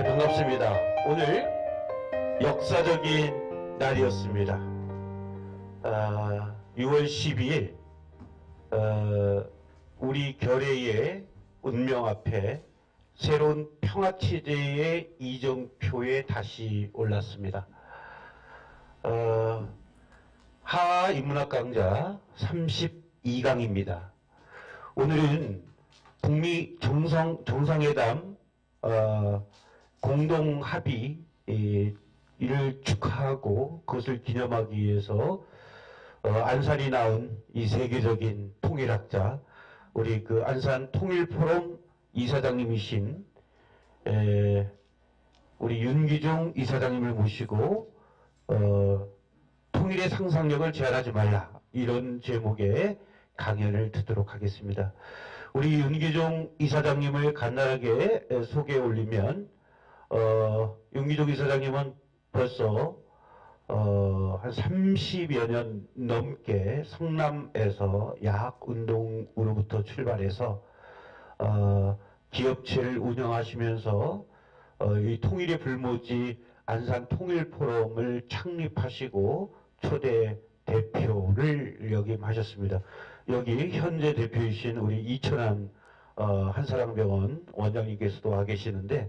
네, 반갑습니다. 오늘 역사적인 날이었습니다. 6월 12일 우리 결의의 운명 앞에 새로운 평화체제의 이정표에 다시 올랐습니다. 하하 인문학 강좌 32강입니다. 오늘은 북미 정상회담 공동 합의를 축하하고 그것을 기념하기 위해서 안산이 낳은 이 세계적인 통일학자, 우리 그 안산 통일포럼 이사장님이신 우리 윤기중 이사장님을 모시고 통일의 상상력을 제한하지 말라, 이런 제목의 강연을 듣도록 하겠습니다. 우리 윤기중 이사장님을 간단하게 소개해 올리면 윤기중 이사장님은 벌써 한 30여 년 넘게 성남에서 야학운동으로부터 출발해서 기업체를 운영하시면서 이 통일의 불모지 안산 통일포럼을 창립하시고 초대 대표를 역임하셨습니다. 여기 현재 대표이신 우리 이천한 한사랑병원 원장님께서도 와 계시는데,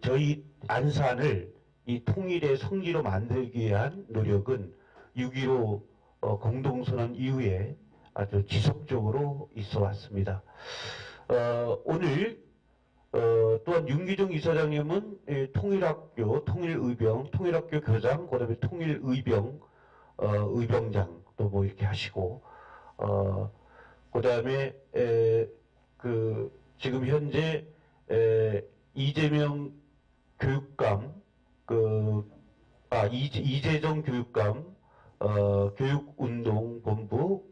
저희 안산을 이 통일의 성지로 만들기 위한 노력은 6.15 공동선언 이후에 아주 지속적으로 있어 왔습니다. 오늘 또한 윤기중 이사장님은 통일학교, 통일의병, 통일학교 교장, 그 다음에 통일의병, 의병장도 뭐 이렇게 하시고, 그 다음에 지금 현재 이재명 교육감, 이재정 교육감, 교육운동본부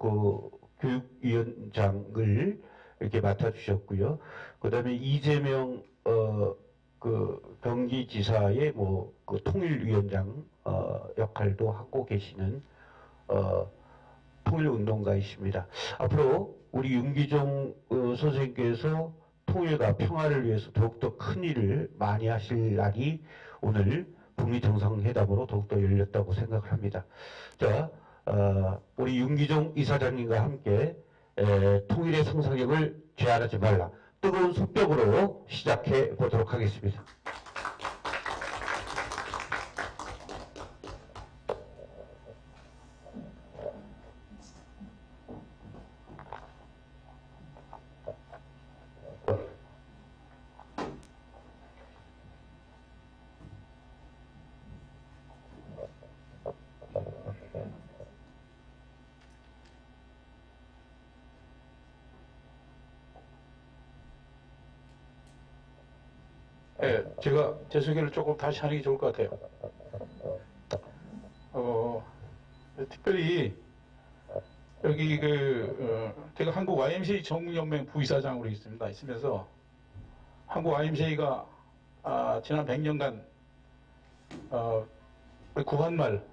교육위원장을 이렇게 맡아주셨고요. 그 다음에 이재명 경기지사의 통일위원장 역할도 하고 계시는 통일운동가이십니다. 앞으로 우리 윤기중 선생님께서 통일과 평화를 위해서 더욱더 큰 일을 많이 하실 날이 오늘 북미 정상회담으로 더욱더 열렸다고 생각을 합니다. 자, 우리 윤기중 이사장님과 함께 통일의 상상력을 제한하지 말라, 뜨거운 속벽으로 시작해 보도록 하겠습니다. 네, 제가 제 소개를 조금 다시 하는 게 좋을 것 같아요. 특별히 여기 제가 한국 YMCA 전국연맹 부이사장으로 있으면서 한국 YMCA가 지난 100년간 구한말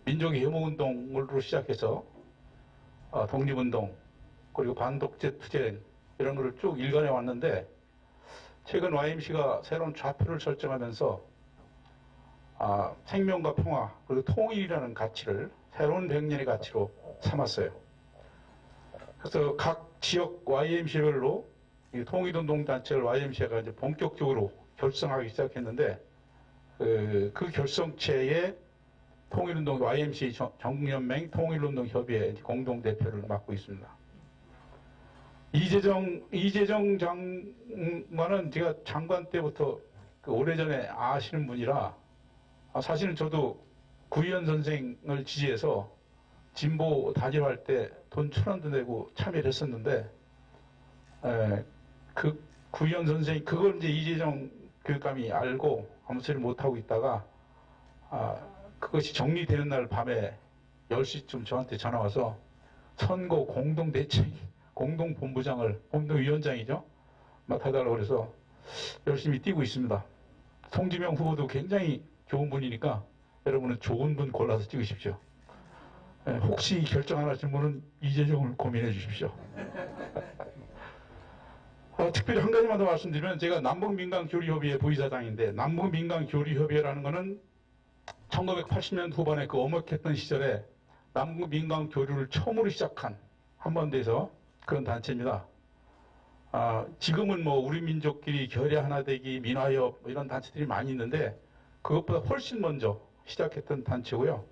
민족의 혐오운동으로 시작해서 독립운동, 그리고 반독재 투쟁, 이런 거를 쭉 일관해 왔는데, 최근 YMC가 새로운 좌표를 설정하면서 생명과 평화, 그리고 통일이라는 가치를 새로운 100년의 가치로 삼았어요. 그래서 각 지역 YMC별로 이 통일운동단체를 YMC가 이제 본격적으로 결성하기 시작했는데, 그 결성체의 통일운동 YMCA 전국연맹 통일운동협의회 공동대표를 맡고 있습니다. 이재정 장관은 제가 장관 때부터 오래전에 아시는 분이라, 사실은 저도 구의원 선생을 지지해서 진보 단일화할 때 돈 1,000원도 내고 참여를 했었는데, 그 구의원 선생이 그걸 이제 이재정 교육감이 알고 아무 소리 못하고 있다가, 그것이 정리되는 날 밤에 10시쯤 저한테 전화 와서 선거 공동본부장을, 본부위원장이죠, 맡아달라고 그래서 열심히 뛰고 있습니다. 송지명 후보도 굉장히 좋은 분이니까 여러분은 좋은 분 골라서 찍으십시오. 혹시 결정 안 하신 분은 이재정을 고민해 주십시오. 특별히 한 가지만 더 말씀드리면 제가 남북민간교류협의회 부의사장인데 남북민간교류협의회라는 거는 1980년 후반에 그 엄혹했던 시절에 남북민간교류를 처음으로 시작한 한반도에서 그런 단체입니다. 지금은 뭐 우리 민족끼리 결의 하나 되기, 민화협 뭐 이런 단체들이 많이 있는데 그것보다 훨씬 먼저 시작했던 단체고요.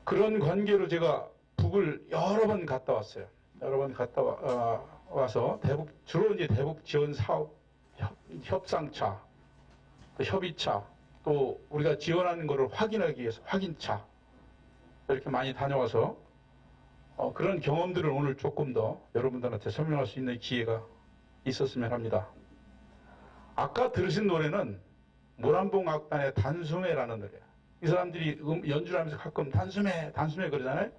그런 관계로 제가 북을 여러 번 갔다 왔어요. 여러 번 갔다 와서 주로 이제 대북 지원 사업, 협상차, 또 협의차, 또 우리가 지원하는 것을 확인하기 위해서 확인차 이렇게 많이 다녀와서 그런 경험들을 오늘 조금 더 여러분들한테 설명할 수 있는 기회가 있었으면 합니다. 아까 들으신 노래는 모란봉 악단의 단숨에라는 노래예요. 이 사람들이 연주를 하면서 가끔 단숨에 그러잖아요.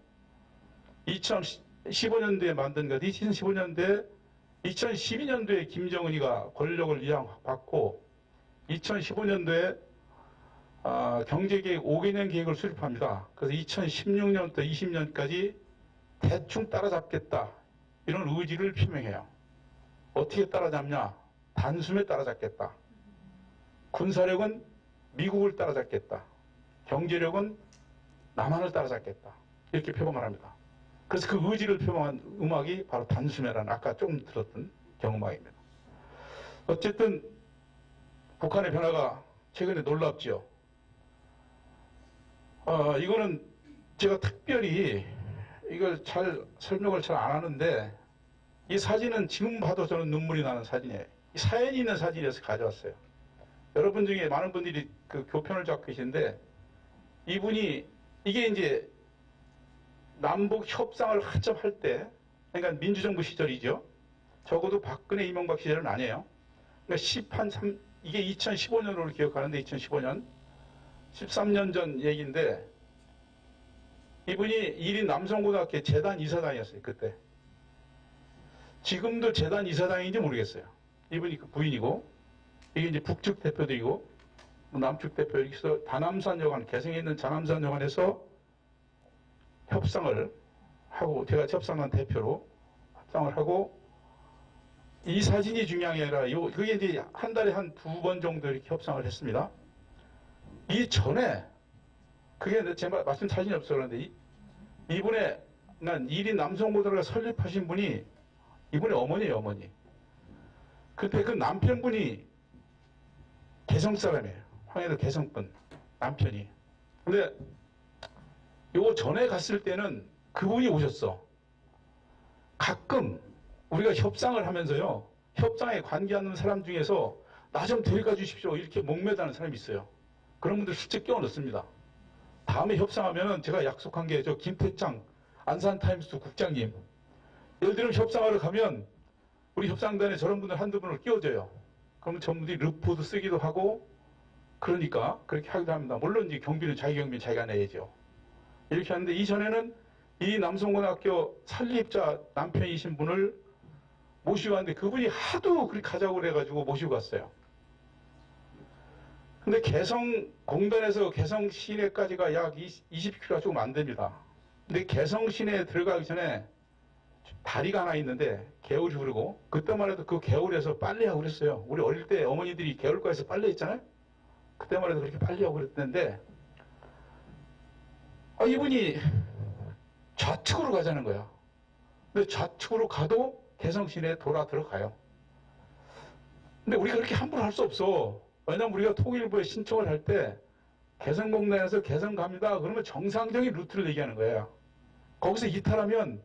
2015년도에 만든 것, 2012년도에 김정은이가 권력을 이양받고 2015년도에 경제계획 5개년 계획을 수립합니다. 그래서 2016년부터 20년까지 대충 따라잡겠다. 이런 의지를 표명해요. 어떻게 따라잡냐? 단숨에 따라잡겠다. 군사력은 미국을 따라잡겠다. 경제력은 남한을 따라잡겠다. 이렇게 표방을 합니다. 그래서 그 의지를 표방한 음악이 바로 단숨에라는 아까 조금 들었던 경음악입니다. 어쨌든 북한의 변화가 최근에 놀랍죠. 이거는 제가 특별히 이걸 설명을 잘 안 하는데 이 사진은 지금 봐도 저는 눈물이 나는 사진이에요. 이 사연이 있는 사진이어서 가져왔어요. 여러분 중에 많은 분들이 그 교편을 잡고 계신데 이분이 이게 이제 남북 협상을 한참 할 때, 그러니까 민주정부 시절이죠. 적어도 박근혜 이명박 시절은 아니에요. 그러니까 이게 2015년으로 기억하는데 2015년 13년 전 얘기인데 이분이 1인 남성고등학교 재단 이사장이었어요. 그때. 지금도 재단 이사장인지 모르겠어요. 이분이 그 부인이고 이게 이제 북측 대표들이고 남측 대표 여기서 다남산 여관 개성에 있는 다남산 여관에서 협상을 하고 제가 협상단 대표로 협상을 하고 이 사진이 중요한 게 아니라 그게 이제 한 달에 한 2번 정도 이렇게 협상을 했습니다. 이 전에 그게 제 말씀 사진이 없어 그런데 이분의 난 1인 남성고등학교 설립하신 분이 이분의 어머니예요, 어머니. 근데 그 남편분이 개성 사람이에요. 황해도 개성분 남편이. 근데 요 전에 갔을 때는 그분이 오셨어. 가끔 우리가 협상을 하면서요. 협상에 관계하는 사람 중에서 나 좀 데려가 주십시오. 이렇게 목매다는 사람이 있어요. 그런 분들 실제 끼워 넣습니다. 다음에 협상하면은 제가 약속한 게 저 김태창 안산타임스 국장님. 예를 들면 협상하러 가면 우리 협상단에 저런 분들 한두 분을 끼워줘요. 그러면 전부들이 르포도 쓰기도 하고 그러니까 그렇게 하기도 합니다. 물론 이제 경비는 자기 경비는 자기가 내야죠. 이렇게 하는데 이전에는 이 남성고등학교 설립자 남편이신 분을 모시고 왔는데 그분이 하도 그렇게 가자고 그래가지고 모시고 갔어요. 근데 공단에서 개성 시내까지가 약 20km가 조금 안 됩니다. 근데 개성 시내에 들어가기 전에 다리가 하나 있는데 개울이 흐르고 그때만 해도 그 개울에서 빨래하고 그랬어요. 우리 어릴 때 어머니들이 개울가에서 빨래했잖아요. 그때만 해도 그렇게 빨래하고 그랬는데 이분이 좌측으로 가자는 거야. 근데 좌측으로 가도 개성 시내에 돌아 들어가요. 근데 우리가 그렇게 함부로 할 수 없어. 왜냐면 우리가 통일부에 신청을 할 때 개성공단에서 개성 갑니다. 그러면 정상적인 루트를 얘기하는 거예요. 거기서 이탈하면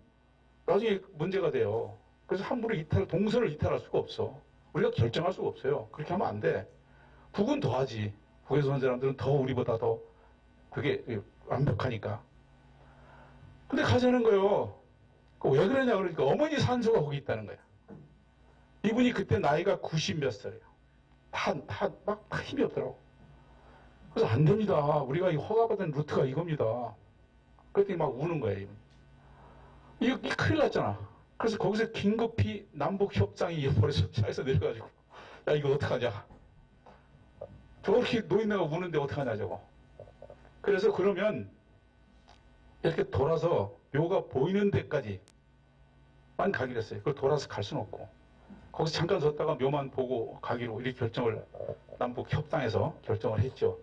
나중에 문제가 돼요. 그래서 함부로 동선을 이탈할 수가 없어. 우리가 결정할 수가 없어요. 그렇게 하면 안 돼. 북은 더 하지. 북에서 온 사람들은 더 우리보다 더 그게 완벽하니까. 근데 가자는 거예요. 왜 그러냐 그러니까 어머니 산소가 거기 있다는 거야. 이분이 그때 나이가 90 몇 살이에요. 막 힘이 없더라고. 그래서 안 됩니다. 우리가 이 허가받은 루트가 이겁니다. 그랬더니 막 우는 거예요. 이거 큰일 났잖아. 그래서 거기서 긴급히 남북협상이 벌써 차에서 내려가지고 야 이거 어떡하냐. 저렇게 노인네가 우는데 어떡하냐 저거. 그래서 그러면 이렇게 돌아서 묘가 보이는 데까지만 가기로 했어요. 그걸 돌아서 갈 수는 없고 거기서 잠깐 섰다가 묘만 보고 가기로 이렇게 결정을 남북 협상에서 결정을 했죠.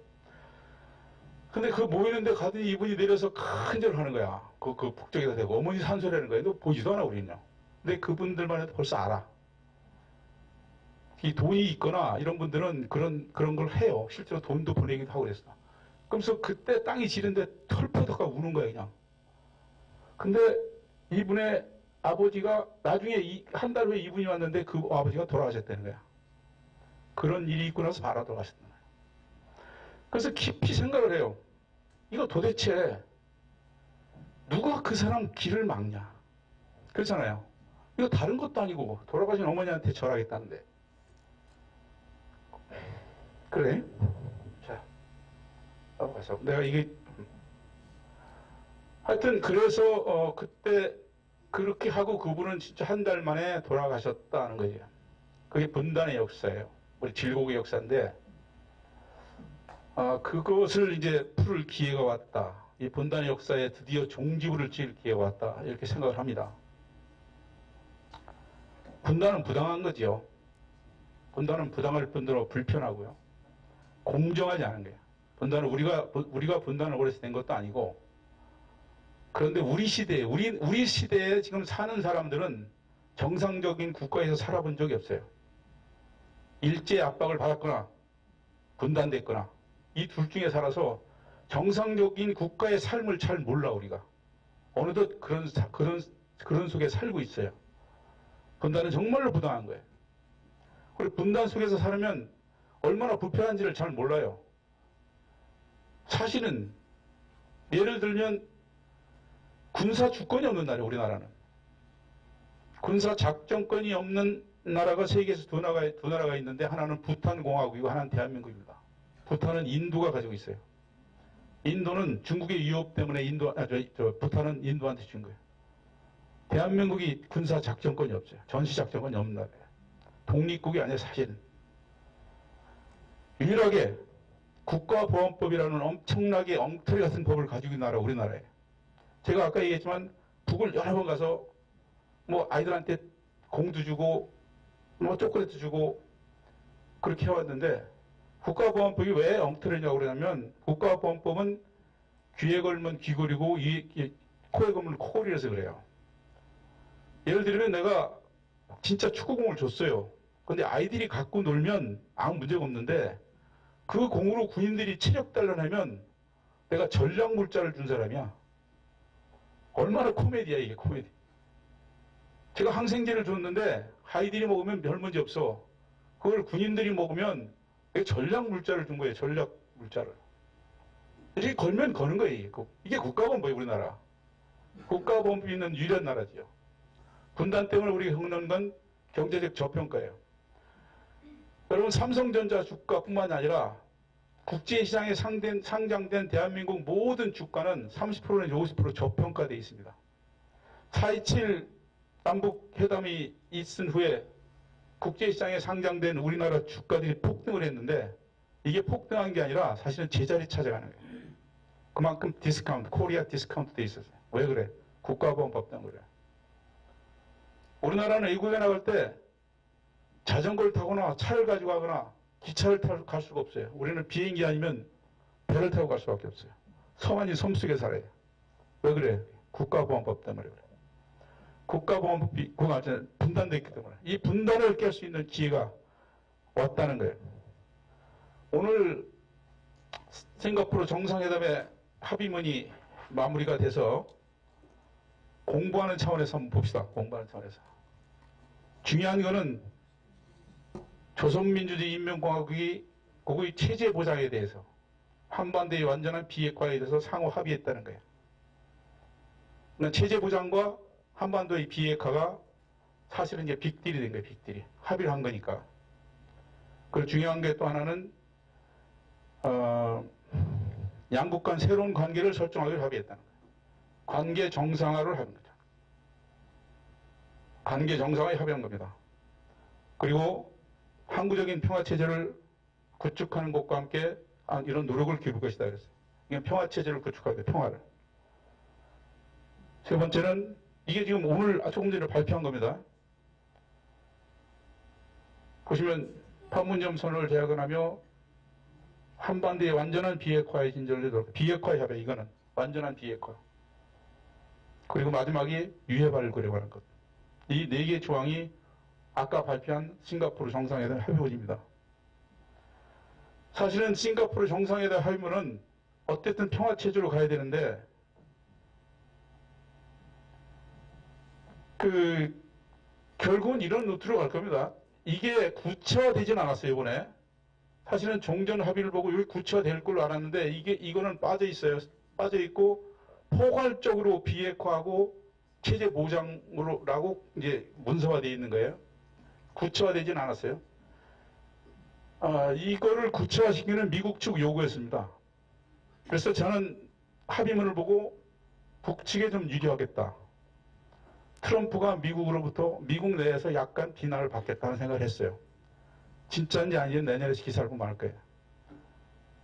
근데 그 모이는데 가더니 이분이 내려서 큰 절을 하는 거야. 그 북쪽에다 대고 어머니 산소리하는 거야. 너 보지도 않아 우리는요. 근데 그분들만 해도 벌써 알아. 이 돈이 있거나 이런 분들은 그런 걸 해요. 실제로 돈도 보내기도 하고 그랬어. 그러면서 그때 땅이 지는데 털퍼덕가 우는 거야 그냥. 근데 이분의 아버지가 나중에 한 달 후에 이분이 왔는데 그 아버지가 돌아가셨다는 거야. 그런 일이 있고 나서 바로 돌아가셨다는 거야. 그래서 깊이 생각을 해요. 이거 도대체 누가 그 사람 길을 막냐. 그렇잖아요. 이거 다른 것도 아니고 돌아가신 어머니한테 절하겠다는데. 그래? 자, 가서 내가 이게 하여튼 그래서 그때 그렇게 하고 그분은 진짜 한 달 만에 돌아가셨다는 거예요. 그게 분단의 역사예요. 우리 질곡의 역사인데 그것을 이제 풀을 기회가 왔다. 이 분단의 역사에 드디어 종지부를 지을 기회가 왔다. 이렇게 생각을 합니다. 분단은 부당한 거죠. 분단은 부당할 뿐더러 불편하고요. 공정하지 않은 거예요. 분단은 우리가 분단을 오래서 된 것도 아니고 그런데 우리 시대에 지금 사는 사람들은 정상적인 국가에서 살아본 적이 없어요. 일제 압박을 받았거나 분단됐거나 이 둘 중에 살아서 정상적인 국가의 삶을 잘 몰라 우리가. 어느덧 그런 속에 살고 있어요. 분단은 정말로 부당한 거예요. 그리고 분단 속에서 살면 얼마나 불편한지를 잘 몰라요. 사실은 예를 들면 군사 주권이 없는 나라예요. 우리나라는. 군사 작전권이 없는 나라가 세계에서 두 나라가 있는데 하나는 부탄공화국이고 하나는 대한민국입니다. 부탄은 인도가 가지고 있어요. 인도는 중국의 위협 때문에 부탄은 인도한테 준 거예요. 대한민국이 군사 작전권이 없어요. 전시 작전권이 없는 나라예요. 독립국이 아니에요. 사실은. 유일하게 국가보안법이라는 엄청나게 엉터리 같은 법을 가지고 있는 나라가 우리나라예요. 제가 아까 얘기했지만 북을 여러 번 가서 뭐 아이들한테 공도 주고 뭐 초콜릿도 주고 그렇게 해왔는데 국가보안법이 왜 엉터리냐고 그러냐면 국가보안법은 귀에 걸면 귀걸이고 코에 걸면 코걸이라서 그래요. 예를 들면 내가 진짜 축구공을 줬어요. 근데 아이들이 갖고 놀면 아무 문제가 없는데 그 공으로 군인들이 체력 단련하면 내가 전략물자를 준 사람이야. 얼마나 코미디야 이게 코미디. 제가 항생제를 줬는데 아이들이 먹으면 별 문제 없어. 그걸 군인들이 먹으면 내가 전략물자를 준 거예요. 전략물자를. 이렇게 걸면 거는 거예요. 이게 국가보안법이에요. 우리나라. 국가보안법이 있는 유일한 나라지요. 분단 때문에 우리가 겪는 건 경제적 저평가예요. 여러분 삼성전자 주가뿐만 아니라 국제시장에 상장된 대한민국 모든 주가는 30% 내지 50% 저평가되어 있습니다. 4.27 남북회담이 있은 후에 국제시장에 상장된 우리나라 주가들이 폭등을 했는데 이게 폭등한 게 아니라 사실은 제자리 찾아가는 거예요. 그만큼 코리아 디스카운트 돼 있었어요. 왜 그래? 국가보안법 때문에 그래. 우리나라는 외국에 나갈 때 자전거를 타거나 차를 가지고 가거나 기차를 타고 갈 수가 없어요. 우리는 비행기 아니면 배를 타고 갈 수밖에 없어요. 섬 아닌 섬속에 살아요. 왜 그래? 국가보안법 때문에 그래. 국가보안법이 분단됐기 때문에 이 분단을 깰 수 있는 기회가 왔다는 거예요. 오늘 싱가포르 정상회담의 합의문이 마무리가 돼서 공부하는 차원에서 한번 봅시다. 공부하는 차원에서. 중요한 거는 조선민주주의 인민공화국이 그의 체제 보장에 대해서 한반도의 완전한 비핵화에 대해서 상호 합의했다는 거예요. 그러니까 체제 보장과 한반도의 비핵화가 사실은 이제 빅딜이 된 거예요. 빅딜이. 합의를 한 거니까. 그리고 중요한 게 또 하나는 양국 간 새로운 관계를 설정하기로 합의했다는 거예요. 관계 정상화를 합의한 거죠. 관계 정상화에 합의한 겁니다. 그리고 항구적인 평화체제를 구축하는 것과 함께 이런 노력을 기울일 것이다 그랬어요. 이게 평화체제를 구축하게 평화를. 세 번째는 이게 지금 오늘 조금 전에 발표한 겁니다. 보시면 판문점 선언을 재확인하며 한반도의 완전한 비핵화의 진전을 들어 비핵화 협약 이거는 완전한 비핵화. 그리고 마지막에 유해발을 고려하는 것. 이 네 개 조항이 아까 발표한 싱가포르 정상회담 합의문입니다. 사실은 싱가포르 정상회담 합의문은 어쨌든 평화체제로 가야 되는데 결국은 이런 루트로 갈 겁니다. 이게 구체화되진 않았어요, 이번에. 사실은 종전 합의를 보고 여기 구체화될 걸로 알았는데 이거는 빠져 있어요. 빠져 있고 포괄적으로 비핵화하고 체제 보장으로라고 이제 문서화되어 있는 거예요. 구체화되진 않았어요. 이거를 구체화시키는 미국 측 요구였습니다. 그래서 저는 합의문을 보고 북측에 좀 유리하겠다. 트럼프가 미국으로부터 미국 내에서 약간 비난을 받겠다는 생각을 했어요. 진짜인지 아닌지 내년에 기사를 보면 알 거예요.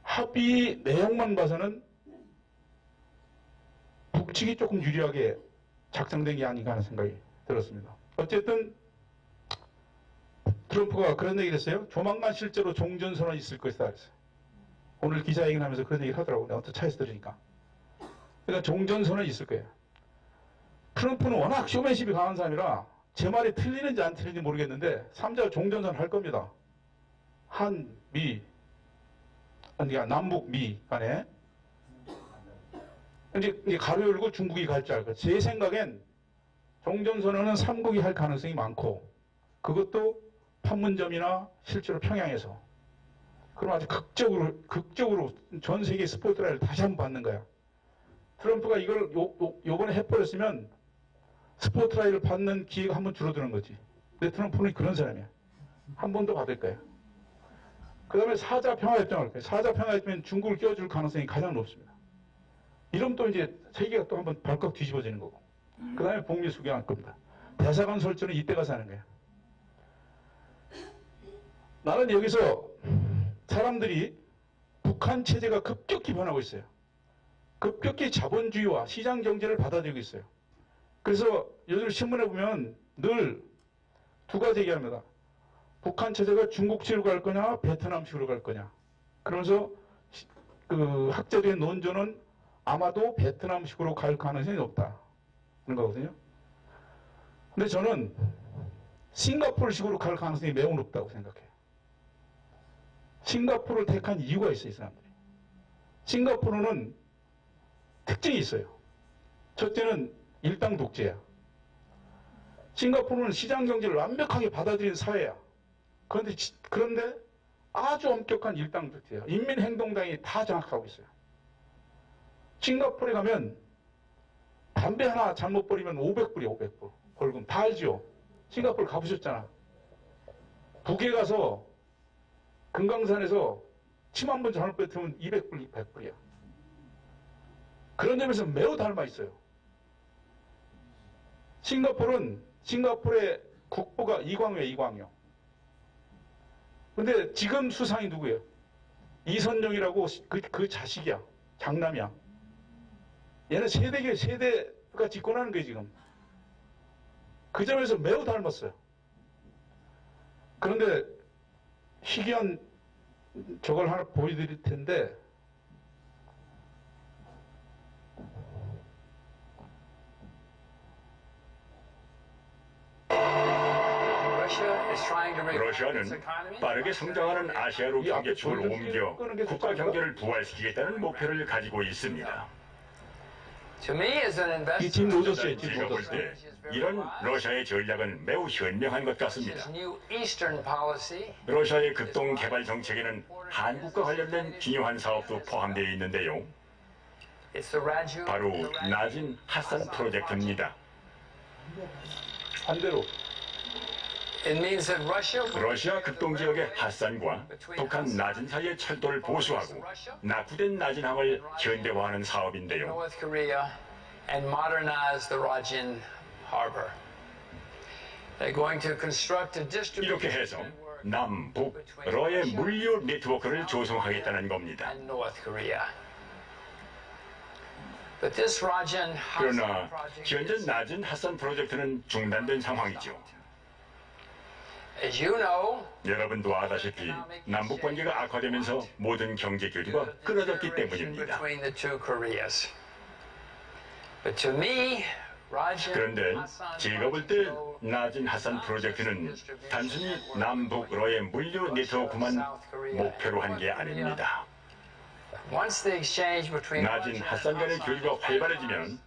합의 내용만 봐서는 북측이 조금 유리하게 작성된 게 아닌가 하는 생각이 들었습니다. 어쨌든 트럼프가 그런 얘기를 했어요. 조만간 실제로 종전선언이 있을 것이다 그랬어요. 오늘 기자회견 하면서 그런 얘기를 하더라고요. 내가 또 차에서 들으니까. 그러니까 종전선언이 있을 거예요. 트럼프는 워낙 쇼맨십이 강한 사람이라 제 말이 틀리는지 안 틀리는지 모르겠는데 3자 종전선언 할 겁니다. 한, 미, 아니 남북, 미 간에 이제 가로 열고 중국이 갈 줄 알고 제 생각엔 종전선언은 3국이 할 가능성이 많고 그것도 판문점이나 실제로 평양에서 그럼 아주 극적으로 전 세계 스포트라이트를 다시 한번 받는 거야. 트럼프가 이걸 요번에 해버렸으면 스포트라이트를 받는 기회가 한 번 줄어드는 거지. 근데 트럼프는 그런 사람이야. 한 번 더 받을 거야. 그 다음에 4자 평화협정을 할 거예요. 4자 평화협정은 중국을 껴줄 가능성이 가장 높습니다. 이러면 또 이제 세계가 또 한번 발칵 뒤집어지는 거고. 그 다음에 북미 수교할 겁니다. 대사관 설치는 이때 가서 하는 거야. 나는 여기서 사람들이 북한 체제가 급격히 변하고 있어요. 급격히 자본주의와 시장 경제를 받아들이고 있어요. 그래서 요즘 신문에 보면 늘 두 가지 얘기합니다. 북한 체제가 중국식으로 갈 거냐, 베트남식으로 갈 거냐. 그러면서 그 학자들의 논조는 아마도 베트남식으로 갈 가능성이 높다. 그런 거거든요. 근데 저는 싱가포르식으로 갈 가능성이 매우 높다고 생각해요. 싱가포르를 택한 이유가 있어요, 이 사람들이. 싱가포르는 특징이 있어요. 첫째는 일당 독재야. 싱가포르는 시장 경제를 완벽하게 받아들인 사회야. 그런데 아주 엄격한 일당 독재야. 인민행동당이 다 장악하고 있어요. 싱가포르에 가면 담배 하나 잘못 버리면 500불이야, 500불. 벌금. 다 알죠? 싱가포르 가보셨잖아. 북에 가서 금강산에서 침 한 번 잘못 뱉으면 200불, 100불이야. 그런 점에서 매우 닮아 있어요. 싱가포르의 국보가 이광효야, 이광효. 근데 지금 수상이 누구예요? 이선용이라고 그 자식이야. 장남이야. 얘는 세대가 집권하는 거예요, 지금. 그 점에서 매우 닮았어요. 그런데 희귀한 저걸 하나 보여드릴 텐데, 러시아는 빠르게 성장하는 아시아로 경제축을 옮겨 국가 경제를 부활시키겠다는 목표를 가지고 있습니다. 이 짐 로저스의 짐 제가 볼 로저스. 때 이런 러시아의 전략은 매우 현명한 것 같습니다. 러시아의 극동 개발 정책에는 한국과 관련된 중요한 사업도 포함되어 있는데요. 바로 나진 하산 프로젝트입니다. 반대로 러시아 극동 지역의 핫산과 북한 나진 사이의 철도를 보수하고 낙후된 나진항을 현대화하는 사업인데요. 이렇게 해서 남북 러의 물류 네트워크를 조성하겠다는 겁니다. 그러나 현재 나진 핫산 프로젝트는 중단된 상황이죠. As you know, 여러분도 아다시피 남북 관계가 악화되면서 모든 경제 교류가 끊어졌기 때문입니다. between the two Koreas. But to me, 그런데 제가 볼 때 나진 하산 프로젝트는 단순히 남북으로의 물류 네트워크만 목표로 한 게 아닙니다. once the exchange between 나진 핫산 간의 교류가 활발해지면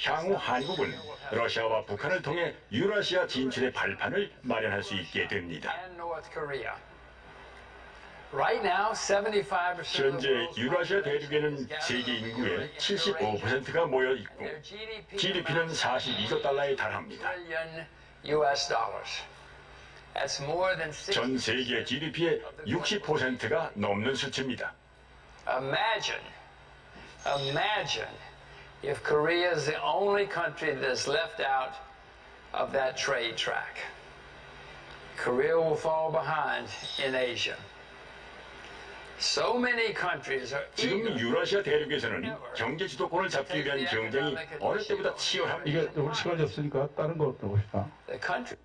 향후 한국은 러시아와 북한을 통해 유라시아 진출의 발판을 마련할 수 있게 됩니다. and North Korea. Right now, 75% 현재 유라시아 대륙에는 세계 인구의 75%가 모여 있고 their GDP GDP는 42조 달러에 달합니다. trillion US dollars. That's more than 전 세계 GDP의 60%가 넘는 수치입니다. Imagine if Korea is the only country that's left out of that trade track. Korea will fall behind in Asia. So many countries are 지금 eager. 유라시아 대륙에서는 경제 주도권을 잡기 위한 경쟁이 어느 때보다 이게 치열합니다. 우리 시간이 없으니까 다른 거 들어봅시다. The country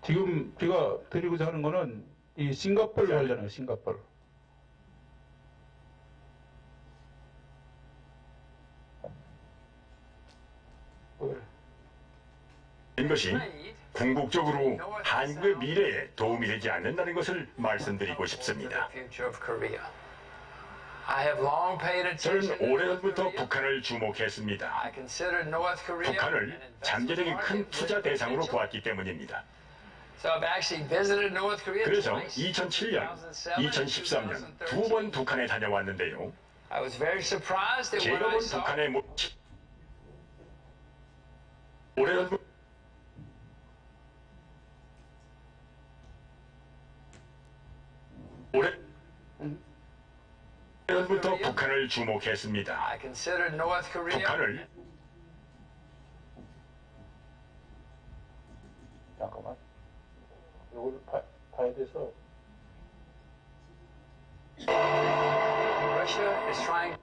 지금 제가 드리고자 하는 거는 이 싱가포르 관련해요. 싱가포르. 이것이 궁극적으로 한국의 미래에 도움이 되지 않는다는 것을 말씀드리고 싶습니다. the future of Korea. I have long paid 저는 attention to 오래전부터 North Korea. 북한을 주목했습니다. I consider North Korea 북한을 an 잠재력이 큰 investment 투자 market 대상으로 potential. 보았기 때문입니다. So I've actually visited North Korea 그래서 twice. 2007년, 2013년 두 번 북한에 다녀왔는데요. I was very surprised at what 제가 I 본 saw. 북한의 오래전부터 오래전부터 북한을 주목했습니다. I considered North Korea 북한을 잠깐만. 이걸 봐야 돼서. Russia is trying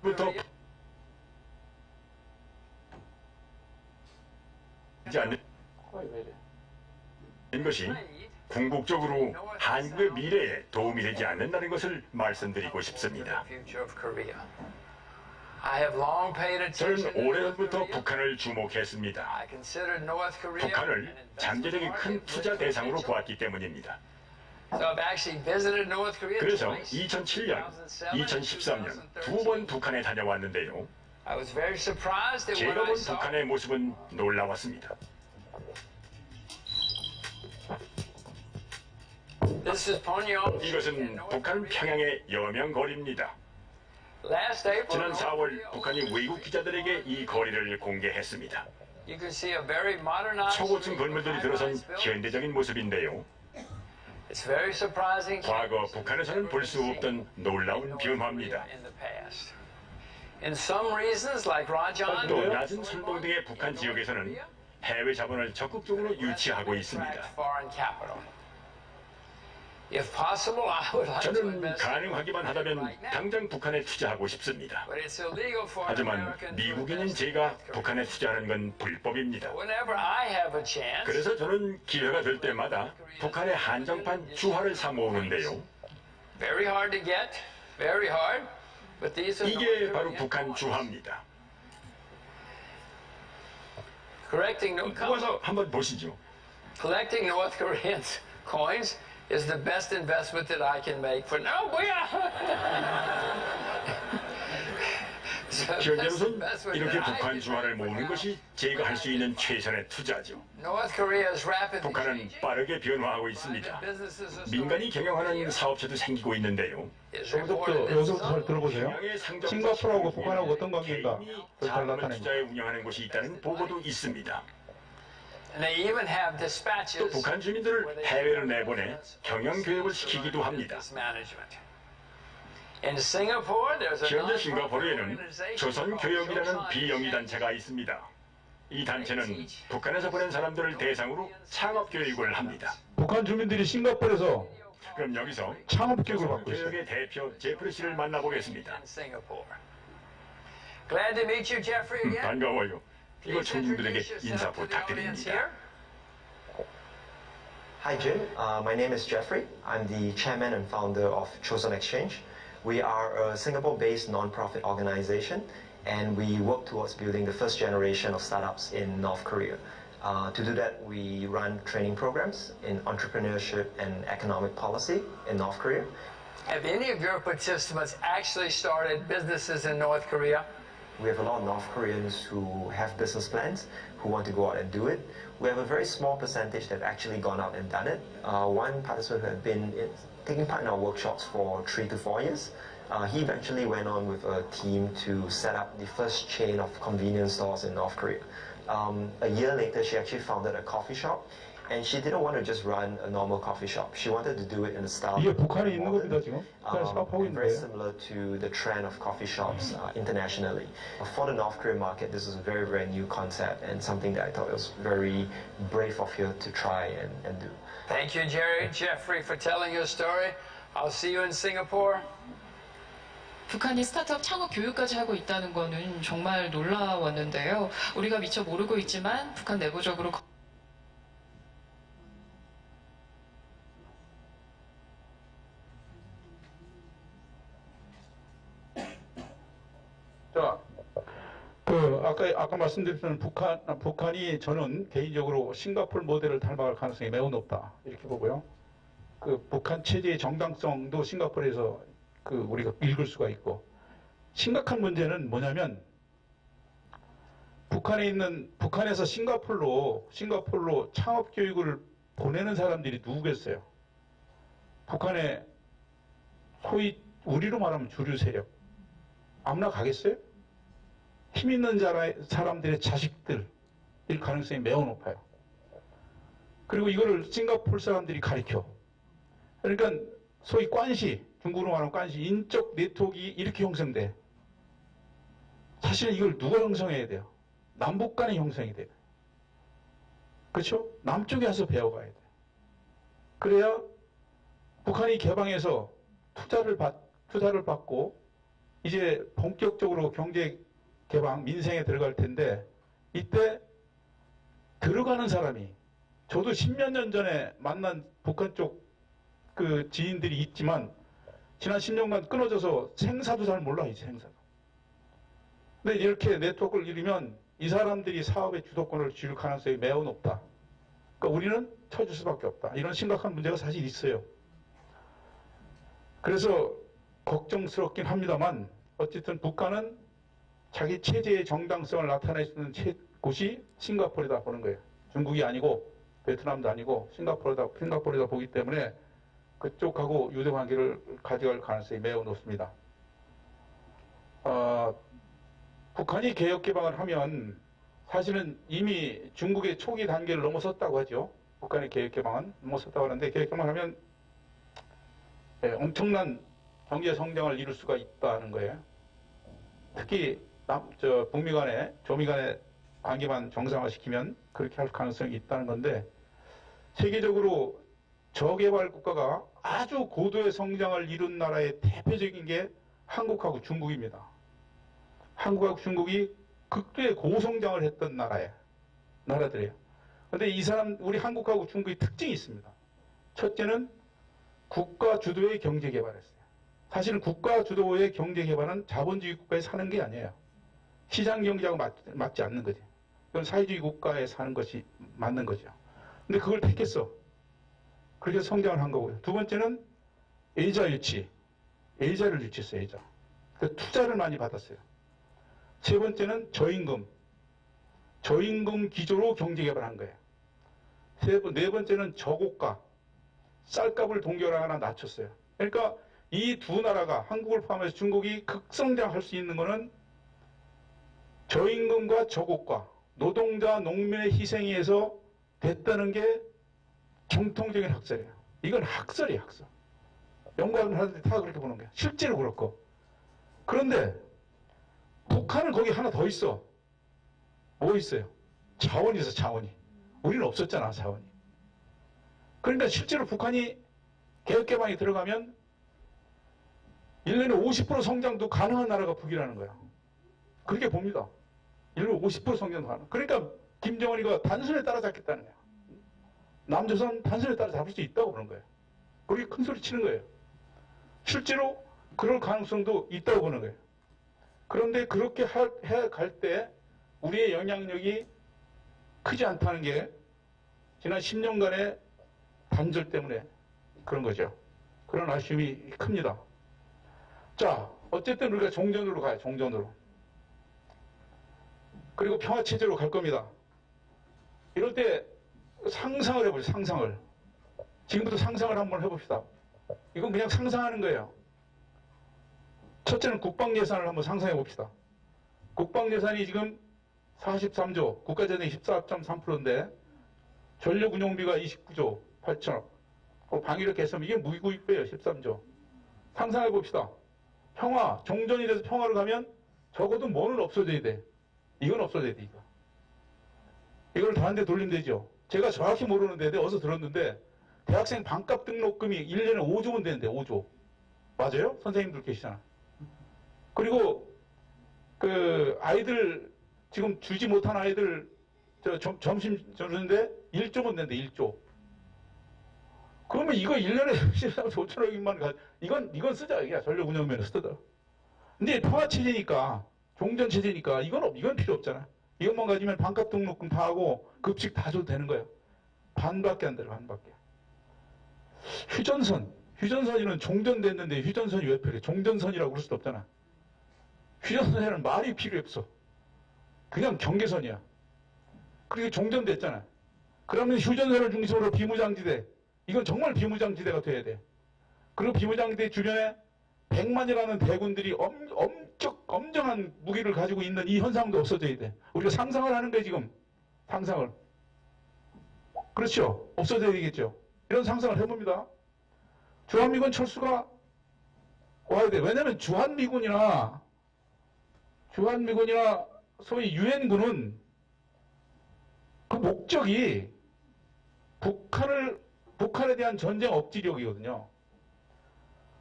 오래전부터 하지 않는 왜 이래? 것이 궁극적으로 한국의 미래에 도움이 되지 않는다는 것을 말씀드리고 싶습니다. the future of Korea. I have long paid attention 저는 to North 오래전부터 Korea. 북한을 주목했습니다. I considered North Korea 북한을 an investment 잠재력이 큰 market 투자 대상으로 potential. 보았기 때문입니다. So I've actually visited North Korea 그래서 twice. 2007년, 2013년 두 번 북한에 다녀왔는데요. I was very surprised at what 제가 I 본 saw. 북한의 모습은 놀라웠습니다. This is Pyongyang. 이것은 북한 평양의 여명거리입니다. Last April, 지난 North 4월 Korea 북한이 외국 기자들에게 이 거리를 공개했습니다. You can see a very modernized 초고층 street 건물들이 with 들어선 high-rise buildings. 현대적인 모습인데요. It's very surprising. 과거 북한에서는 볼 수 없던 놀라운 변화입니다. In the past. In some reasons, like Rajan, 또 낮은 선동 등의 북한 지역에서는 해외 자본을 적극적으로 유치하고 있습니다. foreign capital. If possible, I would like to 저는 invest 가능하기만 하다면 당장 북한에 투자하고 싶습니다. but it's illegal for an 하지만 American to 미국인인 invest in 제가 North Korea. 북한에 투자하는 건 불법입니다. Whenever I have a chance, 그래서 저는 기회가 될 때마다 북한의 한정판 주화를 사 모으는데요. very hard to get, very hard, but these are 이게 North 바로 Korean 북한 coins. 주화입니다. Collecting 와서 한번 보시죠. Collecting North Korean coins is the best investment that I can make for now. 현재로선 이렇게 북한 주화를 모으는 것이 제가 할 수 있는 최선의 투자죠. North Korea is rapidly 북한은 changing. 빠르게 변화하고 있습니다. Businesses are 민간이 경영하는 starting 사업체도 생기고 있는데요. is reported that 여기서부터 잘 들어보세요. 평양의 상점과 싱가포르하고 북한하고 어떤 관계인가? 개인이 잘 자금을 나타냅니다. 투자에 운영하는 곳이 있다는 보고도 있습니다. and they even have 또 dispatches 북한 where 주민들을 they 해외로 내보내 경영 교육을 시키기도 합니다. business management. In Singapore, there's a 현재 non-profit 싱가포르에는 organization 조선 called 교역이라는 Joseon 비영리 단체가 있습니다. 이 단체는 북한에서 보낸 사람들을 대상으로 창업 교육을 합니다. 북한 주민들이 싱가포르에서 그럼 여기서 창업 교육을 받고 있어요. 교육의 대표 제프리 씨를 만나보겠습니다. in Singapore. Glad to meet you, Jeffrey, again. 반가워요. 이거 Please 청중들에게 introduce 인사 yourself to the audience 부탁드립니다. here. Hi Jim, my name is Jeffrey. I'm the chairman and founder of Chosun Exchange. We are a Singapore-based non-profit organization and we work towards building the first generation of startups in North Korea. To do that, we run training programs in entrepreneurship and economic policy in North Korea. Have any of your participants actually started businesses in North Korea? We have a lot of North Koreans who have business plans, who want to go out and do it. We have a very small percentage that have actually gone out and done it. One participant who had been taking part in our workshops for 3 to 4 years, he eventually went on with a team to set up the first chain of convenience stores in North Korea. A year later, she actually founded a coffee shop. And she didn't want to just run a normal coffee shop. She wanted to do it in the style 이게 of 북한에 있는 modern, 겁니다, 지금. 북한에 사업하고 and 있는 very 거예요. similar to the trend of coffee shops internationally. For the North Korean market, this is a very, very new concept and something that I thought was very brave of you to try and do. Thank you, Jeffrey, for telling your story. I'll see you in Singapore. 북한이 스타트업 창업 교육까지 하고 있다는 거는 정말 놀라웠는데요. 우리가 미처 모르고 있지만 북한 내부적으로 자, 아까 말씀드렸던 북한이 저는 개인적으로 싱가포르 모델을 닮아갈 가능성이 매우 높다 이렇게 보고요. 그 북한 체제의 정당성도 싱가포르에서 우리가 읽을 수가 있고, 심각한 문제는 뭐냐면 북한에서 싱가포르로 창업 교육을 보내는 사람들이 누구겠어요? 북한의 소위 우리로 말하면 주류 세력 아무나 가겠어요? 힘 있는 사람들의 자식들일 가능성이 매우 높아요. 그리고 이거를 싱가포르 사람들이 가르쳐. 그러니까 소위 관시, 중국으로 말하면 관시, 인적 네트워크가 이렇게 형성돼. 사실은 이걸 누가 형성해야 돼요? 남북 간의 형성이 돼요. 그렇죠? 남쪽에 와서 배워가야 돼요. 그래야 북한이 개방해서 투자를 받고 이제 본격적으로 경제 개방, 민생에 들어갈 텐데, 이때 들어가는 사람이, 저도 10몇 년 전에 만난 북한 쪽 지인들이 있지만 지난 10년간 끊어져서 생사도 잘 몰라, 이 생사도. 근데 이렇게 네트워크를 이루면 이 사람들이 사업의 주도권을 줄 가능성이 매우 높다. 그러니까 우리는 쳐줄 수밖에 없다. 이런 심각한 문제가 사실 있어요. 그래서 걱정스럽긴 합니다만 어쨌든 북한은 자기 체제의 정당성을 나타낼 수 있는 곳이 싱가포르다 보는 거예요. 중국이 아니고 베트남도 아니고 싱가포르다 보기 때문에 그쪽하고 유대 관계를 가져갈 가능성이 매우 높습니다. 북한이 개혁 개방을 하면 사실은 이미 중국의 초기 단계를 넘어섰다고 하죠. 북한의 개혁 개방은 넘어섰다고 하는데, 개혁 개방을 하면 엄청난 경제 성장을 이룰 수가 있다는 거예요. 특히 북미 간의 조미 간의 관계만 정상화시키면 그렇게 할 가능성이 있다는 건데, 세계적으로 저개발 국가가 아주 고도의 성장을 이룬 나라의 대표적인 게 한국하고 중국입니다. 한국하고 중국이 극도의 고성장을 했던 나라들이에요. 그런데 우리 한국하고 중국의 특징이 있습니다. 첫째는 국가 주도의 경제 개발했어요. 사실은 국가 주도의 경제 개발은 자본주의 국가에 사는 게 아니에요. 시장 경제하고 맞지 않는 거지. 그건 사회주의 국가에 사는 것이 맞는 거죠. 근데 그걸 택했어. 그렇게 성장을 한 거고요. 두 번째는 예자를 유치했어요. 예자. 그 투자를 많이 받았어요. 세 번째는 저임금 기조로 경제 개발한 거예요. 네 번째는 저고가, 쌀값을 동결하거나 낮췄어요. 그러니까 이 두 나라가, 한국을 포함해서 중국이 극성장할 수 있는 거는 저임금과 저고가, 노동자, 농민의 희생에 의해서 됐다는 게 정통적인 학설이에요. 이건 학설이에요, 학설. 연구하는 사람들이 다 그렇게 보는 거예요. 실제로 그렇고. 그런데 북한은 거기 하나 더 있어. 뭐 있어요? 자원이 있어, 자원이. 우리는 없었잖아, 자원이. 그러니까 실제로 북한이 개혁개방이 들어가면 1년에 50% 성장도 가능한 나라가 북이라는 거야. 그렇게 봅니다. 1년에 50% 성장도 가능. 그러니까 김정은이가 단순에 따라잡겠다는 거야. 남조선 단순에 따라잡을 수 있다고 그런 거예요. 그렇게 큰 소리 치는 거예요. 실제로 그럴 가능성도 있다고 보는 거예요. 그런데 그렇게 해 갈 때 우리의 영향력이 크지 않다는 게 지난 10년간의 단절 때문에 그런 거죠. 그런 아쉬움이 큽니다. 자, 어쨌든 우리가 종전으로 가요. 종전으로. 그리고 평화체제로 갈 겁니다. 이럴 때 상상을 해보죠. 상상을. 지금부터 상상을 한번 해봅시다. 이건 그냥 상상하는 거예요. 첫째는 국방예산을 한번 상상해 봅시다. 국방예산이 지금 43조, 국가재정이 14.3%인데 전력운용비가 29조 8천억, 방위력 개선, 이게 무기구입배예요. 13조. 상상해 봅시다. 평화, 종전이 돼서 평화로 가면 적어도 뭐는 없어져야 돼. 이건 없어져야 돼, 이거. 이걸 다른 데 돌리면 되죠. 제가 정확히 모르는데 어디서 들었는데 대학생 반값 등록금이 1년에 5조원 되는데, 5조. 맞아요? 선생님들 계시잖아. 그리고 그 아이들 지금 주지 못한 아이들 점심 주는데 1조원 된대, 1조. 그러면 이거 1년에 5천억만 이건 쓰자. 이게 전력 운영면에 쓰다. 근데 평화체제니까, 종전체제니까 이건 필요 없잖아. 이것만 가지면 반값 등록금 다 하고 급식 다 줘도 되는 거예요. 반밖에 안 돼요, 반밖에. 휴전선이는 종전됐는데 휴전선이 왜 필요해? 종전선이라고 그럴 수도 없잖아. 휴전선에는 말이 필요 없어. 그냥 경계선이야. 그리고 종전됐잖아. 그러면 휴전선을 중심으로 비무장지대, 이건 정말 비무장지대가 돼야 돼. 그리고 비무장지대 주변에 100만이라는 대군들이 엄정한 무기를 가지고 있는 이 현상도 없어져야 돼. 우리가 상상을 하는 거예요, 지금. 상상을. 그렇죠? 없어져야 되겠죠. 이런 상상을 해봅니다. 주한미군 철수가 와야 돼. 왜냐면 주한미군이나 소위 유엔군은 그 목적이 북한에 대한 전쟁 억지력이거든요.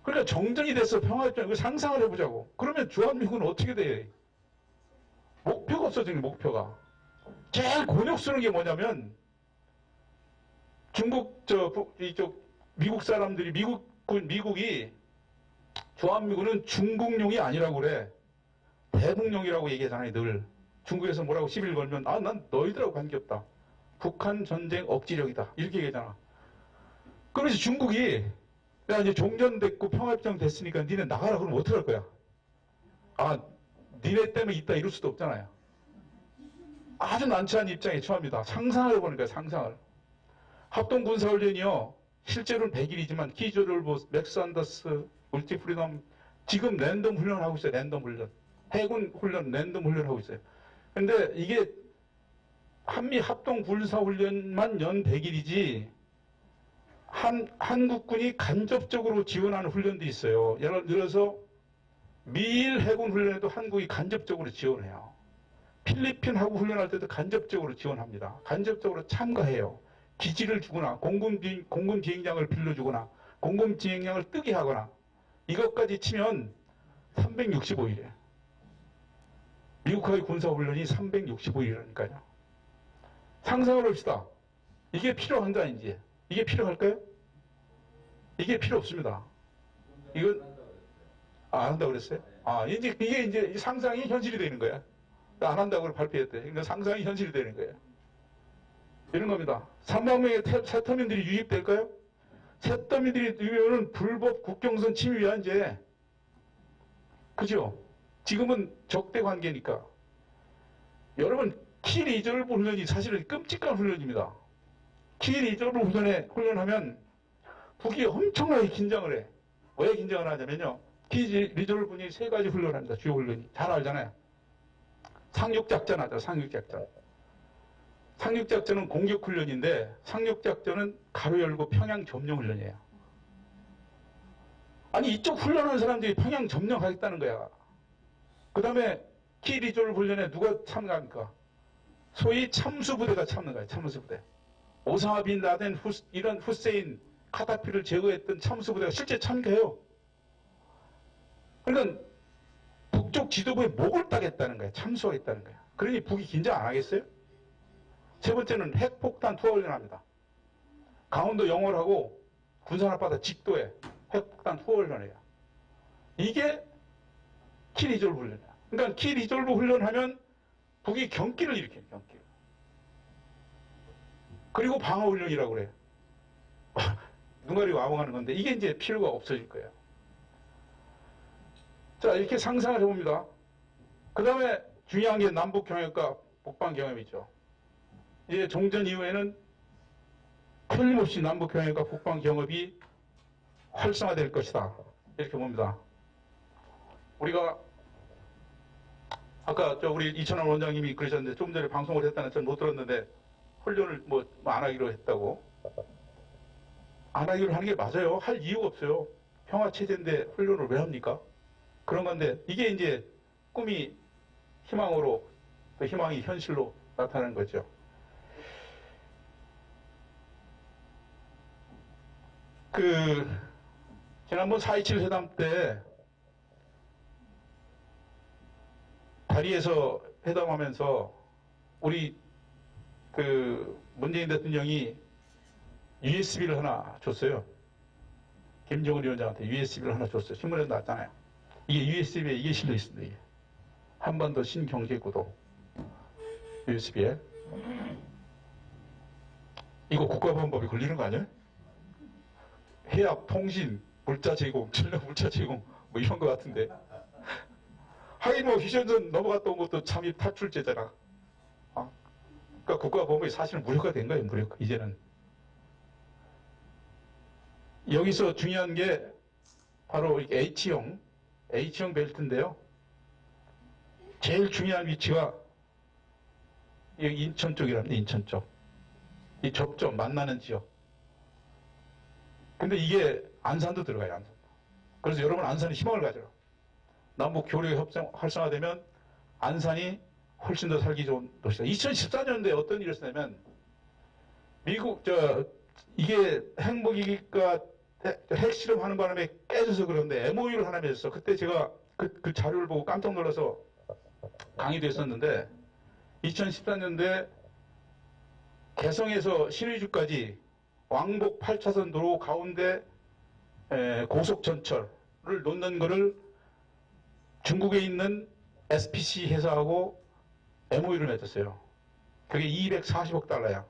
그러니까 정전이 됐어, 평화협정. 이거 상상을 해보자고. 그러면 주한미군은 어떻게 돼? 목표가 없어지는 목표가. 제일 곤욕스러운 게 뭐냐면 미국 사람들이 미국이 주한미군은 중국용이 아니라고 그래. 대북용이라고 얘기하잖아요, 늘. 중국에서 뭐라고 시비를 걸면 난 너희들하고 관계없다. 북한 전쟁 억지력이다. 이렇게 얘기하잖아. 그러면서 중국이 야, 이제 종전됐고 평화협정 됐으니까 니네 나가라 그러면 어떡할 거야? 니네 때문에 있다 이럴 수도 없잖아요. 아주 난처한 입장에 처합니다. 상상을 해보는 거야, 상상을. 합동군사훈련이요. 실제로는 100일이지만 키조르보, 맥스 안더스, 울티프리덤 지금 랜덤 훈련하고 있어요. 랜덤 훈련. 해군 훈련, 랜덤 훈련하고 있어요. 근데 이게 한미 합동군사훈련만 연 100일이지 한국군이 간접적으로 지원하는 훈련도 있어요. 예를 들어서 미일 해군 훈련에도 한국이 간접적으로 지원해요. 필리핀하고 훈련할 때도 간접적으로 지원합니다. 간접적으로 참가해요. 기지를 주거나 공군 비행장을 빌려주거나 공군 비행장을 뜨게 하거나 이것까지 치면 365일이에요. 미국과의 군사훈련이 365일이라니까요. 상상을 합시다. 이게 필요한가 이제? 이게 필요할까요? 이게 필요 없습니다. 이건 안 한다고 그랬어요? 이게 이제 상상이 현실이 되는 거야. 안 한다고 발표했대. 그러니까 상상이 현실이 되는 거예요. 이런 겁니다. 3만 명의 새터민들이 유입될까요? 새터민들이 유입되면 불법 국경선 침해 위반죄. 그죠? 지금은 적대 관계니까. 여러분, 키 리저브 훈련이 사실은 끔찍한 훈련입니다. 키 리저브 훈련하면 북이 엄청나게 긴장을 해. 왜 긴장을 하냐면요. 키 리저브 분이 3가지 훈련합니다. 주요 훈련이. 잘 알잖아요. 상륙작전 하죠. 상륙작전. 상륙작전은 공격훈련인데 상륙작전은 가로 열고 평양 점령훈련이에요. 아니 이쪽 훈련하는 사람들이 평양 점령하겠다는 거야. 그 다음에 키 리저브 훈련에 누가 참가합니까? 소위 참수부대가 참는 거예요. 참수부대. 오사마 빈 라덴 이런 후세인 카다피를 제거했던 참수부대가 실제 참가해요. 그러니까 북쪽 지도부의 목을 따겠다는 거야. 참수하겠다는 거야. 그러니 북이 긴장 안 하겠어요? 세 번째는 핵폭탄 투하 훈련합니다. 강원도 영월하고 군산 앞바다 직도에 핵폭탄 투하 훈련해요. 이게 키 리졸브 훈련이야. 그러니까 키 리졸브 훈련하면 북이 경기를 일으켜요. 경기를. 그리고 방어 훈련이라고 그래요. 눈 가리고 아웅하는 건데 이게 이제 필요가 없어질 거예요. 자, 이렇게 상상을 해봅니다. 그 다음에 중요한 게 남북 경협과 북방 경협이죠. 이제 종전 이후에는 틀림없이 남북 경협과 북방 경협이 활성화될 것이다. 이렇게 봅니다. 우리가 아까 우리 이천원 원장님이 그러셨는데 좀 전에 방송을 했다는 전 못 들었는데 훈련을 뭐 안 하기로 했다고. 안 하기로 하는 게 맞아요. 할 이유가 없어요. 평화체제인데 훈련을 왜 합니까? 그런 건데 이게 이제 꿈이 희망으로 또 희망이 현실로 나타나는 거죠. 지난번 4.27 회담 때 파리에서 회담하면서 우리 문재인 대통령이 USB를 하나 줬어요. 김정은 위원장한테 USB를 하나 줬어요. 신문에 나왔잖아요. 이게 USB에 이게 실려 있습니다. 이게. 한반도 신경제구도 USB에. 이거 국가보안법에 걸리는 거 아니에요? 해약, 통신, 물자 제공, 전력 물자 제공 뭐 이런 거 같은데. 하긴 뭐 휴전선 넘어갔다 온 것도 잠입 탈출죄잖아. 그러니까 국가보안법이 사실은 무력화된 거예요. 무력화. 이제는. 여기서 중요한 게 바로 H형 벨트인데요. 제일 중요한 위치가 여기 인천 쪽이랍니다. 인천 쪽. 이 접점, 만나는 지역. 근데 이게 안산도 들어가요. 안산. 그래서 여러분 안산에 희망을 가져라. 남북 교류 협정 활성화되면 안산이 훨씬 더 살기 좋은 도시다. 2014년도에 어떤 일이 있었냐면 미국 이게 핵무기가 핵실험하는 바람에 깨져서 그런데 MOU를 하나 맺었어. 그때 제가 그 자료를 보고 깜짝 놀라서 강의도 했었는데 2014년도에 개성에서 신의주까지 왕복 8차선 도로 가운데 고속전철을 놓는 거를 중국에 있는 SPC 회사하고 MOU를 맺었어요. 그게 240억 달러야.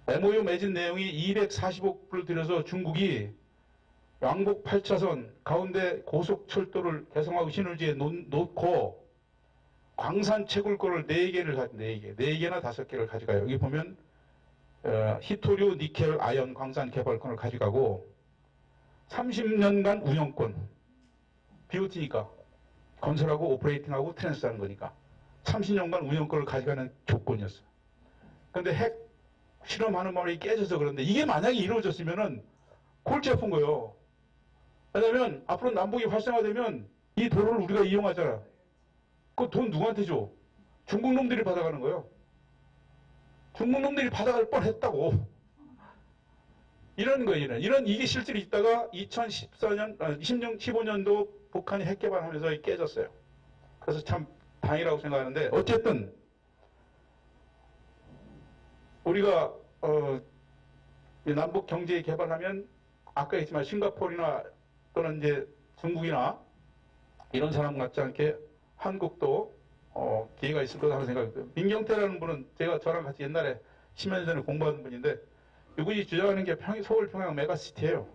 MOU 맺은 내용이 240억불을 들여서 중국이 왕복 8차선 가운데 고속철도를 개성하고 신의주에 놓고 광산 채굴거를 4개나 5개를 가져가요. 여기 보면 히토류, 니켈, 아연, 광산 개발권을 가져가고 30년간 운영권, BOT니까 건설하고 오퍼레이팅하고 트랜스하는 거니까 30년간 운영권을 가져가는 조건이었어요. 그런데 핵 실험하는 말이 깨져서 그런데 이게 만약에 이루어졌으면은 골치 아픈 거예요. 왜냐면 앞으로 남북이 활성화되면 이 도로를 우리가 이용하잖아. 그 돈 누구한테 줘? 중국 놈들이 받아가는 거예요. 중국 놈들이 받아갈 뻔했다고. 이런 거예요. 이게 실제로 있다가 15년도 북한이 핵 개발하면서 깨졌어요. 그래서 참 다행이라고 생각하는데 어쨌든 우리가 남북 경제 개발하면 아까 했지만 싱가포르나 또는 이제 중국이나 이런 사람 같지 않게 한국도 기회가 있을 거라고 생각해요. 민경태라는 분은 저랑 같이 옛날에 10년 전에 공부한 분인데 이분이 주장하는 게 서울 평양 메가시티예요.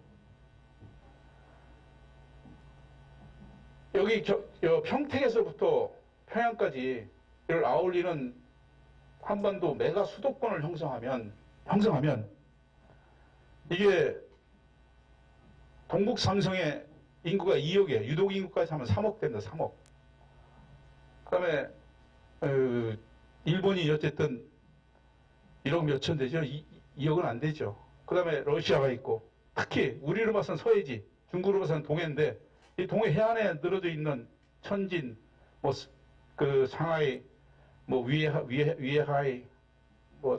여기 평택에서부터 평양까지 이를 아울리는 한반도 메가 수도권을 형성하면 이게 동북 삼성의 인구가 2억이에요. 유독 인구까지 하면 3억 된다. 3억. 그다음에 일본이 어쨌든 1억 몇천 되죠. 2억은 안 되죠. 그다음에 러시아가 있고 특히 우리로 봐서는 서해지, 중국으로 봐서는 동해인데 이 동해 해안에 늘어져 있는 천진, 상하이, 위에하이,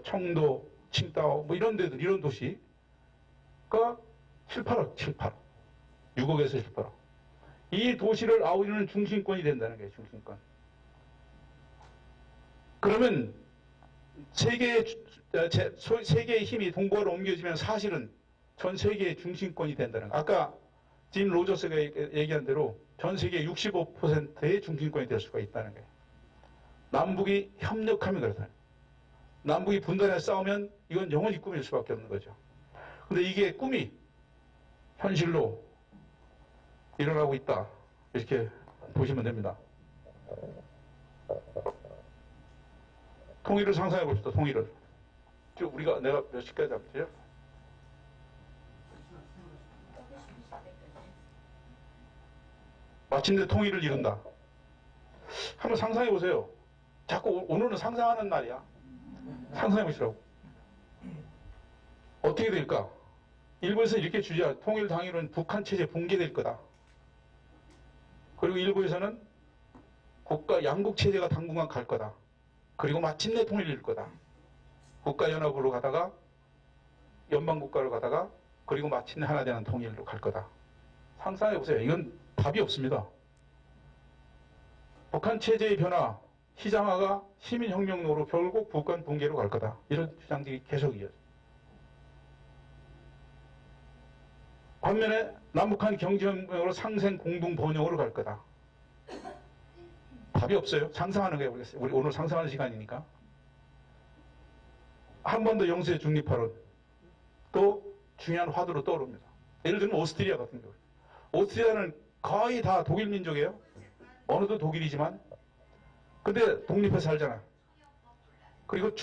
청도, 칭다오 이런 데들 이런 도시 7, 8억, 6억에서 7, 8억. 이 도시를 아우르는 중심권이 된다는 거예요, 중심권. 그러면 세계의 힘이 동부화로 옮겨지면 사실은 전 세계의 중심권이 된다는 거예요. 아까 짐 로저스가 얘기한 대로 전 세계 65%의 중심권이 될 수가 있다는 거예요. 남북이 협력하면 그렇다. 남북이 분단해 싸우면 이건 영원히 꿈일 수밖에 없는 거죠. 근데 이게 꿈이 현실로 일어나고 있다. 이렇게 보시면 됩니다. 통일을 상상해 봅시다. 통일을. 쭉 내가 몇 시까지 잡죠? 마침내 통일을 이룬다. 한번 상상해 보세요. 자꾸 오늘은 상상하는 날이야. 상상해 보시라고. 어떻게 될까? 일부에서 이렇게 주자. 통일 당일은 북한 체제 붕괴될 거다. 그리고 일부에서는 양국 체제가 당분간 갈 거다. 그리고 마침내 통일을 이룰 거다. 국가연합으로 가다가 연방국가로 가다가 그리고 마침내 하나 되는 통일로 갈 거다. 상상해 보세요. 이건 답이 없습니다. 북한 체제의 변화, 시장화가 시민혁명으로 결국 북한 붕괴로 갈 거다. 이런 주장들이 계속 이어져요. 반면에 남북한 경제혁명으로 상생 공동 번영으로 갈 거다. 답이 없어요. 상상하는 거예요. 우리 오늘 상상하는 시간이니까. 한 번 더 영수의 중립화론. 또 중요한 화두로 떠오릅니다. 예를 들면 오스트리아 같은 경우. 오스트리아는 거의 다 독일 민족이에요. 어느도 독일이지만. 근데 독립해서 살잖아. 그리고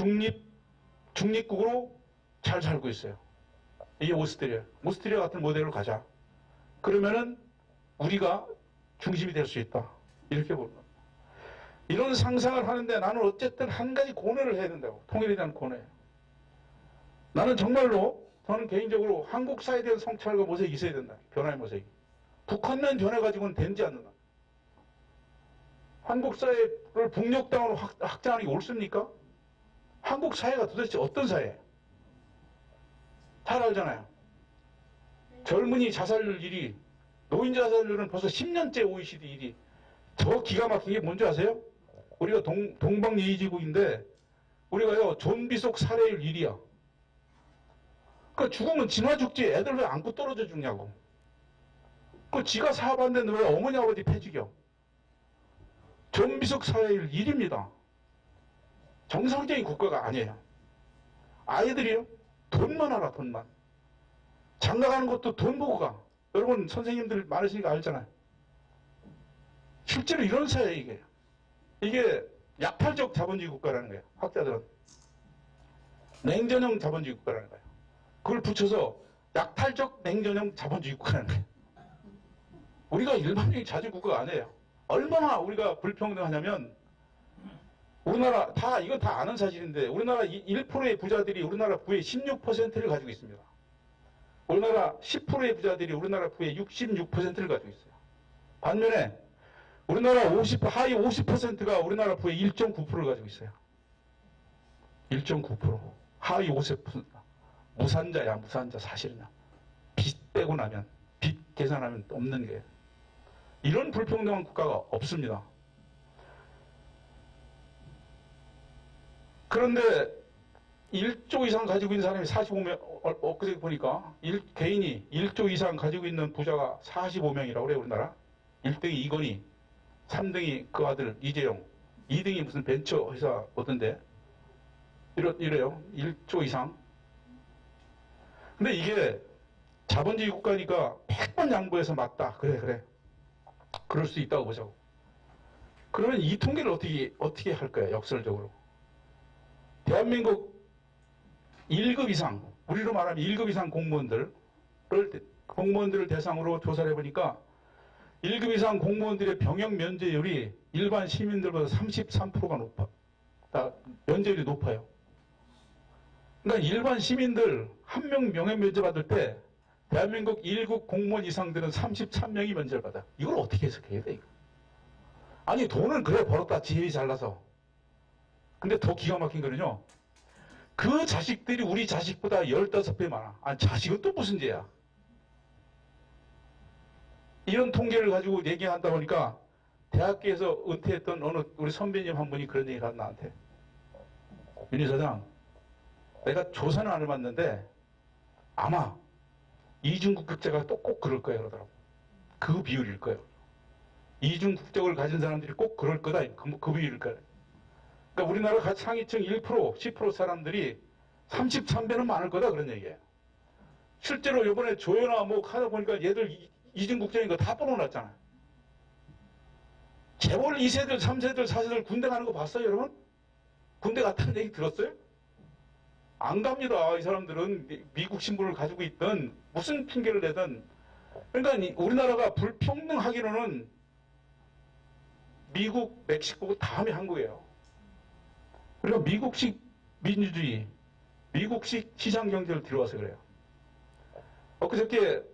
중립국으로 잘 살고 있어요. 이게 오스트리아. 오스트리아 같은 모델로 가자. 그러면은 우리가 중심이 될 수 있다. 이렇게 봅니다. 이런 상상을 하는데 나는 어쨌든 한 가지 고뇌를 해야 된다고. 통일에 대한 고뇌. 나는 정말로 저는 개인적으로 한국 사회에 대한 성찰과 모색이 있어야 된다. 변화의 모색이. 북한만 변해가지고는 되지 않는다. 한국 사회를 북녘땅으로 확장하는 게 옳습니까? 한국 사회가 도대체 어떤 사회예요? 잘 알잖아요. 젊은이 자살률 1위, 노인 자살률은 벌써 10년째 OECD 1위. 더 기가 막힌 게 뭔지 아세요? 우리가 동방예의지국인데 우리가요 좀비 속 살해율 1위야. 그 죽으면 진화 죽지 애들 왜 안고 떨어져 죽냐고. 그 지가 사업한데 왜 어머니 아버지 패 죽여? 좀비 속 살해율 1위입니다. 정상적인 국가가 아니에요. 아이들이요 돈만 알아 돈만. 장가 가는 것도 돈 보고 가. 여러분 선생님들 많으시니까 알잖아요. 실제로 이런 사회예요 이게 약탈적 자본주의 국가라는 거예요. 학자들은. 냉전형 자본주의 국가라는 거예요. 그걸 붙여서 약탈적 냉전형 자본주의 국가라는 거예요. 우리가 일반적인 자주 국가가 아니에요. 얼마나 우리가 불평등하냐면 우리나라 이건 다 아는 사실인데 우리나라 1%의 부자들이 우리나라 부의 16%를 가지고 있습니다. 우리나라 10%의 부자들이 우리나라 부의 66%를 가지고 있어요. 반면에 우리나라 하위 50%가 우리나라 부의 1.9%를 가지고 있어요. 1.9%. 하위 50%. 무산자야, 무산자 사실이냐. 빚 빼고 나면, 빚 계산하면 없는 게. 이런 불평등한 국가가 없습니다. 그런데 1조 이상 가지고 있는 사람이 45명, 엊그제 보니까 개인이 1조 이상 가지고 있는 부자가 45명이라고 그래요, 우리나라. 1등이 이건희, 3등이 그 아들 이재용, 2등이 무슨 벤처 회사 어떤데? 이래요. 1조 이상. 근데 이게 자본주의 국가니까 100번 양보해서 맞다. 그래. 그럴 수 있다고 보자고. 그러면 이 통계를 어떻게 할 거야, 역설적으로. 대한민국 1급 이상, 우리로 말하면 1급 이상 공무원들을 대상으로 조사를 해보니까 1급 이상 공무원들의 병역 면제율이 일반 시민들보다 33%가 높아. 면제율이 높아요. 그러니까 일반 시민들 한 명 병역 면제 받을 때 대한민국 1급 공무원 이상들은 33명이 면제를 받아. 이걸 어떻게 해석해야 돼, 이거? 아니, 돈은 그래 벌었다. 지혜이 잘나서. 근데 더 기가 막힌 거는요. 그 자식들이 우리 자식보다 15배 많아. 아니, 자식은 또 무슨 죄야? 이런 통계를 가지고 얘기한다 보니까 대학교에서 은퇴했던 어느 우리 선배님 한 분이 그런 얘기를 한 나한테. 윤 이사장, 내가 조사는 안 해봤는데 아마 이중 국적자가 또 꼭 그럴 거야 그러더라고. 그 비율일 거예요. 이중 국적을 가진 사람들이 꼭 그럴 거다. 그 비율일 거야. 그러니까 우리나라 상위층 1%, 10% 사람들이 33배는 많을 거다 그런 얘기예요. 실제로 이번에 조회나 뭐 하다 보니까 얘들 이중 국적인 거 다 뽑아놨잖아요. 재벌 2세들, 3세들, 4세들 군대 가는 거 봤어요 여러분? 군대 갔다는 얘기 들었어요? 안 갑니다. 이 사람들은 미국 신분을 가지고 있든 무슨 핑계를 대든. 그러니까 우리나라가 불평등하기로는 미국, 멕시코 다음에 한국이에요. 그러니까 미국식 민주주의, 미국식 시장 경제를 들어와서 그래요. 엊그저께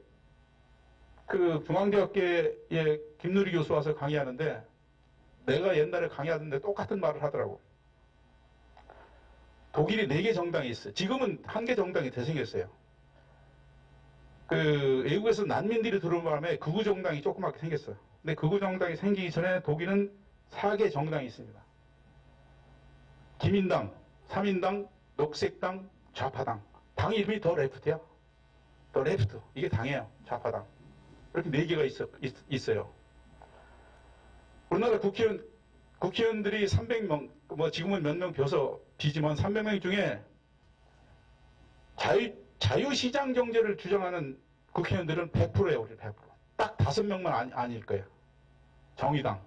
그 중앙대학교에 김누리 교수 와서 강의하는데 내가 옛날에 강의하던데 똑같은 말을 하더라고. 독일이 4개 정당이 있어요. 지금은 1개 정당이 대생겼어요. 그 외국에서 난민들이 들어온 바람에 극우 정당이 조그맣게 생겼어요. 근데 극우 정당이 생기기 전에 독일은 4개 정당이 있습니다. 기민당, 3인당, 녹색당, 좌파당. 당 이름이 더 레프트야. 더 레프트. 이게 당이에요. 좌파당. 이렇게 4개가 있어요. 우리나라 국회의원들이 300명, 뭐 지금은 몇 명 비지만 300명 중에 자유시장 경제를 주장하는 국회의원들은 100%예요, 우리 100%. 딱 5명만 아닐 거예요. 정의당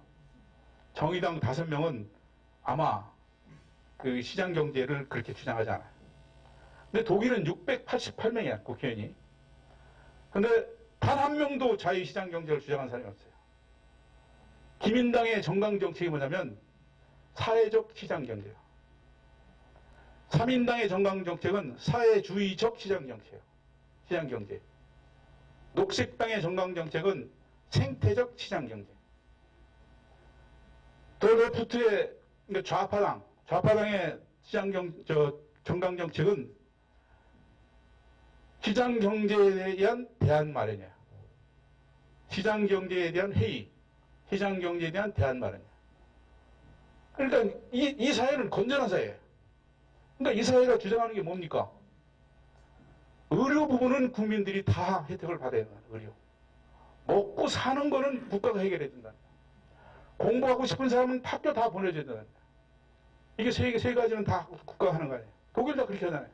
5명은 아마 그 시장 경제를 그렇게 주장하지 않아요. 근데 독일은 688명이야, 국회의원이. 근데 단 한 명도 자유시장 경제를 주장하는 사람이 없어요. 기민당의 정강 정책이 뭐냐면 사회적 시장 경제예요. 3인당의 정강 정책은 사회주의적 시장 정책이에요. 시장 경제. 녹색당의 정강 정책은 생태적 시장 경제. 더 레프트의 그러니까 좌파당의 정강 정책은 시장 경제에 대한 대안 마련이에요. 시장 경제에 대한 회의, 시장 경제에 대한 대안 마련이에요. 그러니까 이 사회는 건전한 사회예요. 그러니까 이 사회가 주장하는 게 뭡니까? 의료 부분은 국민들이 다 혜택을 받아야 된다. 의료. 먹고 사는 거는 국가가 해결해야 된다. 공부하고 싶은 사람은 학교 다 보내줘야 된다. 이게 세 가지는 다 국가가 하는 거 아니에요. 독일 다 그렇게 하잖아요.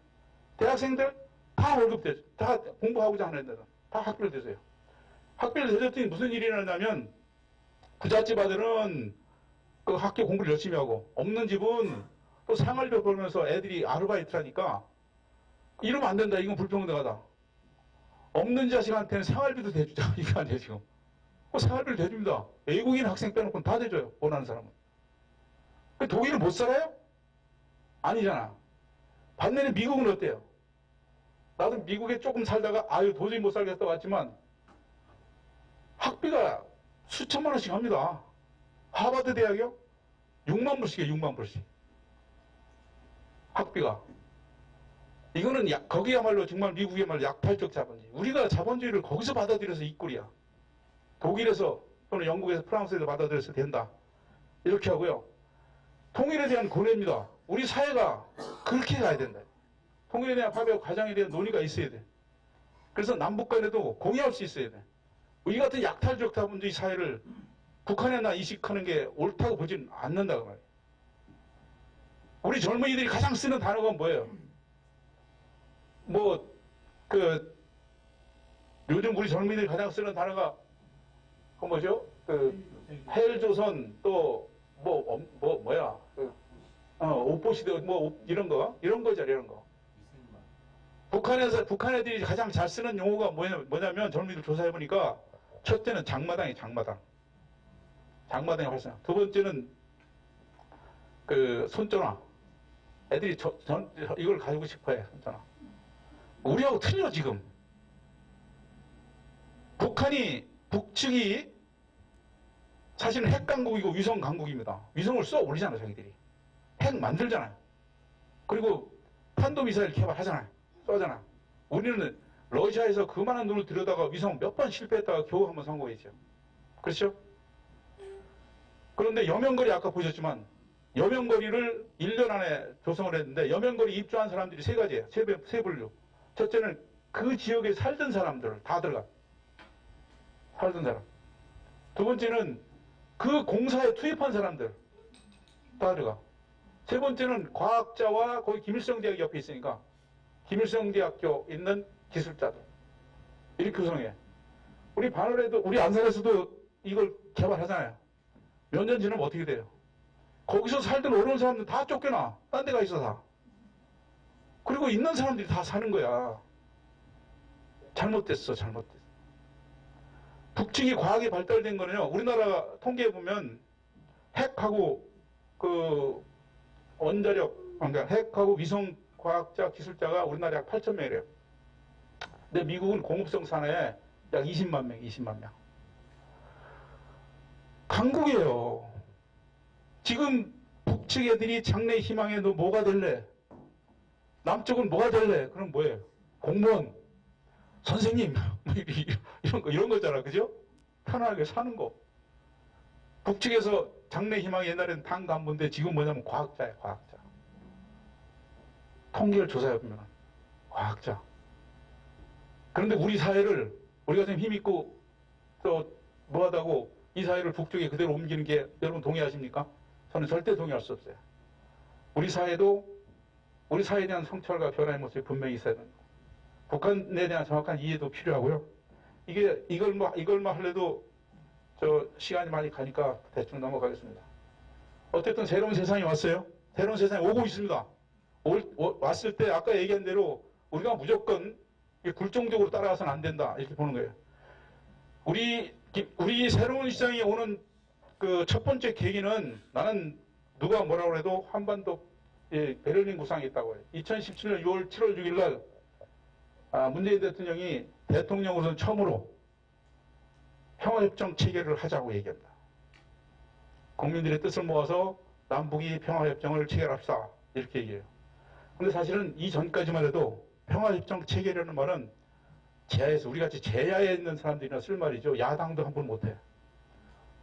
대학생들 다 월급 대줘. 다 공부하고자 하는 애들은 다 학비를 대줘요. 학비를 대줬더니 무슨 일이 일어나냐면 부잣집 아들은 그 학교 공부를 열심히 하고 없는 집은 또 생활비 벌면서 애들이 아르바이트를 하니까 이러면 안 된다. 이건 불평등하다. 없는 자식한테는 생활비도 대주자. 이거 아니에요 지금. 생활비를 대줍니다. 외국인 학생 빼놓고는 다 대줘요. 원하는 사람은. 독일은 못 살아요? 아니잖아. 반면에 미국은 어때요? 나도 미국에 조금 살다가 아유 도저히 못 살겠다고 왔지만 학비가 수천만 원씩 합니다. 하버드 대학이요? 6만 불씩이에요. 6만 불씩. 학비가. 이거는 거기야말로 정말 미국이야말로 약팔적 자본주의. 우리가 자본주의를 거기서 받아들여서 이 꼴이야. 독일에서 또는 영국에서 프랑스에서 받아들여서 된다. 이렇게 하고요. 통일에 대한 고뇌입니다. 우리 사회가 그렇게 가야 된다. 통일에 대한 파괴와 과정에 대한 논의가 있어야 돼. 그래서 남북 간에도 공유할 수 있어야 돼. 우리 같은 약탈적 자본주의 사회를 북한에나 이식하는 게 옳다고 보진 않는다고 말이에요. 우리 젊은이들이 가장 쓰는 단어가 뭐예요? 요즘 우리 젊은이들이 가장 쓰는 단어가 뭐죠? 헬조선 또 오포시드 이런 거죠, 이런 거. 북한 애들이 가장 잘 쓰는 용어가 뭐냐면 젊은이들 조사해보니까 첫째는 장마당이 활성. 두 번째는 손전화. 애들이 이걸 가지고 싶어해, 손전화. 우리하고 틀려, 지금. 북측이 사실은 핵 강국이고 위성 강국입니다. 위성을 쏘아 올리잖아요, 자기들이. 핵 만들잖아요. 그리고 탄도미사일 개발하잖아요. 쏘잖아. 우리는 러시아에서 그만한 돈을 들여다가 위성 몇 번 실패했다가 겨우 한번 성공했죠. 그렇죠? 그런데 여명거리 아까 보셨지만 여명거리를 1년 안에 조성을 했는데 여명거리 입주한 사람들이 세 가지예요. 세 분류. 첫째는 그 지역에 살던 사람들 다 들어가. 살던 사람. 두 번째는 그 공사에 투입한 사람들 다 들어가. 세 번째는 과학자와 거기 김일성 대학 옆에 있으니까 김일성 대학교 있는 기술자들 이렇게 구성해. 우리 반월에도 우리 안산에서도 이걸 개발하잖아요. 몇 년 지나면 어떻게 돼요? 거기서 살던 어려운 사람들 다 쫓겨나. 딴 데 가 있어 다. 그리고 있는 사람들이 다 사는 거야. 잘못됐어. 북측이 과학이 발달된 거는요. 우리나라 통계해 보면 핵하고 그 원자력, 그러니까 핵하고 위성 과학자, 기술자가 우리나라 약 8천 명이래요. 근데 미국은 공업성 산하에 약 20만 명. 강국이에요. 지금 북측 애들이 장래 희망에 너 뭐가 될래? 남쪽은 뭐가 될래? 그럼 뭐예요? 공무원, 선생님, 이런 거잖아. 그죠? 편하게 사는 거. 북측에서 장래 희망이 옛날에는 당 간부인데 지금 뭐냐면 과학자예요, 과학자. 통계를 조사해보면 과학자. 그런데 우리 사회를 우리가 좀 힘있고 또 뭐하다고 이 사회를 북쪽에 그대로 옮기는 게 여러분 동의하십니까? 저는 절대 동의할 수 없어요. 우리 사회도 우리 사회에 대한 성찰과 변화의 모습이 분명히 있어야 됩니다. 북한에 대한 정확한 이해도 필요하고요. 이걸만 하려도 저 시간이 많이 가니까 대충 넘어가겠습니다. 어쨌든 새로운 세상이 왔어요. 새로운 세상이 오고 있습니다. 왔을 때 아까 얘기한 대로 우리가 무조건 굴종적으로 따라가서는 안 된다 이렇게 보는 거예요. 우리 새로운 시장이 오는 그 첫 번째 계기는 나는 누가 뭐라고 해도 한반도 베를린 구상이 있다고 해요. 2017년 6월 7월 6일 날 문재인 대통령이 대통령으로서는 처음으로 평화협정 체결을 하자고 얘기합니다. 국민들의 뜻을 모아서 남북이 평화협정을 체결합시다 이렇게 얘기해요. 근데 사실은 이전까지만 해도 평화협정 체결이라는 말은 제야에서 우리같이 제야에 있는 사람들이나 쓸 말이죠. 야당도 함부로 못해.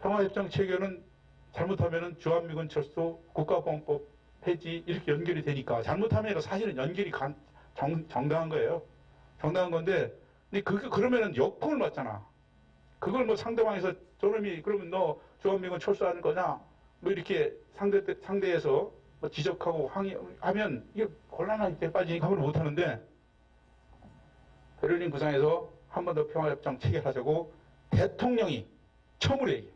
평화협정 체결은 잘못하면은 주한미군 철수, 국가보안법 폐지 이렇게 연결이 되니까 잘못하면 사실은 연결이 정당한 거예요. 정당한 건데 근데 그러면은 역풍을 맞잖아. 그걸 뭐 상대방에서 저놈이 그러면 너 주한미군 철수하는 거냐 뭐 이렇게 상대에서 뭐 지적하고 항의하면 이게 곤란한 데 빠지니까 함부로 못하는데 베를린 구상에서 한 번 더 평화협정 체결하자고 대통령이 처음으로 얘기해.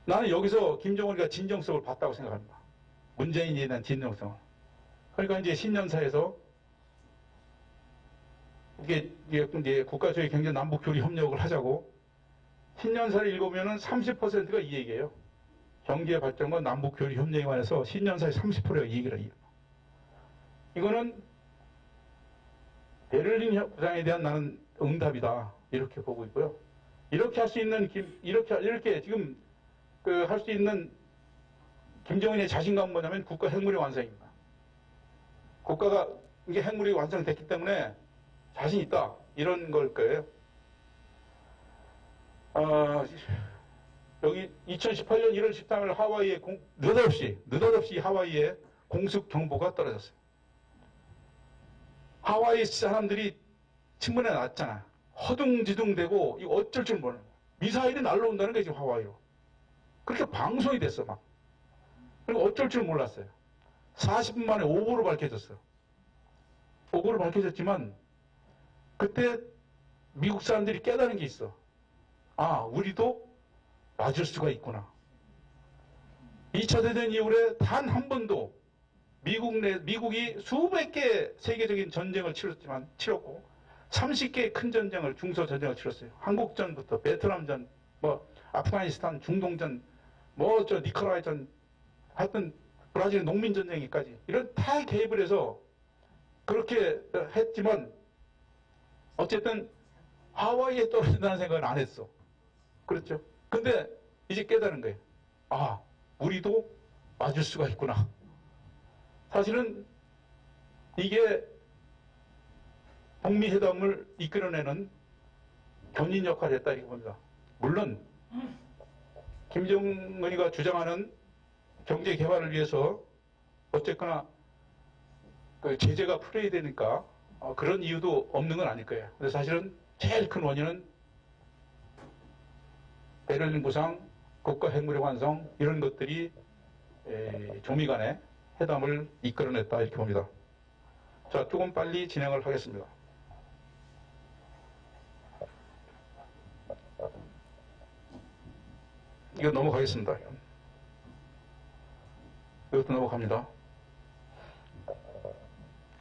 나는 여기서 김정은이가 진정성을 봤다고 생각합니다. 문재인에 대한 진정성을. 그러니까 이제 신년사에서 이게 국가주의 경제 남북 교류 협력을 하자고 신년사를 읽으면은 30%가 이 얘기예요. 경제 발전과 남북 교류 협력에 관해서 신년사의 30%가 이 얘기를 해요. 이거는 베를린 구상에 대한 나는 응답이다 이렇게 보고 있고요. 이렇게 할 수 있는 이렇게 지금 할 수 있는 김정은의 자신감은 뭐냐면 국가 핵무력 완성입니다. 국가가 이게 핵무력이 완성됐기 때문에 자신 있다 이런 걸 거예요. 여기 2018년 1월 13일 하와이에 느닷없이 하와이에 공습 경보가 떨어졌어요. 하와이 사람들이 신문에 나왔잖아. 허둥지둥대고 이거 어쩔 줄 모르는 거야. 미사일이 날라온다는 게 지금 하와이로. 그렇게 방송이 됐어 막. 그리고 어쩔 줄 몰랐어요. 40분 만에 오보로 밝혀졌어. 오보로 밝혀졌지만 그때 미국 사람들이 깨달은 게 있어. 아, 우리도 맞을 수가 있구나. 2차 대전 이후에 단 한 번도 미국이 수백 개의 세계적인 전쟁을 치렀고 30개의 큰 전쟁을 중소전쟁을 치렀어요. 한국전부터 베트남전, 뭐 아프가니스탄, 중동전, 뭐 저 니카라과전, 하여튼 브라질 농민전쟁까지 이런 다 개입을 해서 그렇게 했지만 어쨌든 하와이에 떨어진다는 생각은 안 했어. 그렇죠? 근데 이제 깨달은 거예요. 아, 우리도 맞을 수가 있구나. 사실은 이게 북미 회담을 이끌어내는 견인 역할을 했다 이렇게 봅니다. 물론 김정은이가 주장하는 경제 개발을 위해서 어쨌거나 그 제재가 풀어야 되니까 그런 이유도 없는 건 아닐 거예요. 근데 사실은 제일 큰 원인은 베를린 구상, 국가 핵무력 완성 이런 것들이 조미 간의 회담을 이끌어냈다 이렇게 봅니다. 자, 조금 빨리 진행을 하겠습니다. 이거 넘어가겠습니다. 이것도 넘어갑니다.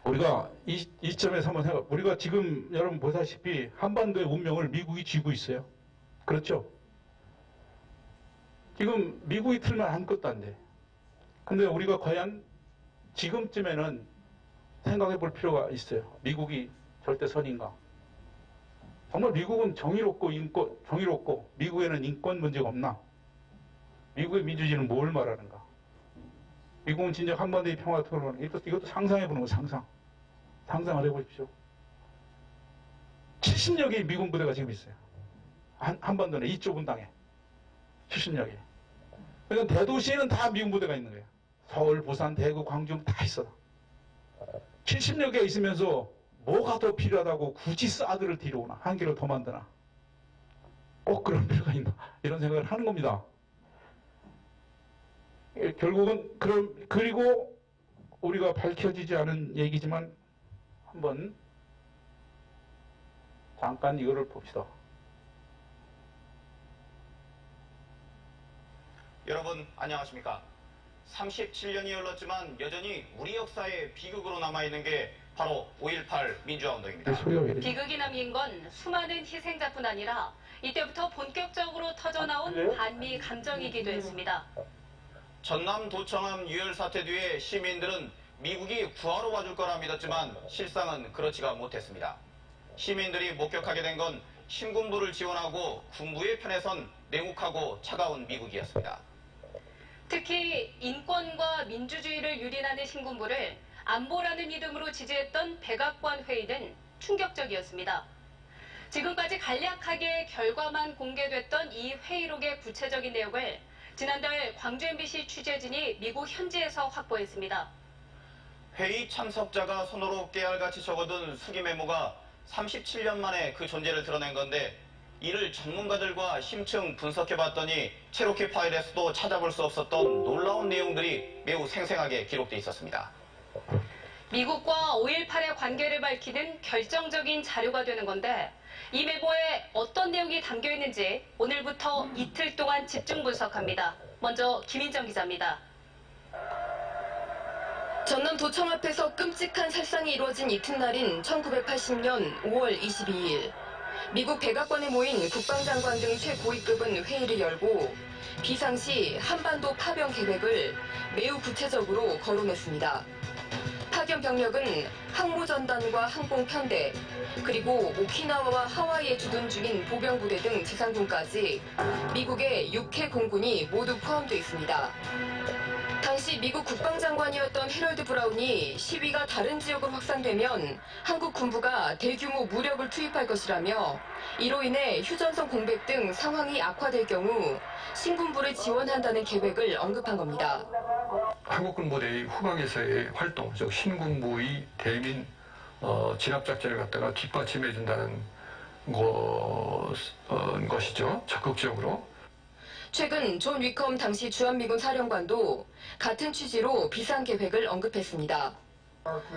우리가 이 점에서 한번 해봐. 우리가 지금 여러분 보다시피 한반도의 운명을 미국이 쥐고 있어요. 그렇죠? 지금 미국이 틀면 아무것도 안 돼. 근데 우리가 과연 지금쯤에는 생각해 볼 필요가 있어요. 미국이 절대 선인가? 정말 미국은 정의롭고 미국에는 인권 문제가 없나? 미국의 민주주의는 뭘 말하는가? 미국은 진짜 한반도의 평화가 통하는 이것도 상상해 보는 거 상상을 해보십시오. 70여 개의 미군 부대가 지금 있어요. 한반도는 이 좁은 땅에 70여 개. 그러니까 대도시에는 다 미군 부대가 있는 거예요. 서울, 부산, 대구, 광주 다 있어. 70여 개 있으면서 뭐가 더 필요하다고 굳이 사드를 뒤로오나? 한 개를 더 만드나? 꼭 그런 필요가 있나? 이런 생각을 하는 겁니다. 결국은 그리고 우리가 밝혀지지 않은 얘기지만 한번 잠깐 이거를 봅시다. 여러분 안녕하십니까? 37년이 흘렀지만 여전히 우리 역사의 비극으로 남아있는 게 바로 5.18 민주화운동입니다. 비극이 남긴 건 수많은 희생자뿐 아니라 이때부터 본격적으로 터져나온 반미 감정이기도 했습니다. 전남 도청함 유혈 사태 뒤에 시민들은 미국이 구하러 와줄 거라 믿었지만 실상은 그렇지가 못했습니다. 시민들이 목격하게 된 건 신군부를 지원하고 군부의 편에 선 냉혹하고 차가운 미국이었습니다. 특히 인권과 민주주의를 유린하는 신군부를 안보라는 이름으로 지지했던 백악관 회의는 충격적이었습니다. 지금까지 간략하게 결과만 공개됐던 이 회의록의 구체적인 내용을 지난달 광주 MBC 취재진이 미국 현지에서 확보했습니다. 회의 참석자가 손으로 깨알같이 적어둔 수기 메모가 37년 만에 그 존재를 드러낸 건데 이를 전문가들과 심층 분석해봤더니 체로키 파일에서도 찾아볼 수 없었던 놀라운 내용들이 매우 생생하게 기록돼 있었습니다. 미국과 5.18의 관계를 밝히는 결정적인 자료가 되는 건데 이 메모에 어떤 내용이 담겨 있는지 오늘부터 이틀 동안 집중 분석합니다. 먼저 김인정 기자입니다. 전남 도청 앞에서 끔찍한 살상이 이루어진 이튿날인 1980년 5월 22일. 미국 백악관에 모인 국방장관 등 최고위급은 회의를 열고 비상시 한반도 파병 계획을 매우 구체적으로 거론했습니다. 파견 병력은 항모전단과 항공편대, 그리고 오키나와와 하와이에 주둔 중인 보병부대 등 지상군까지 미국의 6회 공군이 모두 포함되어 있습니다. 당시 미국 국방장관이었던 해럴드 브라운이 시위가 다른 지역으로 확산되면 한국 군부가 대규모 무력을 투입할 것이라며 이로 인해 휴전선 공백 등 상황이 악화될 경우 신군부를 지원한다는 계획을 언급한 겁니다. 한국군부대의 후방에서의 활동, 즉 신군부의 대민 진압작전을 갖다가 뒷받침해준다는 것이죠. 적극적으로. 최근 존 위컴 당시 주한미군 사령관도 같은 취지로 비상계획을 언급했습니다.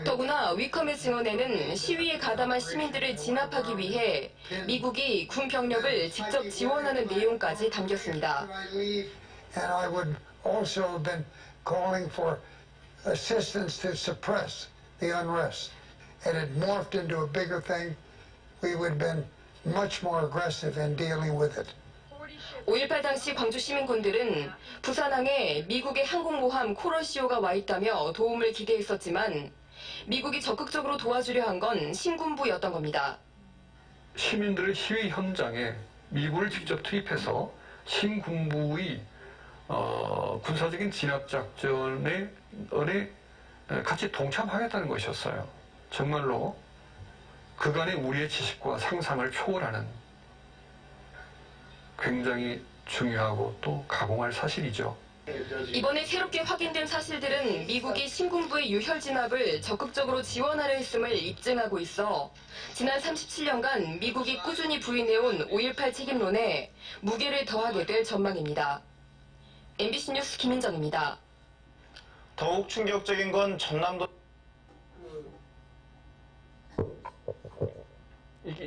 더구나 위컴의 증언에는 시위에 가담한 시민들을 진압하기 위해 미국이 군 병력을 직접 지원하는 내용까지 담겼습니다. calling for assistance to suppress the unrest. It had morphed into a bigger thing. We would have been much more aggressive in dealing with it. 5.18 당시 광주 시민군들은 부산항에 미국의 항공모함 코럴시오가 와 있다며 도움을 기대했었지만 미국이 적극적으로 도와주려 한 건 신군부였던 겁니다. 시민들의 시위 현장에 미군을 직접 투입해서 신군부의 군사적인 진압작전에 같이 동참하겠다는 것이었어요. 정말로 그간의 우리의 지식과 상상을 초월하는 굉장히 중요하고 또 가공할 사실이죠. 이번에 새롭게 확인된 사실들은 미국이 신군부의 유혈 진압을 적극적으로 지원하려 했음을 입증하고 있어 지난 37년간 미국이 꾸준히 부인해온 5.18 책임론에 무게를 더하게 될 전망입니다. MBC 뉴스 김인정입니다. 더욱 충격적인 건 전남도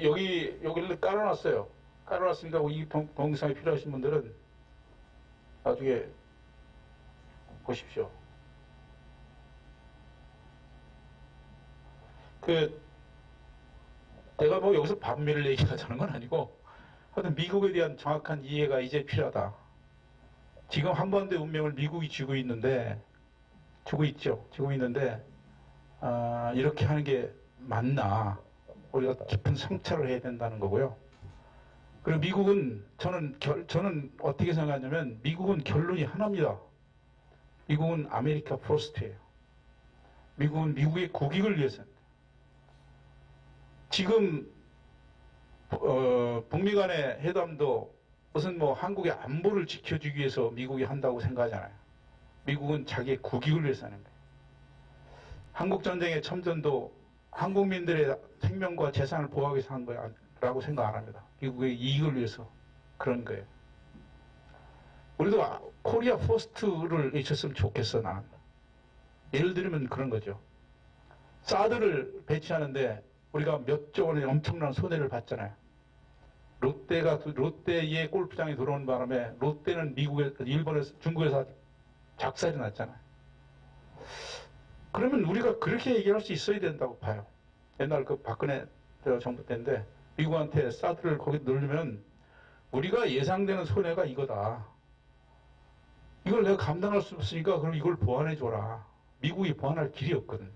여기를 깔아놨어요. 깔아놨으니까 이 동영상이 필요하신 분들은 나중에 보십시오. 내가 뭐 여기서 반미를 얘기하자는 건 아니고 하여튼 미국에 대한 정확한 이해가 이제 필요하다. 지금 한반도의 운명을 미국이 쥐고 있는데 이렇게 하는 게 맞나? 우리가 깊은 성찰을 해야 된다는 거고요. 그리고 미국은 저는 어떻게 생각하냐면 미국은 결론이 하나입니다. 미국은 아메리카 퍼스트예요. 미국은 미국의 국익을 위해서입니다. 지금 북미 간의 회담도 무슨 뭐 한국의 안보를 지켜주기 위해서 미국이 한다고 생각하잖아요. 미국은 자기의 국익을 위해서 하는 거예요. 한국전쟁의 참전도 한국민들의 생명과 재산을 보호하기 위해서 한 거라고 생각 안 합니다. 미국의 이익을 위해서 그런 거예요. 우리도 코리아 퍼스트를 외쳤으면 좋겠어, 나는. 예를 들면 그런 거죠. 사드를 배치하는데 우리가 몇 조 원의 엄청난 손해를 봤잖아요. 롯데의 골프장에 들어오는 바람에 롯데는 일본에서, 중국에서 작살이 났잖아요. 그러면 우리가 그렇게 얘기할 수 있어야 된다고 봐요. 옛날 그 박근혜 정부 때인데 미국한테 사드를 거기 넣으면 우리가 예상되는 손해가 이거다. 이걸 내가 감당할 수 없으니까 그럼 이걸 보완해줘라. 미국이 보완할 길이 없거든.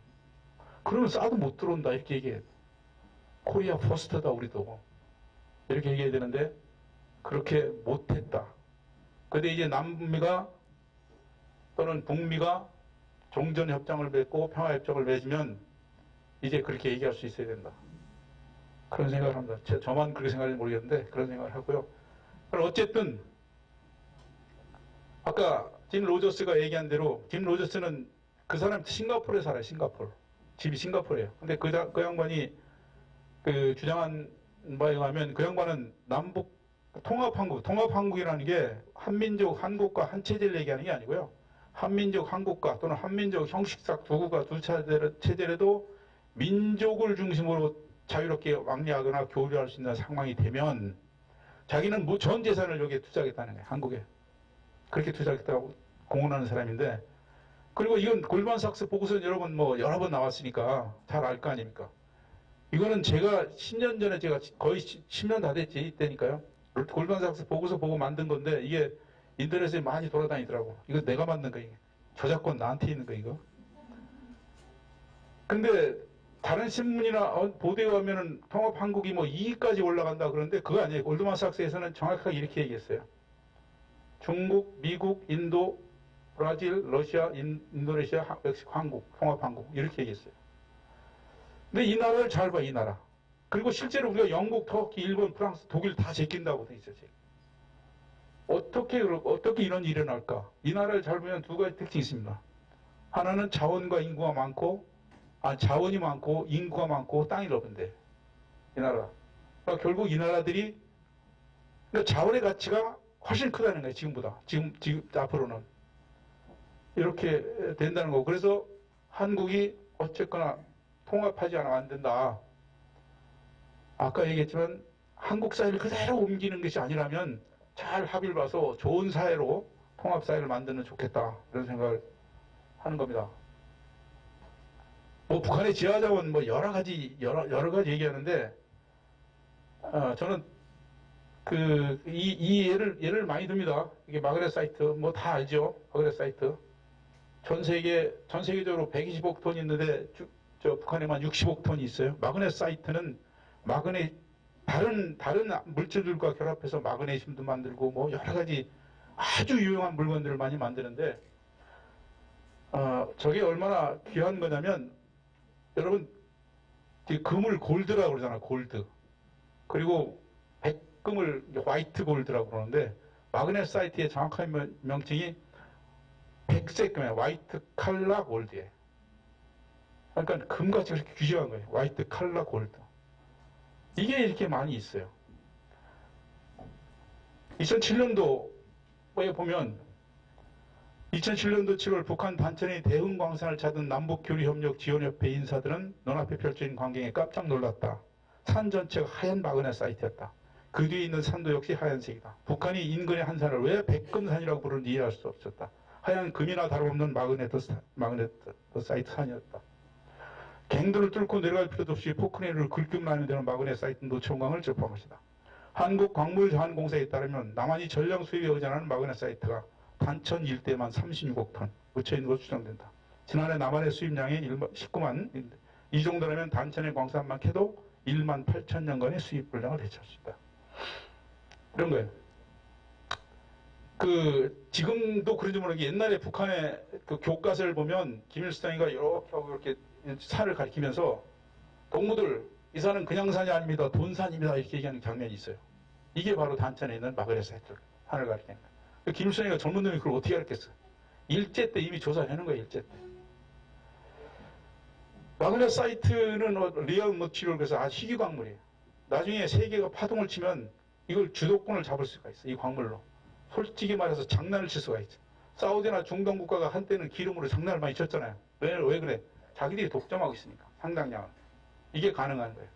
그러면 사드 못 들어온다 이렇게 얘기해. 코리아 퍼스트다 우리도. 이렇게 얘기해야 되는데 그렇게 못했다. 근데 이제 남미가 또는 북미가 종전협정을 맺고 평화협정을 맺으면 이제 그렇게 얘기할 수 있어야 된다. 그런 생각을 합니다. 저만 그렇게 생각하는지 모르겠는데 그런 생각을 하고요. 그럼 어쨌든 아까 짐 로저스가 얘기한 대로 짐 로저스는 그 사람 싱가포르에 살아요. 싱가포르. 집이 싱가포르예요. 근데 그 양반이 주장한 바에 의하면 그 양반은 남북 통합한국이라는 게 한민족 한국과 한 체제를 얘기하는 게 아니고요. 한민족 한국과 또는 한민족 형식상 두 국가 두 체제라도 민족을 중심으로 자유롭게 왕래하거나 교류할 수 있는 상황이 되면 자기는 전 재산을 여기에 투자하겠다는 거예요. 한국에. 그렇게 투자하겠다고 공언하는 사람인데 그리고 이건 골드만삭스 보고서 여러분 뭐 여러 번 나왔으니까 잘 알 거 아닙니까? 이거는 제가 10년 전에 제가 거의 10년 다 됐지 이때니까요. 골드만삭스 보고서 보고 만든 건데 이게 인터넷에 많이 돌아다니더라고. 이거 내가 만든 거 이게. 저작권 나한테 있는 거 이거. 근데 다른 신문이나 보도에 가면은 통합 한국이 뭐 2위까지 올라간다 그러는데 그거 아니에요. 골드만삭스에서는 정확하게 이렇게 얘기했어요. 중국, 미국, 인도, 브라질, 러시아, 인도네시아, 멕시코, 한국, 통합 한국 이렇게 얘기했어요. 근데 이 나라를 잘 봐, 이 나라. 그리고 실제로 우리가 영국, 터키, 일본, 프랑스, 독일 다 제낀다고 돼 있어요. 어떻게 이런 일이 일어날까? 이 나라를 잘 보면 두 가지 특징이 있습니다. 하나는 자원과 인구가 많고, 자원이 많고, 인구가 많고, 땅이 넓은데. 이 나라. 그러니까 결국 이 나라들이, 그러니까 자원의 가치가 훨씬 크다는 거예요, 지금보다. 지금 앞으로는. 이렇게 된다는 거고. 그래서 한국이 어쨌거나 통합하지 않으면 안 된다. 아까 얘기했지만 한국 사회를 그대로 옮기는 것이 아니라면 잘 합의를 봐서 좋은 사회로 통합 사회를 만드는 좋겠다. 이런 생각을 하는 겁니다. 뭐 북한의 지하자원 뭐 여러 가지 얘기하는데 저는 이 예를 많이 듭니다. 이게 마그넷 사이트 뭐 다 알죠. 마그넷 사이트 전 세계적으로 120억 톤이 있는데 북한에만 60억 톤이 있어요. 마그넷 사이트는 다른 물질들과 결합해서 마그네슘도 만들고 뭐 여러 가지 아주 유용한 물건들을 많이 만드는데 저게 얼마나 귀한 거냐면, 여러분, 금을 골드라고 그러잖아, 골드. 그리고 백금을 화이트 골드라고 그러는데, 마그네사이트의 정확한 명칭이 백색 금이야. 화이트 칼라 골드에. 그러니까 금같이 그렇게 귀중한 거예요. 화이트 칼라 골드. 이게 이렇게 많이 있어요. 2007년도에 보면 2007년도 7월 북한 단천의 대흥광산을 찾은 남북교류협력지원협회 인사들은 눈앞에 펼쳐진 광경에 깜짝 놀랐다. 산 전체가 하얀 마그네사이트였다. 그 뒤에 있는 산도 역시 하얀색이다. 북한이 인근의 한 산을 왜 백금산이라고 부르는지 이해할 수 없었다. 하얀 금이나 다름없는 마그네사이트 산이었다. 갱도를 뚫고 내려갈 필요도 없이 포크레인을 긁기만 되는 마그네사이트 노천광을 접한 것이다. 한국광물자원공사에 따르면 남한이 전량 수입에 의존하는 마그네사이트가 단천 일대만 36억 톤 묻혀있는 것으로 추정된다. 지난해 남한의 수입량이 19만, 이 정도라면 단천의 광산만 캐도 1만 8천 년간의 수입 분량을 대체할 수 있다. 이런 거예요. 지금도 그런지 모르겠는데 옛날에 북한의 그 교과서를 보면 김일성이가 이렇게 하고 이렇게 산을 가리키면서 동무들, 이 산은 그냥 산이 아닙니다. 돈산입니다. 이렇게 얘기하는 장면이 있어요. 이게 바로 단천에 있는 마그네사이트 산을 가리키는 거예요. 김일성이가 젊은 놈이 그걸 어떻게 알겠어? 일제 때 이미 조사하는 거예요. 일제 때. 마그네사이트는 리얼 머티리얼 그래서 희귀 광물이에요. 나중에 세계가 파동을 치면 이걸 주도권을 잡을 수가 있어. 이 광물로. 솔직히 말해서 장난을 칠 수가 있죠. 사우디나 중동 국가가 한때는 기름으로 장난을 많이 쳤잖아요. 왜 그래? 자기들이 독점하고 있으니까 상당량을. 이게 가능한 거예요.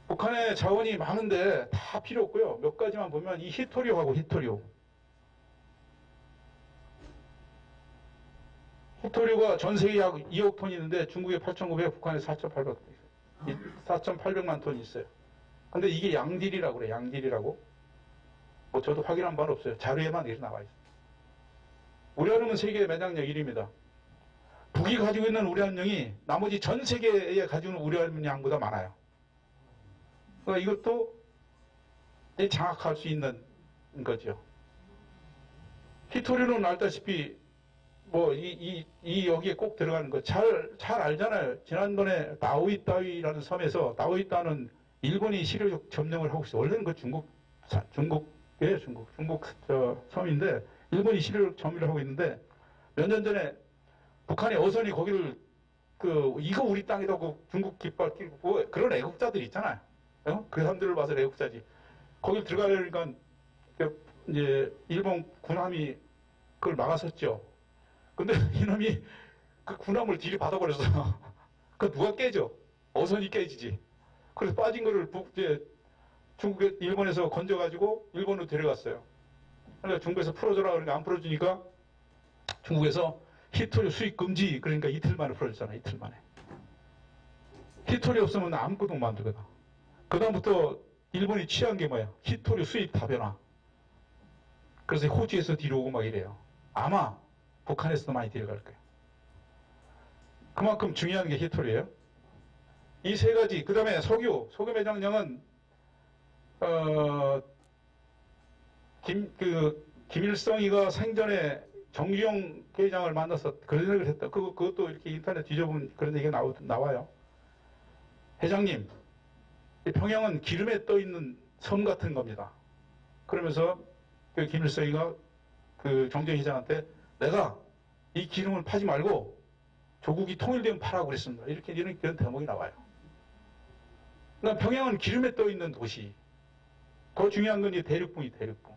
북한의 자원이 많은데 다 필요 없고요. 몇 가지만 보면 이 히토리오하고 히토리오가 전 세계에 2억 톤이 있는데 중국에 8,900, 북한에 4,800톤 있어요. 4,800만 톤이 있어요. 근데 이게 양딜이라고 그래요. 양딜이라고. 뭐 저도 확인한 바는 없어요. 자료에만 이렇게 나와 있어요. 우라늄은 세계 매장력 1위입니다. 북이 가지고 있는 우라늄이 나머지 전 세계에 가지고 있는 우라늄 양보다 많아요. 그러니까 이것도 장악할 수 있는 거죠. 히토리오는 알다시피 여기에 꼭 들어가는 거 잘 알잖아요. 지난번에 나우이따위라는 섬에서 나우이따는 일본이 시료적 점령을 하고 있어요. 원래는 그 중국 섬인데 일본이 시료적 점령을 하고 있는데 몇 년 전에 북한의 어선이 거기를 이거 우리 땅이라고 중국 깃발 끼고 그런 애국자들이 있잖아요. 그 사람들을 봐서 애국자지. 거길 들어가려니까 이제 일본 군함이 그걸 막았었죠. 근데 이놈이 그 군함을 뒤로 받아버렸어. 그 누가 깨져? 어선이 깨지지. 그래서 빠진 거를 일본에서 건져가지고 일본으로 데려갔어요. 그러니까 중국에서 풀어줘라 그러니까 안 풀어주니까 중국에서 히토리 수입 금지 그러니까 이틀 만에 풀어줬잖아. 이틀 만에. 히토리 없으면 아무것도 못 만들거든. 그 다음부터 일본이 취한 게 뭐야? 히토리 수입 다변화. 그래서 호주에서 뒤로 오고 막 이래요. 아마 북한에서도 많이 데려갈 거예요. 그만큼 중요한 게 히토리예요. 이 세 가지. 그 다음에 석유 매장량은 김일성이가 생전에 정주영 회장을 만나서 그런 얘기를 했다. 그것도 이렇게 인터넷 뒤져보면 그런 얘기가 나와요. 회장님, 평양은 기름에 떠있는 섬 같은 겁니다. 그러면서 그 김일성이가 그 정주영 회장한테 내가 이 기름을 파지 말고 조국이 통일되면 파라고 그랬습니다. 이런 대목이 나와요. 그러니까 평양은 기름에 떠있는 도시. 더 중요한 건 이 대륙붕이 대륙붕.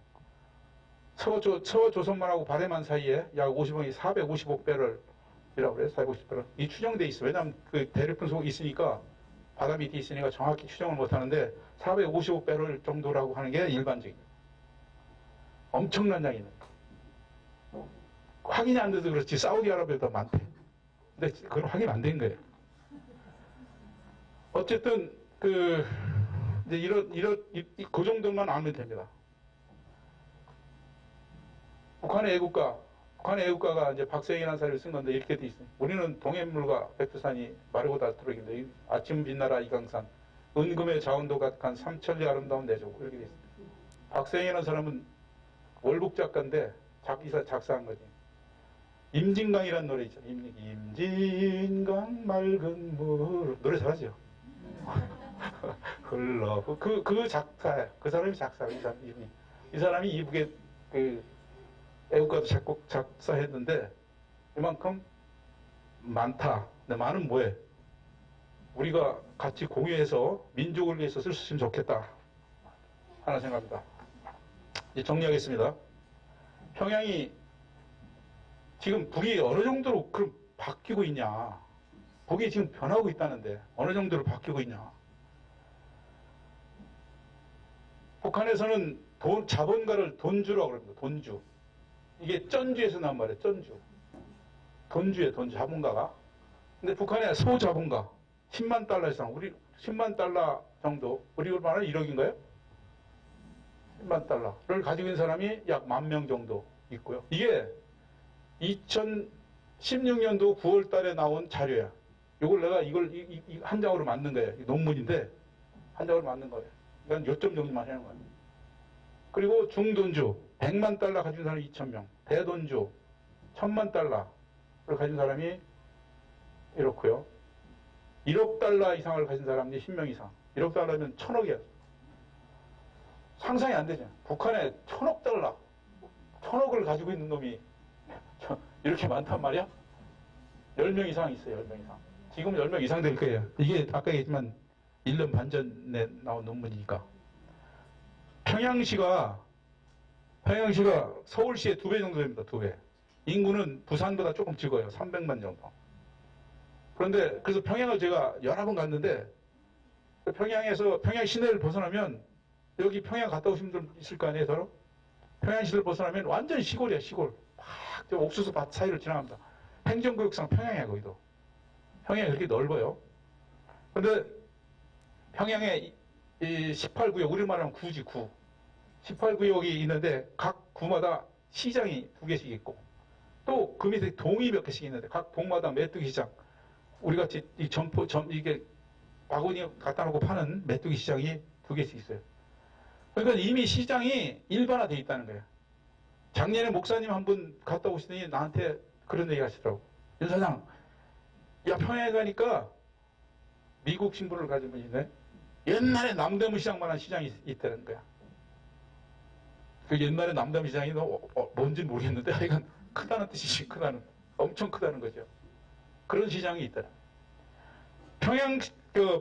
서조선만하고 바레만 사이에 약 50억이 455배럴이라고 그래요. 450배럴. 이 추정돼 있어. 왜냐하면 그 대륙붕 속에 있으니까 바다 밑에 있으니까 정확히 추정을 못하는데 455배럴 정도라고 하는 게 일반적이에요. 엄청난 양이네. 확인이 안 돼서 그렇지 사우디아라비아보다 많대. 근데 그건 확인 안 된 거예요. 어쨌든 이제 그 정도만 알면 됩니다. 북한의 애국가가 이제 박세인이라는 사람이 쓴 건데 이렇게 돼 있어요. 우리는 동해물과 백두산이 마르고 닳도록인데 아침 빛나라 이강산 은금의 자원도 가득한 삼천리 아름다운 내조고 이렇게 돼 있어요. 박세인이라는 사람은 월북 작가인데 작사한 거지. 임진강이라는 노래 있죠. 임진강 맑은 물 노래 잘하죠. 흘러 그 작사예요. 그 사람이 작사예요. 이 사람이 이북에 그 애국가도 작사했는데 이만큼 많다. 근데 많은 뭐해? 우리가 같이 공유해서 민족을 위해서 쓸 수 있으면 좋겠다 하나 생각합니다. 이제 정리하겠습니다. 평양이 지금 북이 어느 정도로 그럼 바뀌고 있냐? 북이 지금 변하고 있다는데 어느 정도로 바뀌고 있냐? 북한에서는 자본가를 돈주라고 그럽니다. 돈주. 이게 쩐주에서 나온 말이에요. 쩐주. 돈주예요. 돈 자본가가. 근데 북한의 소자본가 10만 달러 이상. 우리 10만 달러 정도. 우리 얼마나 1억인가요? 10만 달러를 가지고 있는 사람이 약 10,000명 정도 있고요. 이게 2016년도 9월 달에 나온 자료야. 이걸 내가 이걸 한 장으로 만든 거예요. 논문인데 한 장으로 만든 거예요. 그러니까 요점 정리만 하는 거예요. 그리고 중돈주 100만 달러 가진 사람이 2,000명. 대돈주 1,000만 달러를 가진 사람이 이렇고요. 1억 달러 이상을 가진 사람이 10명 이상. 1억 달러면 1,000억이야. 상상이 안 되죠. 북한에 1,000억 달러, 1,000억을 가지고 있는 놈이 이렇게 많단 말이야? 10명 이상 있어요. 10명 이상. 지금 10명 이상 될 거예요. 이게 아까 얘기했지만 1년 반 전에 나온 논문이니까. 평양시가 서울시의 2배 정도 됩니다. 2배. 인구는 부산보다 조금 적어요. 300만 정도. 그런데 그래서 평양을 제가 여러 번 갔는데 평양에서 평양 시내를 벗어나면 여기 평양 갔다 오신 분들 있을 거 아니에요, 서로? 평양 시내를 벗어나면 완전 시골이야, 시골. 막 옥수수 밭 사이를 지나갑니다. 행정구역상 평양이야, 거기도. 평양이 그렇게 넓어요. 그런데 평양에 이 18구역, 우리 말하면 구지, 구. 18구역이 있는데 각 구마다 시장이 2개씩 있고 또 그 밑에 동이 몇 개씩 있는데 각 동마다 메뚜기 시장. 우리 같이 이 이게 바구니 갖다 놓고 파는 메뚜기 시장이 2개씩 있어요. 그러니까 이미 시장이 일반화되어 있다는 거예요. 작년에 목사님 한 분 갔다 오시더니 나한테 그런 얘기 하시더라고. 윤 사장, 야, 평양에 가니까 미국 신분을 가진 분이 있네. 옛날에 남대문 시장만한 시장이 있다는 거야. 그 옛날에 남대문 시장이 뭔지는 모르겠는데 하여간 크다는 뜻이지. 크다는. 엄청 크다는 거죠. 그런 시장이 있다. 평양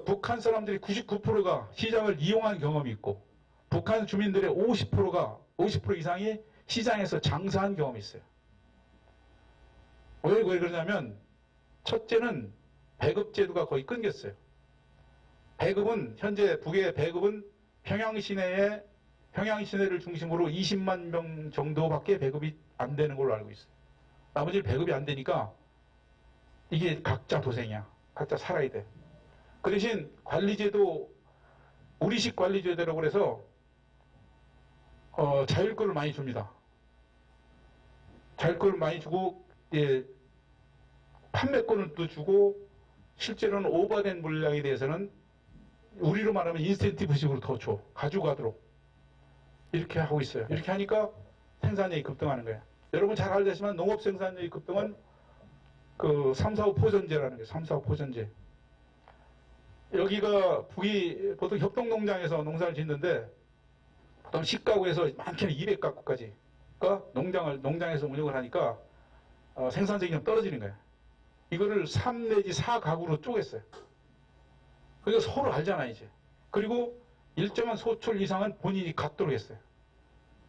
북한 사람들이 99%가 시장을 이용한 경험이 있고 북한 주민들의 50% 이상이 시장에서 장사한 경험이 있어요. 왜 그러냐면 첫째는 배급 제도가 거의 끊겼어요. 배급은 현재 북의 배급은 평양 시내를 중심으로 20만 명 정도밖에 배급이 안 되는 걸로 알고 있어요. 나머지 배급이 안 되니까 이게 각자 도생이야. 각자 살아야 돼. 그 대신 관리제도 우리식 관리제도라고 그래서 자율권을 많이 줍니다. 자율권을 많이 주고 판매권을 또 주고 실제로는 오버된 물량에 대해서는 우리로 말하면 인센티브식으로 더 줘. 가져가도록. 이렇게 하고 있어요. 이렇게 하니까 생산량이 급등하는 거예요. 여러분 잘 알다시피 농업 생산량이 급등은 그 3, 4, 5 포전제라는 거예요. 3, 4, 5 포전제. 여기가 북이 보통 협동농장에서 농사를 짓는데 보통 10가구에서 많게는 200가구까지 농장에서 운영을 하니까 생산성이 좀 떨어지는 거예요. 이거를 3 내지 4가구로 쪼갰어요. 그러니까 서로 알잖아요, 이제. 그리고 일정한 소출 이상은 본인이 갖도록 했어요.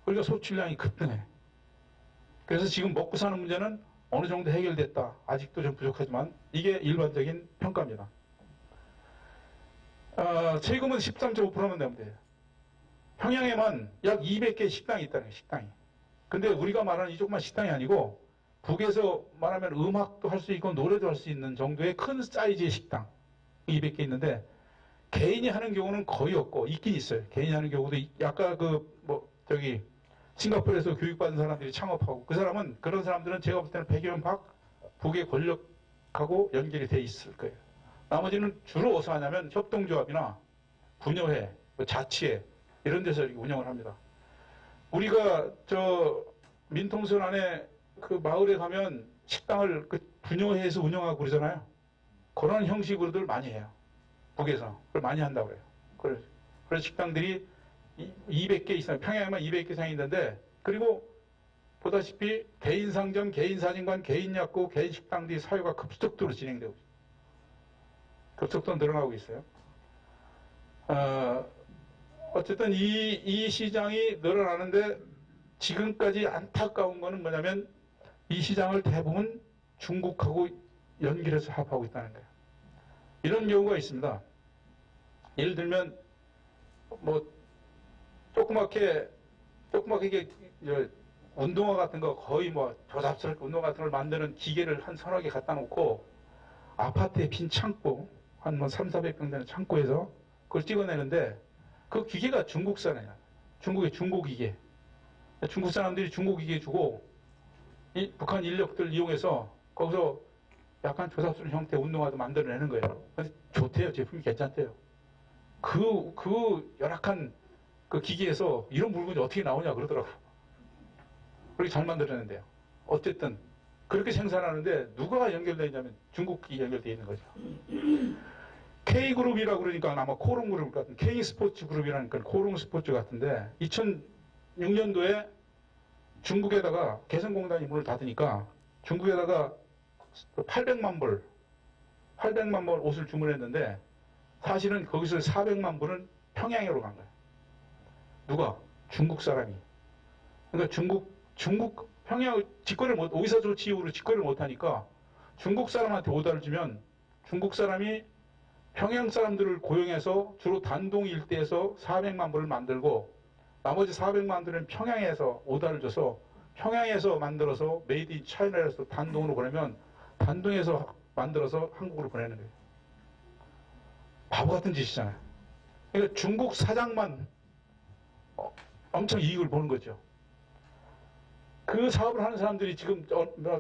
그러니까 소출량이 급등해. 그래서 지금 먹고 사는 문제는 어느 정도 해결됐다. 아직도 좀 부족하지만 이게 일반적인 평가입니다. 세금은 13.5%만 내면 돼요. 평양에만 약 200개 식당이 있다는 거예요, 식당이. 근데 우리가 말하는 이 조그만 식당이 아니고 북에서 말하면 음악도 할 수 있고 노래도 할 수 있는 정도의 큰 사이즈의 식당 200개 있는데 개인이 하는 경우는 거의 없고 있긴 있어요. 개인이 하는 경우도 아까 싱가포르에서 교육받은 사람들이 창업하고 그런 사람들은 제가 볼 때는 100여 명 북의 권력하고 연결이 돼 있을 거예요. 나머지는 주로 어디서 하냐면 협동조합이나 분여회, 자치회 이런 데서 이렇게 운영을 합니다. 우리가 민통선 안에 그 마을에 가면 식당을 분여해서 운영하고 그러잖아요. 그런 형식으로들 많이 해요. 북에서. 그걸 많이 한다고 그래요. 그런 식당들이 200개 이상, 평양에만 200개 이상 있는데, 그리고 보다시피 개인 상점, 개인 사진관, 개인 약국, 개인 식당들이 사유가 급속도로 진행되고 있어요. 급속도로 늘어나고 있어요. 어쨌든 이 시장이 늘어나는데 지금까지 안타까운 거는 뭐냐면 이 시장을 대부분 중국하고 연결해서 합하고 있다는 거예요. 이런 경우가 있습니다. 예를 들면 뭐 조그맣게 이게 운동화 같은 거 거의 뭐 조잡스럽게 운동화 같은 걸 만드는 기계를 한 서너 개 갖다 놓고 아파트에 빈 창고 한 뭐 300~400평 되는 창고에서 그걸 찍어내는데 그 기계가 중국산이야. 중국의 중고기계. 중국 사람들이 중고기계 주고 이 북한 인력들 이용해서 거기서 약간 조잡스러운 형태의 운동화도 만들어내는 거예요. 근데 좋대요. 제품이 괜찮대요. 그 열악한 그 기계에서 이런 물건이 어떻게 나오냐 그러더라고. 그렇게 잘 만들어내는데요. 어쨌든 그렇게 생산하는데 누가 연결되어 있냐면 중국이 연결되어 있는 거죠. K그룹이라고 그러니까 아마 코롱 그룹 같은 K스포츠 그룹이라니까 코롱 스포츠 같은데 2006년도에 중국에다가 개성공단이 문을 닫으니까 중국에다가 800만 벌 옷을 주문했는데 사실은 거기서 400만 불은 평양으로 간 거예요. 누가? 중국 사람이. 그러니까 중국 평양 오이사 조치 이후로 직거래를 못하니까 중국 사람한테 오다를 주면 중국 사람이 평양 사람들을 고용해서 주로 단동 일대에서 400만 불을 만들고 나머지 400만 불은 평양에서 오다를 줘서 평양에서 만들어서 메이드 인 차이나에서 단동으로 보내면 단동에서 만들어서 한국으로 보내는 거예요. 바보 같은 짓이잖아요. 그러니까 중국 사장만 엄청 이익을 보는 거죠. 그 사업을 하는 사람들이 지금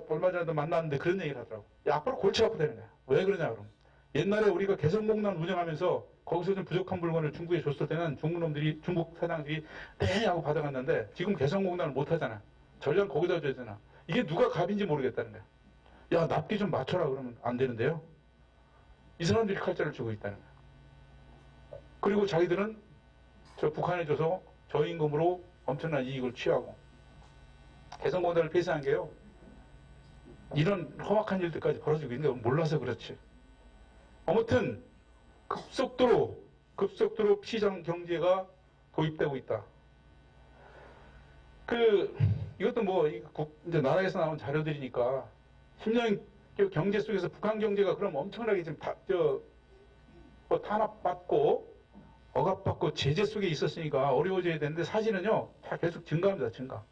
얼마 전에도 만났는데 그런 얘기를 하더라고. 야, 앞으로 골치 아프다는 거야. 왜 그러냐 그럼. 옛날에 우리가 개성공단 운영하면서 거기서 좀 부족한 물건을 중국에 줬을 때는 중국 사장들이 네 하고 받아갔는데 지금 개성공단을 못 하잖아. 전량 거기다 줘야 되나. 이게 누가 갑인지 모르겠다는 거야. 야, 납기 좀 맞춰라 그러면 안 되는데요. 이 사람들이 칼자를 쥐고 있다는 거야. 그리고 자기들은 저 북한에 줘서 저임금으로 엄청난 이익을 취하고 개성공단을 폐쇄한 게요. 이런 험악한 일들까지 벌어지고 있는 거 몰라서 그렇지. 아무튼 급속도로 시장 경제가 도입되고 있다. 이것도 뭐 이제 나라에서 나온 자료들이니까 10년 경제 속에서 북한 경제가 그럼 엄청나게 지금 탄압받고 억압받고 제재 속에 있었으니까 어려워져야 되는데 사실은요 다 계속 증가합니다. 증가.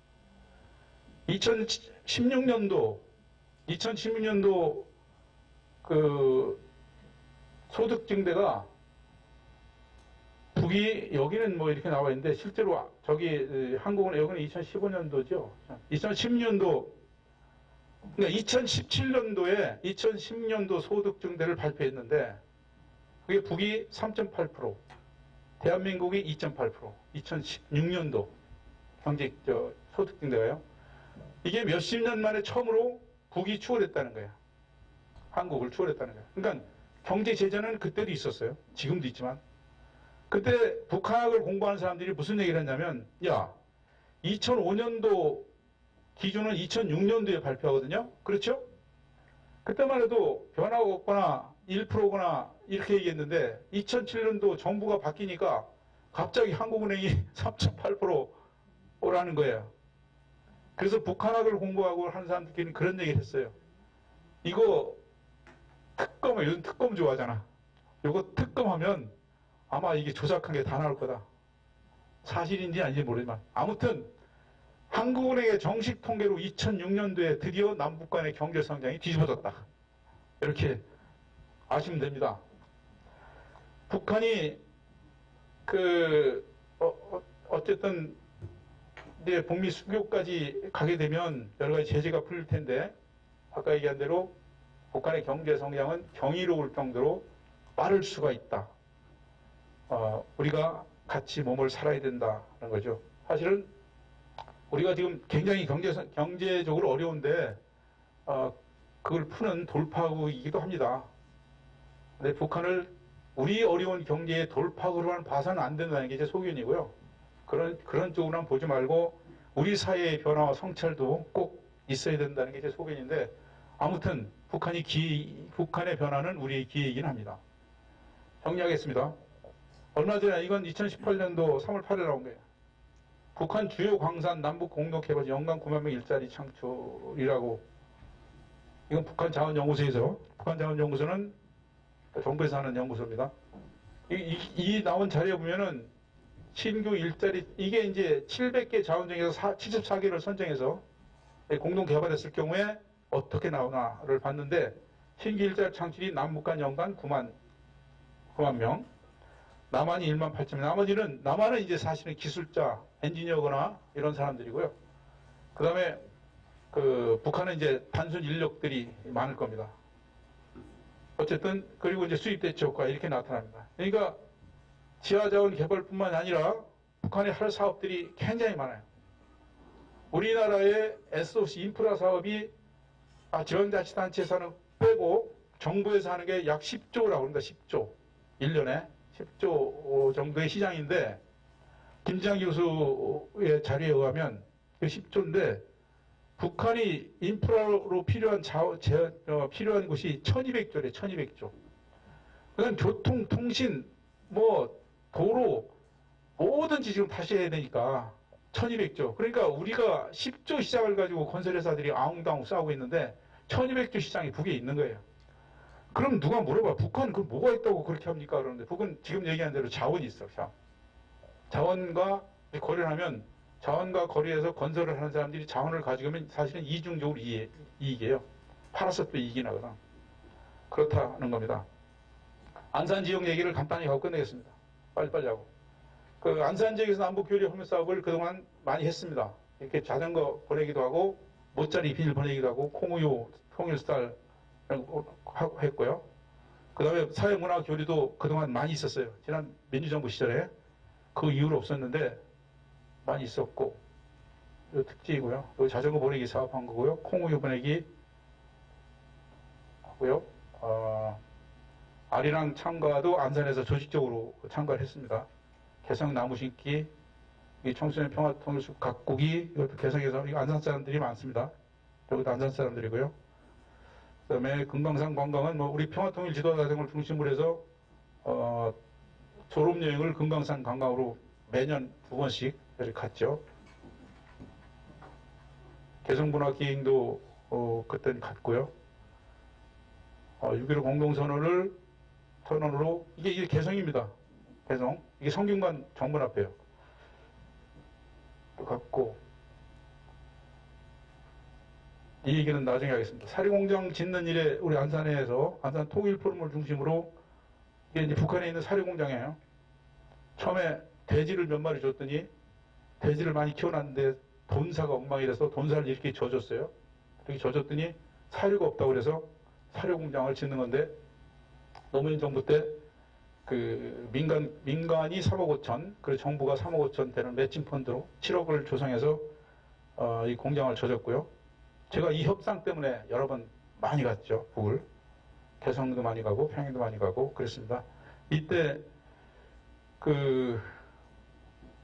2016년도 그 소득 증대가 북이 여기는 뭐 이렇게 나와 있는데 실제로 저기 한국은 여기는 2015년도죠. 2010년도 그러니까 2017년도 소득 증대를 발표했는데 그게 북이 3.8%, 대한민국이 2.8%. 2016년도 경제 소득 증대가요. 이게 몇십 년 만에 처음으로 북이 추월했다는 거예요. 한국을 추월했다는 거예요. 그러니까 경제 제재는 그때도 있었어요. 지금도 있지만. 그때 북한학을 공부하는 사람들이 무슨 얘기를 했냐면 야 2005년도 기준은 2006년도에 발표하거든요. 그렇죠? 그때만 해도 변화가 없거나 1%거나 이렇게 얘기했는데 2007년도 정부가 바뀌니까 갑자기 한국은행이 3.8%라는 거예요. 그래서 북한학을 공부하고 하는 사람들끼리는 그런 얘기를 했어요. 이거 요즘 특검 좋아하잖아. 이거 특검하면 아마 이게 조작한 게 다 나올 거다. 사실인지 아닌지 모르지만 아무튼 한국은행의 정식 통계로 2006년도에 드디어 남북 간의 경제 성장이 뒤집어졌다. 이렇게 아시면 됩니다. 북한이 어쨌든 이제 북미 수교까지 가게 되면 여러 가지 제재가 풀릴 텐데 아까 얘기한 대로 북한의 경제 성장은 경이로울 정도로 빠를 수가 있다. 우리가 같이 몸을 살아야 된다는 거죠. 사실은 우리가 지금 굉장히 경제적으로 어려운데 그걸 푸는 돌파구이기도 합니다. 근데 북한을 우리 어려운 경제의 돌파구로만 봐서는 안 된다는 게 제 소견이고요. 그런 쪽으로만 보지 말고 우리 사회의 변화와 성찰도 꼭 있어야 된다는 게 제 소견인데, 아무튼 북한의 변화는 우리의 기회이긴 합니다. 정리하겠습니다. 얼마 전에 이건 2018년도 3월 8일 나온 거예요. 북한 주요 광산 남북 공동 개발 연간 9만 명 일자리 창출이라고. 이건 북한자원연구소에서, 북한자원연구소는 정부에서 하는 연구소입니다. 이 나온 자료에 보면은 신규 일자리, 이게 이제 700개 자원 중에서 74개를 선정해서 공동 개발했을 경우에 어떻게 나오나를 봤는데, 신규 일자리 창출이 남북 간 연간 9만 명, 남한이 1만 8천 명, 남한은 이제 사실은 기술자, 엔지니어거나 이런 사람들이고요. 그 다음에 북한은 이제 단순 인력들이 많을 겁니다. 어쨌든, 그리고 이제 수입 대체 효과 이렇게 나타납니다. 그러니까 지하자원 개발뿐만 아니라 북한에 할 사업들이 굉장히 많아요. 우리나라의 SOC 인프라 사업이 지방자치단체에서는 빼고 정부에서 하는 게 약 10조라고 합니다. 10조. 1년에 10조 정도의 시장인데, 김지한 교수의 자료에 의하면 그 10조인데 북한이 인프라로 필요한 필요한 곳이 1200조래, 1200조. 그다음 교통, 통신, 도로, 뭐든지 지금 다시 해야 되니까 1200조. 그러니까 우리가 10조 시장을 가지고 건설회사들이 아웅다웅 싸우고 있는데 1200조 시장이 북에 있는 거예요. 그럼 누가 물어봐. 북한 그 뭐가 있다고 그렇게 합니까? 그러는데 북은 지금 얘기한 대로 자원이 있어. 자원과 거래를 하면 자원과 거래해서 건설을 하는 사람들이 자원을 가지고 오면 사실은 이중적으로 이익이에요. 팔아서 또 이익이 나거든. 그렇다는 겁니다. 안산 지역 얘기를 간단히 하고 끝내겠습니다. 빨리빨리 하고. 안산 지역에서 남북 교류 협력 사업을 그동안 많이 했습니다. 이렇게 자전거 보내기도 하고, 모짜리 비닐 보내기도 하고, 콩우유, 통일쌀 했고요. 그 다음에 사회문화 교류도 그동안 많이 있었어요. 지난 민주정부 시절에. 그 이후로 없었는데 많이 있었고, 이 특징이고요. 이 자전거 보내기 사업한 거고요. 콩우유 보내기 하고요. 아리랑 참가도 안산에서 조직적으로 참가를 했습니다. 개성 나무 심기, 청소년 평화통일숲 가꾸기, 이것도 개성에서, 이거 안산 사람들이 많습니다. 여기도 안산 사람들이고요. 그 다음에 금강산 관광은 우리 평화통일 지도자 등을 중심으로 해서 졸업여행을 금강산 관광으로 매년 2번씩 이렇게 갔죠. 개성문화기행도 그때는 갔고요. 6.15 공동선언으로 이게 개성입니다. 개성. 이게 성균관 정문 앞에요. 또 갔고, 이 얘기는 나중에 하겠습니다. 사료공장 짓는 일에 우리 안산에서 안산 통일 포럼을 중심으로, 이게 이제 북한에 있는 사료공장이에요. 처음에 돼지를 몇 마리 줬더니 돼지를 많이 키워놨는데 돈사가 엉망이라서 돈사를 이렇게 져줬어요. 이렇게 져줬더니 사료가 없다고 그래서 사료공장을 짓는 건데, 노무현 정부 때 민간이 3억 5천, 그리고 정부가 3억 5천 되는 매칭 펀드로 7억을 조성해서 이 공장을 져줬고요. 제가 이 협상 때문에 여러 번 많이 갔죠. 북을. 개성도 많이 가고 평양도 많이 가고 그랬습니다. 이때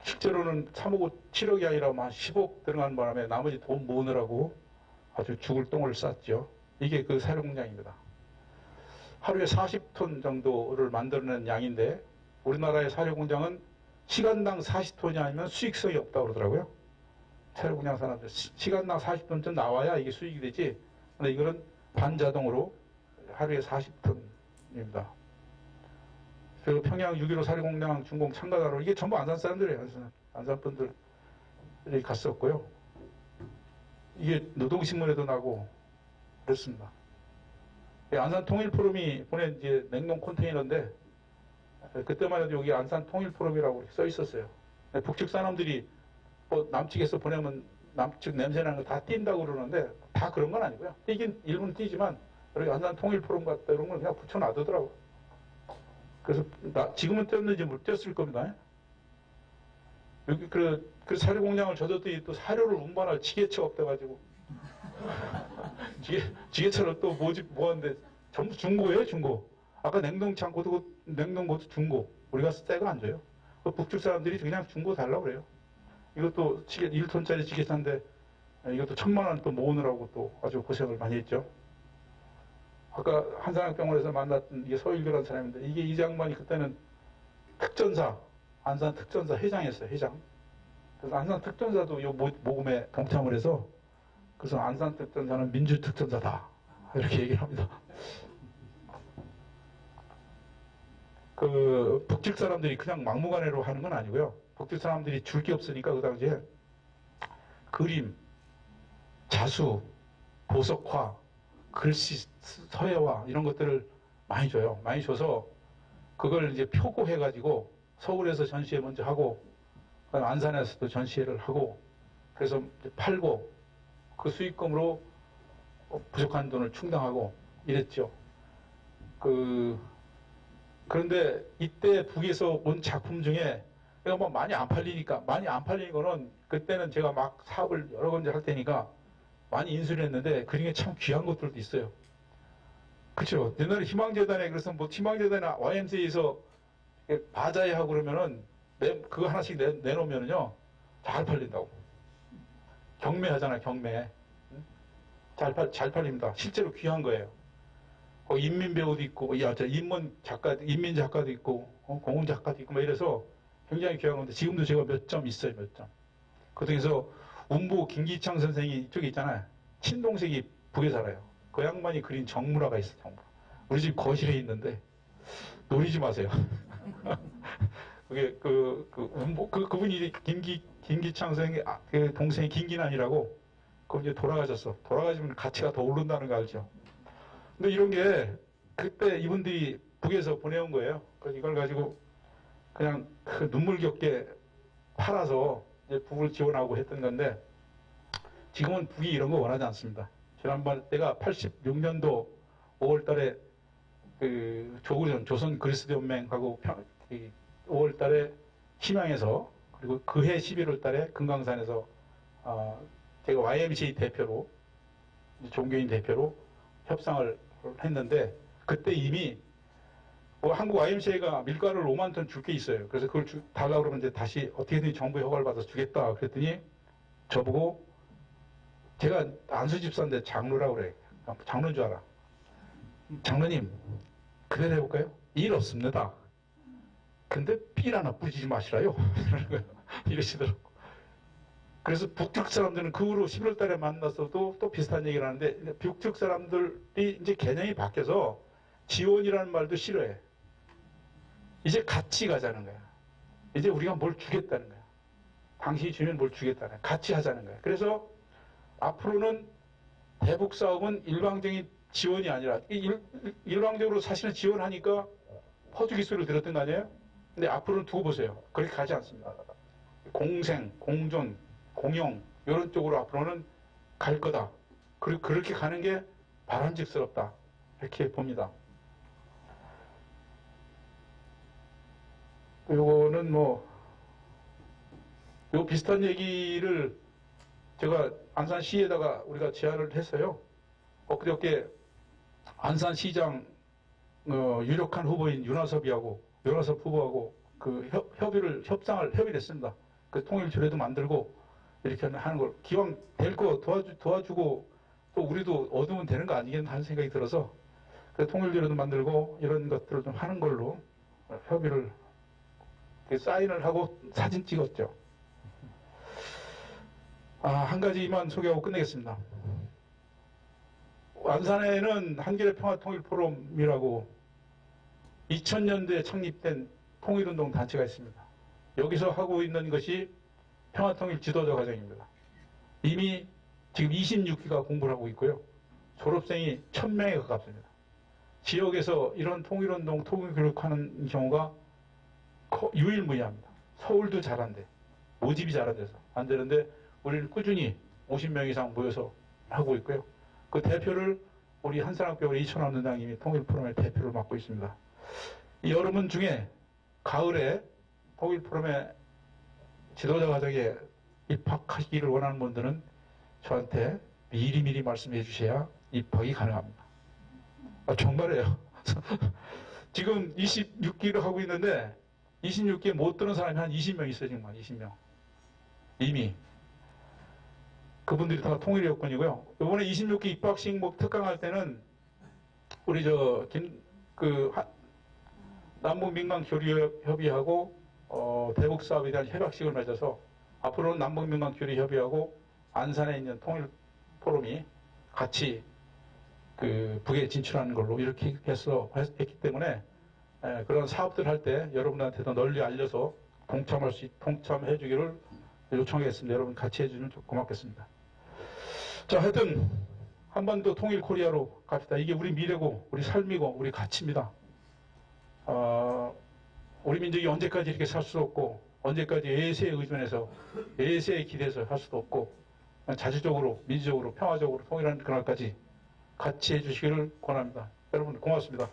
실제로는 3억 7억이 아니라 한 10억 들어가는 바람에 나머지 돈 모으느라고 아주 죽을 똥을 쌌죠. 이게 그 사료공장입니다. 하루에 40톤 정도를 만들어낸 양인데, 우리나라의 사료공장은 시간당 40톤이 아니면 수익성이 없다고 그러더라고요. 사료공장 사람들 시간당 40톤쯤 나와야 이게 수익이 되지. 근데 이거는 반자동으로 하루에 40톤입니다. 그리고 평양 6.15 사료공장 준공 참가자로, 이게 전부 안산 사람들이에요. 안산 분들이 갔었고요. 이게 노동신문에도 나고 그랬습니다. 안산 통일포럼이 보낸 이제 냉동 컨테이너인데, 그때만 해도 여기 안산 통일포럼이라고 써 있었어요. 북측 사람들이 남측에서 보내면 남측 냄새나는 거 다 띈다고 그러는데, 다 그런 건 아니고요. 띄긴 일부는 띄지만, 여기 안산 통일포럼 같다 이런 걸 그냥 붙여놔두더라고요. 그래서 지금은 띄었는지 못 띄었을 겁니다. 여기 그 사료 공장을 져줬더니 또 사료를 운반할 지게차가 없대가지고 지게차를 또 뭐하는데 전부 중고예요, 중고. 아까 냉동창고도 냉동고도 중고. 우리가 새 거 안 줘요. 그 북측 사람들이 그냥 중고 달라고 그래요. 이것도 1톤짜리 지게차인데 이것도 1,000만 원 또 모으느라고 또 아주 고생을 많이 했죠. 아까 한산학병원에서 만났던 이게 서일교라는 사람인데 이게 이 장관이 그때는 특전사, 안산 특전사 회장이었어요, 회장. 그래서 안산 특전사도 이 모금에 동참을 해서 그래서 안산 특전사는 민주 특전사다. 이렇게 얘기를 합니다. 그 북측 사람들이 그냥 막무가내로 하는 건 아니고요. 북측 사람들이 줄 게 없으니까 그 당시에 그림, 자수, 보석화, 글씨, 서예화 이런 것들을 많이 줘요. 많이 줘서 그걸 이제 표고해가지고 서울에서 전시회 먼저 하고 안산에서도 전시회를 하고 그래서 이제 팔고 그 수익금으로 부족한 돈을 충당하고 이랬죠. 그런데 이때 북에서 온 작품 중에 내가 뭐 많이 안 팔리니까 많이 안 팔리는 거는 그때는 제가 막 사업을 여러 번째 할 테니까 많이 인수를 했는데 그 중에 참 귀한 것들도 있어요. 그렇죠. 옛날에 희망재단에 그래서 뭐 희망재단이나 YMCA에서 바자회 하고 그러면은 그거 하나씩 내놓으면은요 잘 팔린다고. 경매하잖아요, 경매. 잘 팔립니다. 실제로 귀한 거예요. 인민 배우도 있고, 인민 작가도 있고, 공훈 작가도 있고, 막 이래서 굉장히 귀한 건데, 지금도 제가 몇 점 있어요, 몇 점. 그 중에서 운보 김기창 선생이 이쪽에 있잖아요. 친동생이 북에 살아요. 그 양반이 그린 정물화가 있어요, 정물화. 우리 집 거실에 있는데, 노리지 마세요. 그게, 그분이 김기창 선생의 그 동생이 김기난이라고, 그분 이제 돌아가셨어. 돌아가시면 가치가 더 오른다는 거 알죠? 근데 이런 게 그때 이분들이 북에서 보내온 거예요. 그래서 이걸 가지고 그냥 그 눈물겹게 팔아서 이제 북을 지원하고 했던 건데 지금은 북이 이런 거 원하지 않습니다. 지난번 내가 86년도 5월 달에 그 조구전 조선 그리스도 연맹하고 5월 달에 심양에서 그리고 그해 11월 달에 금강산에서 제가 YMCA 대표로 종교인 대표로 협상을 했는데 그때 이미 한국 YMCA가 밀가루를 5만 톤 줄 게 있어요. 그래서 그걸 달라고 그러면 이제 다시 어떻게든 정부의 허가를 받아서 주겠다. 그랬더니 저보고 제가 안수 집사인데 장로라고 그래. 장로인 줄 알아. 장로님 그대로 해볼까요? 일 없습니다. 근데 삘 하나 뿌리지 마시라요. 이러시더라고. 그래서 북측 사람들은 그 후로 11월 달에 만났어도 또 비슷한 얘기를 하는데 북측 사람들이 이제 개념이 바뀌어서 지원이라는 말도 싫어해. 이제 같이 가자는 거야. 이제 우리가 뭘 주겠다는 거야. 당신이 주면 뭘 주겠다는 거야. 같이 하자는 거야. 그래서 앞으로는 대북 사업은 일방적인 지원이 아니라 일방적으로 사실은 지원하니까 퍼주기 소리를 들었던 거 아니에요? 근데 앞으로는 두고 보세요. 그렇게 가지 않습니다. 공생, 공존, 공영 이런 쪽으로 앞으로는 갈 거다. 그리고 그렇게 가는 게 바람직스럽다. 이렇게 봅니다. 요거는 뭐 요 비슷한 얘기를 제가 안산시에다가 우리가 제안을 했어요. 엊그저께 안산시장 유력한 후보인 윤하섭 후보하고 그 협의를 했습니다. 그 통일조례도 만들고 이렇게 하는 걸 기왕 될 거 도와주고 또 우리도 얻으면 되는 거 아니겠나 하는 생각이 들어서 그 통일조례도 만들고 이런 것들을 좀 하는 걸로 협의를 사인을 하고 사진 찍었죠. 한 가지만 소개하고 끝내겠습니다. 안산에는 한겨레 평화통일포럼이라고 2000년대에 창립된 통일운동 단체가 있습니다. 여기서 하고 있는 것이 평화통일 지도자 과정입니다. 이미 지금 26기가 공부를 하고 있고요. 졸업생이 1000명에 가깝습니다. 지역에서 이런 통일운동, 통일교육하는 경우가 유일무이합니다. 서울도 잘한대. 모집이 잘한대서 안 되는데 우리는 꾸준히 50명 이상 모여서 하고 있고요. 그 대표를 우리 한산학교 이천원 원장님이 통일포럼의 대표를 맡고 있습니다. 이 여러분 중에 가을에 통일포럼의 지도자 과정에 입학하시기를 원하는 분들은 저한테 미리미리 말씀해 주셔야 입학이 가능합니다. 정말이에요. 지금 26기를 하고 있는데 26기에 못 드는 사람이 한 20명 있어요. 지금 한 20명. 이미. 그분들이 다 통일 여건이고요. 이번에 26기 입학식 뭐 특강할 때는 우리 남북민간교류협의하고 대북 사업에 대한 협약식을 맺어서 앞으로는 남북민간교류협의하고 안산에 있는 통일 포럼이 같이 그 북에 진출하는 걸로 이렇게 했기 때문에 그런 사업들 할 때 여러분한테도 널리 알려서 동참해 주기를 요청하겠습니다. 여러분 같이 해주면 고맙겠습니다. 자, 하여튼 한반도 통일 코리아로 갑시다. 이게 우리 미래고 우리 삶이고 우리 가치입니다. 우리 민족이 언제까지 이렇게 살 수도 없고 언제까지 외세에 의존해서 외세에 기대서 할 수도 없고 자주적으로 민주적으로 평화적으로 통일하는 그날까지 같이 해주시기를 권합니다. 여러분 고맙습니다.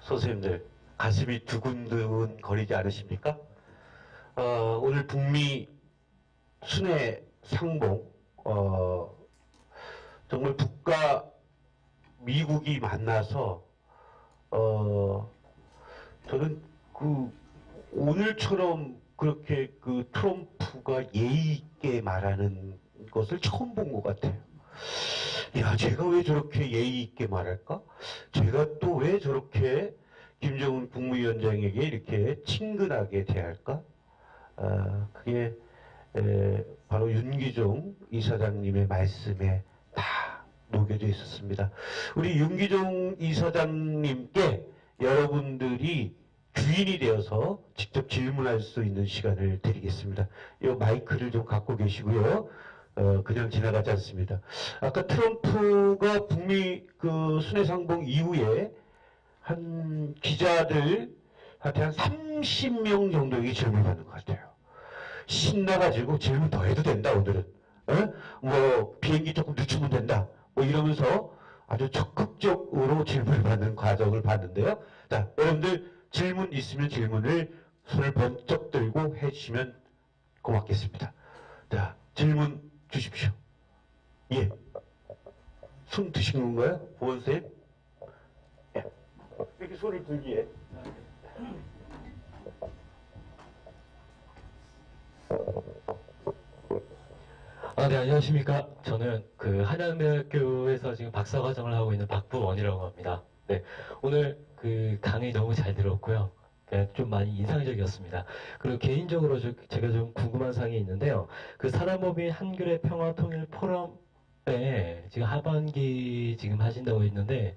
선생님들 가슴이 두근두근 거리지 않으십니까? 오늘 북미 순회 상봉 정말 북과 미국이 만나서 저는 오늘처럼 그렇게 트럼프가 예의 있게 말하는 것을 처음 본 것 같아요. 야, 제가 왜 저렇게 예의 있게 말할까? 제가 또 왜 저렇게 김정은 국무위원장에게 이렇게 친근하게 대할까? 그게 바로 윤기종 이사장님의 말씀에 다 녹여져 있었습니다. 우리 윤기종 이사장님께 여러분들이 주인이 되어서 직접 질문할 수 있는 시간을 드리겠습니다. 이 마이크를 좀 갖고 계시고요. 그냥 지나가지 않습니다. 아까 트럼프가 북미 순회상봉 이후에 한 기자들한테 한 30명 정도에게 질문을 받는 것 같아요. 신나가지고 질문 더 해도 된다, 오늘은. 뭐, 비행기 조금 늦추면 된다. 뭐 이러면서 아주 적극적으로 질문을 받는 과정을 봤는데요. 자, 여러분들 질문 있으면 질문을 손을 번쩍 들고 해주시면 고맙겠습니다. 자, 질문 주십시오. 예. 손 드신 건가요? 보원쌤? 예. 이렇게 손을 들기에. 네, 안녕하십니까. 저는 한양대학교에서 지금 박사과정을 하고 있는 박부원이라고 합니다. 네, 오늘 강의 너무 잘 들었고요. 좀 많이 인상적이었습니다. 그리고 개인적으로 제가 좀 궁금한 사항이 있는데요. 사람법인 한글의 평화 통일 포럼에 지금 하반기 지금 하신다고 했는데,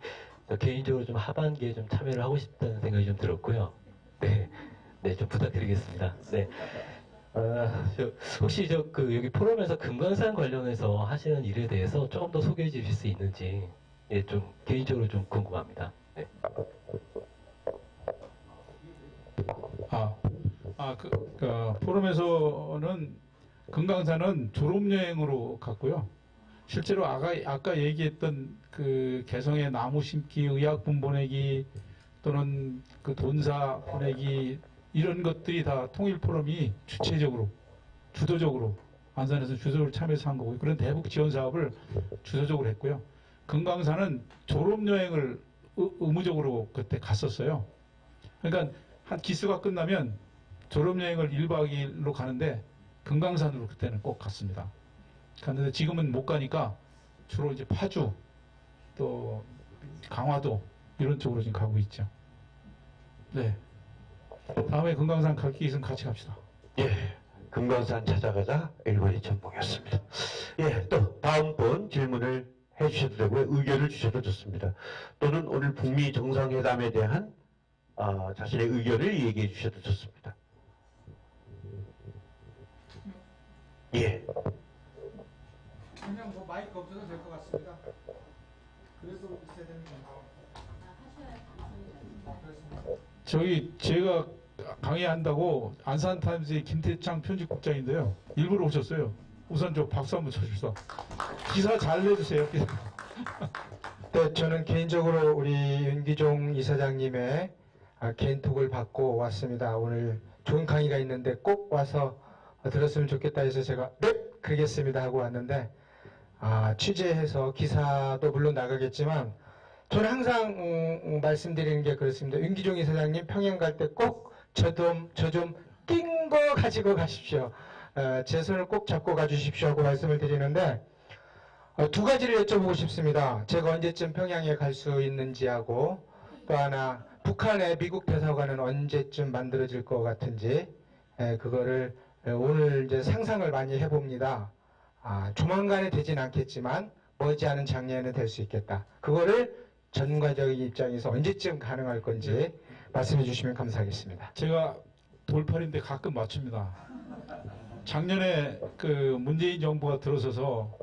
개인적으로 좀 하반기에 좀 참여를 하고 싶다는 생각이 좀 들었고요. 네, 좀 부탁드리겠습니다. 네. 혹시 여기 포럼에서 금강산 관련해서 하시는 일에 대해서 조금 더 소개해 주실 수 있는지, 예, 좀 개인적으로 좀 궁금합니다. 네. 포럼에서는 금강산은 졸업여행으로 갔고요. 실제로 아까 얘기했던 개성의 나무 심기, 의약품 보내기 또는 돈사 보내기 이런 것들이 다 통일포럼이 주도적으로 안산에서 주도적으로 참여해서 한 거고요. 그런 대북 지원 사업을 주도적으로 했고요. 금강산은 졸업여행을 의무적으로 그때 갔었어요. 그러니까 한 기수가 끝나면 졸업여행을 1박 2일로 가는데 금강산으로 그때는 꼭 갔습니다. 갔는데 지금은 못 가니까 주로 이제 파주 또 강화도 이런 쪽으로 지금 가고 있죠. 네. 다음에 금강산 갈 게 있으면 같이 갑시다. 예. 금강산 찾아가자 1번 2천봉이었습니다. 예. 또 다음 분 질문을 해주셔도 되고요. 의견을 주셔도 좋습니다. 또는 오늘 북미 정상회담에 대한 자신의 의견을 얘기해 주셔도 좋습니다. 예. 그냥 마이크 없어도 될 것 같습니다. 그래서 있어야 되는 건가요? 제가 강의한다고 안산타임스의 김태창 편집국장인데요. 일부러 오셨어요. 우선 박수 한번 쳐주셔서 기사 잘 내주세요. 네, 저는 개인적으로 우리 윤기종 이사장님의 개인톡을 받고 왔습니다. 오늘 좋은 강의가 있는데 꼭 와서 들었으면 좋겠다 해서 제가 네 그러겠습니다 하고 왔는데 취재해서 기사도 물론 나가겠지만 저는 항상 말씀드리는 게 그렇습니다. 윤기종 이사장님 평양 갈 때 꼭 저 좀 낀 거 가지고 가십시오. 제 손을 꼭 잡고 가주십시오 하고 말씀을 드리는데 두 가지를 여쭤보고 싶습니다. 제가 언제쯤 평양에 갈 수 있는지 하고 또 하나 북한의 미국 대사관은 언제쯤 만들어질 것 같은지 그거를 오늘 이제 상상을 많이 해봅니다. 조만간에 되진 않겠지만 머지않은 장래에는 될 수 있겠다. 그거를 전문가적인 입장에서 언제쯤 가능할 건지 말씀해 주시면 감사하겠습니다. 제가 돌팔인데 가끔 맞춥니다. 작년에 그 문재인 정부가 들어서서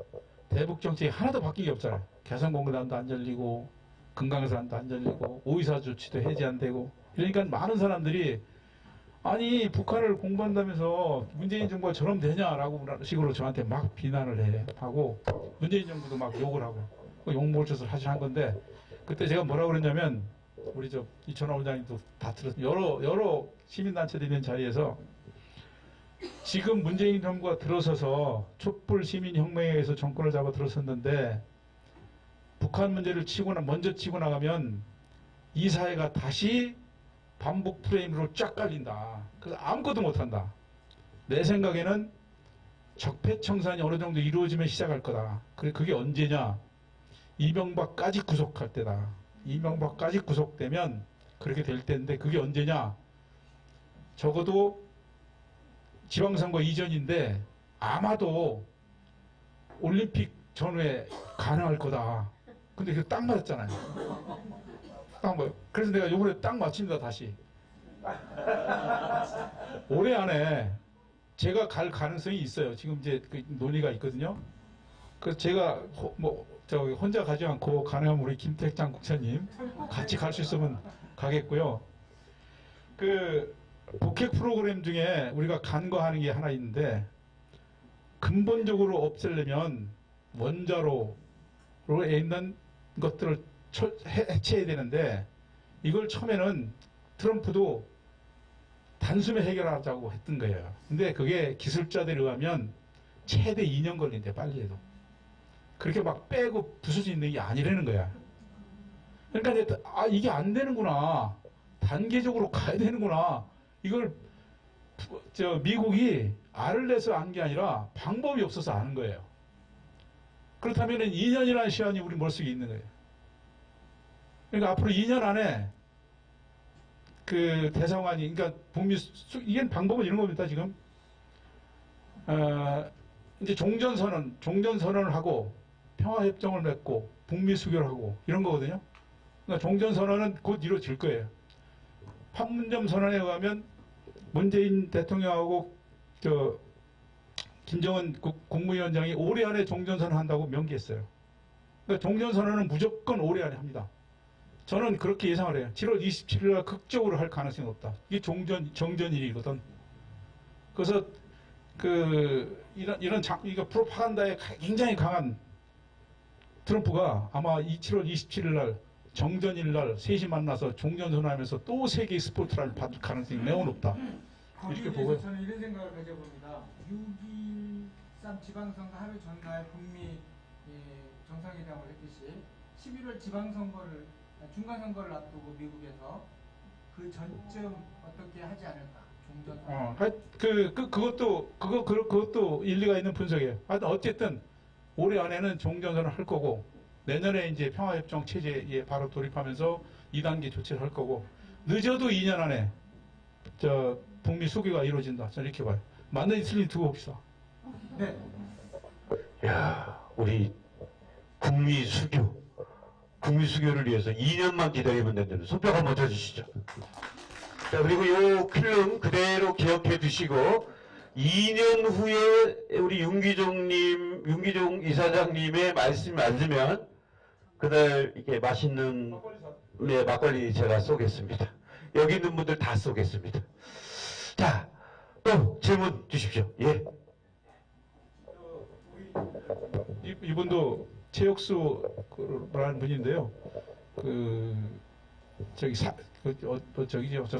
대북 정책이 하나도 바뀐 게 없잖아요. 개성공단도 안 열리고 금강산도 안 열리고 오이사 조치도 해제 안 되고 그러니까 많은 사람들이 아니 북한을 공부한다면서 문재인 정부가 저러면 되냐라고 식으로 저한테 막 비난을 하고 문재인 정부도 막 욕을 하고 욕몰젓을 하시는 건데 그때 제가 뭐라고 그랬냐면 우리 저 이천화 원장님도 다 들었어요. 여러 시민단체들이 있는 자리에서 지금 문재인 정부가 들어서서 촛불 시민혁명에 의해서 정권을 잡아 들어섰는데 북한 문제를 먼저 치고 나가면 이 사회가 다시 반복 프레임으로 쫙 깔린다. 그래서 아무것도 못한다. 내 생각에는 적폐청산이 어느 정도 이루어지면 시작할 거다. 그게 언제냐? 이명박까지 구속할 때다. 이명박까지 구속되면 그렇게 될 때인데 그게 언제냐? 적어도 지방선거 이전인데 아마도 올림픽 전후에 가능할 거다. 근데 그게 딱 맞았잖아요. 딱 뭐요? 그래서 내가 요번에 딱 맞춥니다. 다시. 올해 안에 제가 갈 가능성이 있어요. 지금 이제 그 논의가 있거든요. 그래서 제가 혼자 가지 않고 가능하면 우리 김택장 국장님 같이 갈 수 있으면 가겠고요. 그 북핵 프로그램 중에 우리가 간과하는 게 하나 있는데 근본적으로 없애려면 원자로에 있는 것들을 해체해야 되는데 이걸 처음에는 트럼프도 단숨에 해결하자고 했던 거예요. 근데 그게 기술자들에 의하면 최대 2년 걸린대. 빨리 해도. 그렇게 막 빼고 부술 수 있는 게 아니라는 거야. 그러니까 이게 안 되는구나. 단계적으로 가야 되는구나. 이걸 미국이 알을 내서 안 게 아니라 방법이 없어서 아는 거예요. 그렇다면 2년이라는 시간이 우리 머릿속에 있는 거예요. 그러니까 앞으로 2년 안에 그 대사관이 그러니까 이게 방법은 이런 겁니다. 지금 이제 종전선언을 하고 평화협정을 맺고 북미 수교를 하고 이런 거거든요. 그러니까 종전선언은 곧 이루어질 거예요. 판문점 선언에 의하면 문재인 대통령하고 김정은 국무위원장이 올해 안에 종전선언 한다고 명기했어요. 그러니까 종전선언은 무조건 올해 안에 합니다. 저는 그렇게 예상을 해요. 7월 27일 날 극적으로 할 가능성이 없다. 이게 정전일이거든. 그래서 이거 프로파간다에 굉장히 강한 트럼프가 아마 7월 27일 날 정전일 날 셋이 만나서 종전선언하면서 또 세계의 스포트라이트를 받을 가능성이 매우 높다. 이렇게 보고요. 저는 이런 생각을 가져봅니다. 6.23 지방선거 하루 전날 북미 정상회담을 했듯이 11월 지방선거를 중간선거를 앞두고 미국에서 그 전쯤 어떻게 하지 않을까? 그것도 일리가 있는 분석이에요. 하여튼 어쨌든 올해 안에는 종전선언을 할 거고 내년에 이제 평화협정 체제에 바로 돌입하면서 2단계 조치를 할 거고 늦어도 2년 안에 북미 수교가 이루어진다. 저는 이렇게 봐요. 맞는 이슬림 두고 봅시다. 네. 야, 우리 북미 수교를 위해서 2년만 기다리면 된다는 손뼉 한번 쳐주시죠. 자, 그리고 요 필름 그대로 기억해 두시고 2년 후에 우리 윤기종 이사장님의 말씀이 맞으면 그날 이렇게 맛있는 막걸리 제가 쏘겠습니다. 여기 있는 분들 다 쏘겠습니다. 자, 또 질문 주십시오. 예. 이분도 최혁수라는 분인데요.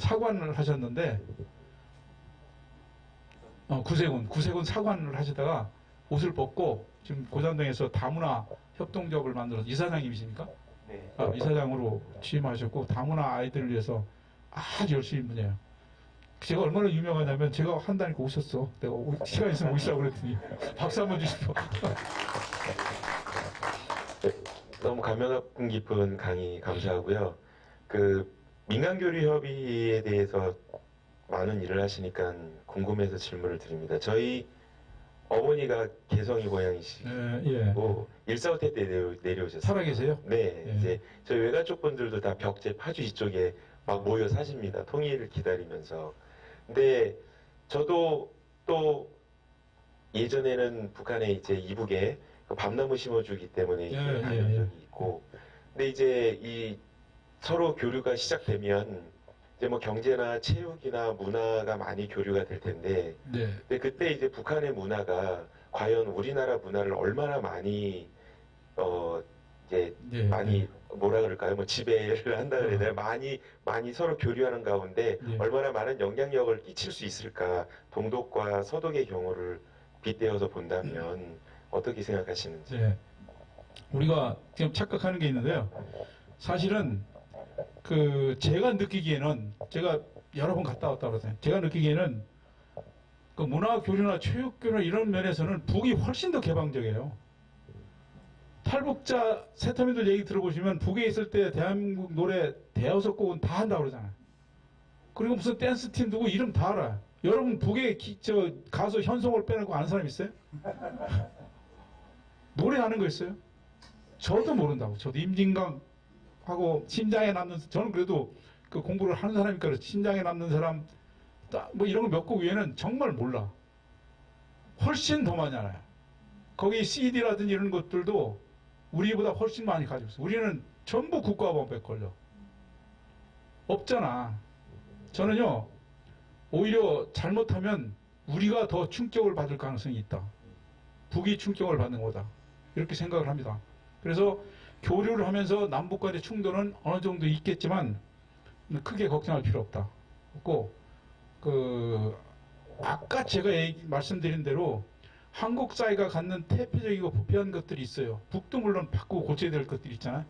사관을 하셨는데 구세군 사관을 하시다가 옷을 벗고 지금 고잔동에서 다문화 협동조합을 만들어서 이사장님이십니까? 네. 이사장으로 취임하셨고 다문화 아이들을 위해서 아주 열심히 분해요. 제가 얼마나 유명하냐면 제가 한다니까 오셨어. 내가 시간 있으면 오시라고 그랬더니 박수 한번 주시고. 너무 감명 깊은 강의 감사하고요. 그 민간교류협의회에 대해서 많은 일을 하시니까 궁금해서 질문을 드립니다. 저희 어머니가 개성이 고향이시고 예. 145태 때 내려오셨어요. 살아계세요? 네. 예. 이제 저희 외가쪽 분들도 다 벽제 파주 이쪽에 막 모여 사십니다. 통일을 기다리면서. 근데 저도 또 예전에는 북한에 이제 이북에 밤나무 심어주기 때문에 이제 다닌 적이 있고, 근데 이제 이 서로 교류가 시작되면 이제 뭐 경제나 체육이나 문화가 많이 교류가 될 텐데, 근데 그때 이제 북한의 문화가 과연 우리나라 문화를 얼마나 많이 이제 많이 뭐라 그럴까요? 뭐 지배를 한다 그래야 되나? 많이 서로 교류하는 가운데 얼마나 많은 영향력을 끼칠 수 있을까? 동독과 서독의 경우를 빗대어서 본다면 어떻게 생각하시는지? 네. 우리가 지금 착각하는 게 있는데요. 사실은 제가 느끼기에는 제가 여러 번 갔다 왔다 그러세요. 제가 느끼기에는 그 문화 교류나 체육 교류 이런 면에서는 북이 훨씬 더 개방적이에요. 탈북자 세터민들 얘기 들어보시면 북에 있을 때 대한민국 노래 대여섯 곡은 다 한다고 그러잖아요. 그리고 무슨 댄스 팀 두고 이름 다 알아요. 여러분 북에 가수 현송을 빼놓고 아는 사람 있어요? 노래하는 거 있어요? 저도 모른다고. 저도 임진강하고 심장에 남는, 저는 그래도 그 공부를 하는 사람이니까 심장에 남는 사람 뭐 이런 거 몇 곡 외에는 정말 몰라. 훨씬 더 많이 알아요. 거기 CD라든지 이런 것들도 우리보다 훨씬 많이 가지고 있어요. 우리는 전부 국가보안법에 걸려. 없잖아. 저는요, 오히려 잘못하면 우리가 더 충격을 받을 가능성이 있다. 북이 충격을 받는 거다. 이렇게 생각을 합니다. 그래서 교류를 하면서 남북 간의 충돌은 어느 정도 있겠지만 크게 걱정할 필요 없다. 없고, 아까 제가 말씀드린 대로 한국 사회가 갖는 대표적이고 부패한 것들이 있어요. 북도 물론 바꾸고 고쳐야 될 것들이 있잖아요.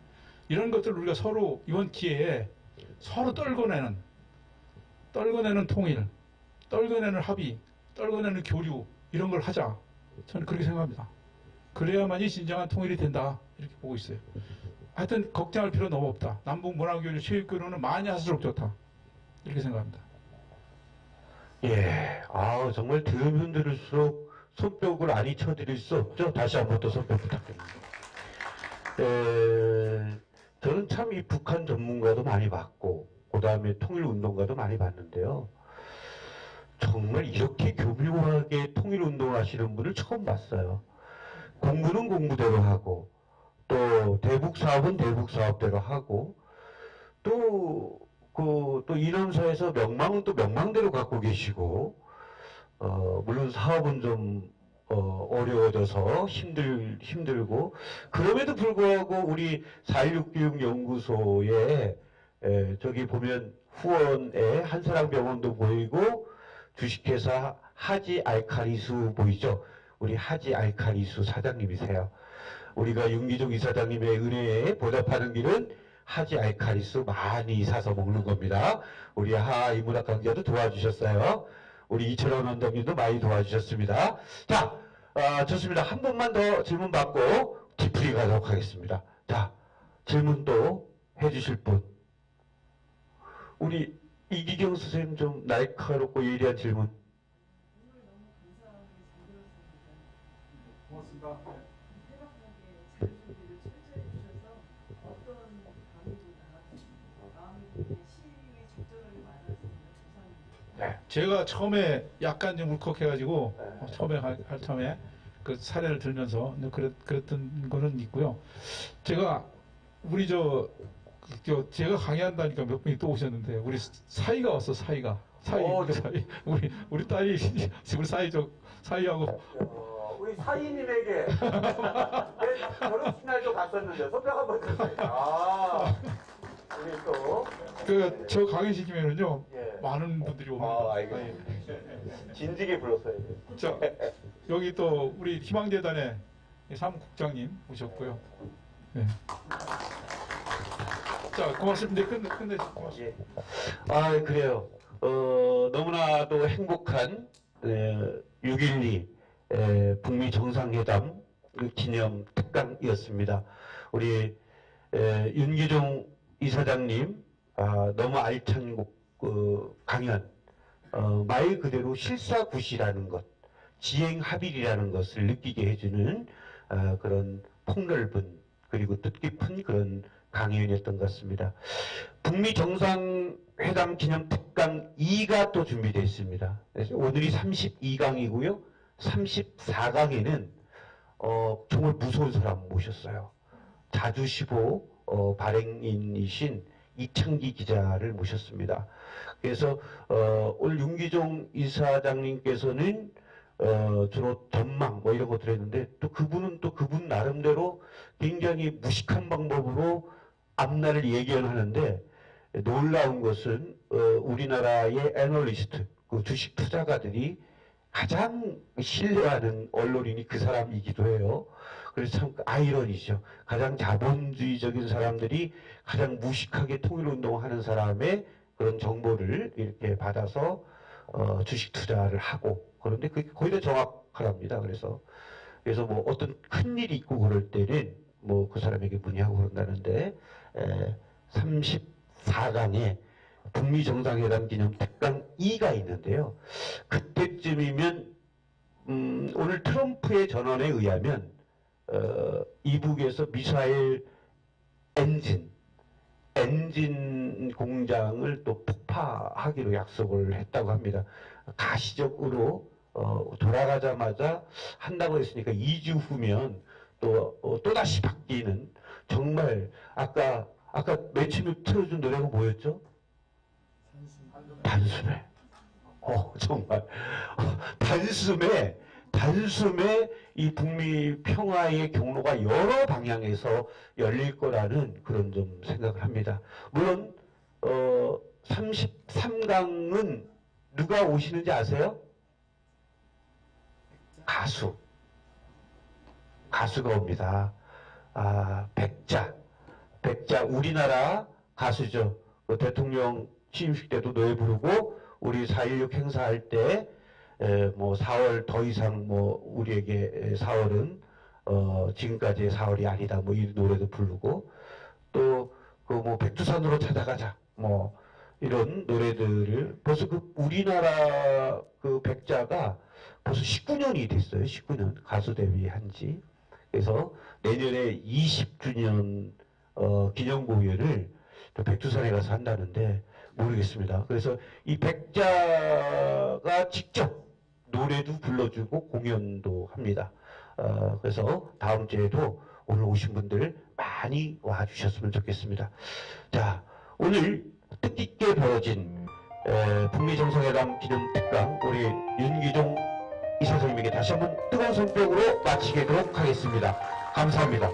이런 것들을 우리가 서로 이번 기회에 서로 떨궈내는 통일, 떨궈내는 합의, 떨궈내는 교류 이런 걸 하자. 저는 그렇게 생각합니다. 그래야만이 진정한 통일이 된다. 이렇게 보고 있어요. 하여튼 걱정할 필요는 너무 없다. 남북 문화교류, 체육교류는 많이 할수록 좋다. 이렇게 생각합니다. 예, 정말 들으면 들을수록 손뼉을 안 잊혀드릴 수 없죠. 다시 한번 또 손뼉 부탁드립니다. 저는 참 이 북한 전문가도 많이 봤고, 그 다음에 통일운동가도 많이 봤는데요. 정말 이렇게 교묘하게 통일운동을 하시는 분을 처음 봤어요. 공부는 공부대로 하고, 또 대북사업은 대북사업대로 하고, 또 인원사에서 명망은 또 명망대로 갖고 계시고, 물론 사업은 좀 어려워져서 힘들고, 그럼에도 불구하고 우리 4.16교육 연구소에 저기 보면 후원에 한사랑 병원도 보이고, 주식회사 하지 알카리수 보이죠? 우리 하지 알카리수 사장님이세요. 우리가 윤기종 이사장님의 은혜에 보답하는 길은 하지 알카리수 많이 사서 먹는 겁니다. 우리 이문학 강좌도 도와주셨어요. 우리 이철원 원장님도 많이 도와주셨습니다. 자, 좋습니다. 한 번만 더 질문 받고 뒤풀이 가도록 하겠습니다. 자, 질문 또 해주실 분. 우리 이기경 선생님 좀 날카롭고 예리한 질문. 고맙습니다. 제가 처음에 약간 좀 울컥해가지고 처음에 그 사례를 들면서 그랬던 거는 있고요. 제가 제가 강의한다니까 몇 분이 또 오셨는데 우리 사이가 왔어. 사이가 우리 딸이 우리 사이하고 우리 사이님에게 결혼식 날도 갔었는데 손뼉 한번 주세요. 우리 또 저 강의시키면은요 예. 많은 분들이 옵니다. 아, 알겠습니다. 진지게 불렀어야 돼요. 자, 여기 또 우리 희망재단의 사무국장님 오셨고요. 네. 자, 고맙습니다. 끝내주세요. 고맙습니다. 아, 그래요. 너무나도 행복한 6.12 북미 정상회담 기념 특강이었습니다. 우리 윤기종 이사장님 너무 알찬 강연, 말 그대로 실사구시라는 것, 지행합일이라는 것을 느끼게 해주는 그런 폭넓은 그리고 뜻깊은 그런 강연이었던 것 같습니다. 북미 정상회담 기념 특강 2가 또 준비되어 있습니다. 오늘이 32강이고요. 34강에는 정말 무서운 사람 모셨어요. 자주시보 발행인이신 이창기 기자를 모셨습니다. 그래서 오늘 윤기종 이사장님께서는 주로 전망 뭐 이런 것들 했는데 또 그분은 또 그분 나름대로 굉장히 무식한 방법으로 앞날을 예견하는데 놀라운 것은 우리나라의 애널리스트, 그 주식 투자가들이 가장 신뢰하는 언론인이 그 사람이기도 해요. 그래서 참 아이러니죠. 가장 자본주의적인 사람들이 가장 무식하게 통일운동하는 사람의 그런 정보를 이렇게 받아서 주식 투자를 하고 그런데 그게 거의 다 정확하답니다. 그래서 뭐 어떤 큰 일이 있고 그럴 때는 뭐 그 사람에게 문의하고 그런다는데 34강에 북미 정상회담 기념 특강 2가 있는데요. 그때쯤이면 오늘 트럼프의 전언에 의하면 이북에서 미사일 엔진 공장을 또 폭파하기로 약속을 했다고 합니다. 가시적으로 돌아가자마자 한다고 했으니까 2주 후면 또다시 바뀌는 정말 아까 맨 처음에 틀어준 노래가 뭐였죠? 단숨에. 정말 단숨에 이 북미 평화의 경로가 여러 방향에서 열릴 거라는 그런 좀 생각을 합니다. 물론 33강은 누가 오시는지 아세요? 가수가 옵니다. 백자 우리나라 가수죠. 대통령 취임식 때도 노래 부르고 우리 4.16 행사할 때 뭐 4월 더 이상 뭐 우리에게 4월은 지금까지의 4월이 아니다 뭐 이 노래도 부르고 또 그 뭐 백두산으로 찾아가자 뭐 이런 노래들을 벌써 그 우리나라 그 백자가 벌써 19년이 됐어요. 19년 가수 데뷔한 지. 그래서 내년에 20주년 기념공연을 또 백두산에 가서 한다는데 모르겠습니다. 그래서 이 백자가 직접 노래도 불러주고 공연도 합니다. 그래서 다음 주에도 오늘 오신 분들 많이 와주셨으면 좋겠습니다. 자, 오늘 뜻깊게 벌어진 북미 정상회담 기념 특강 우리 윤기종 이사장님에게 다시 한번 뜨거운 손뼉으로 마치도록 하겠습니다. 감사합니다.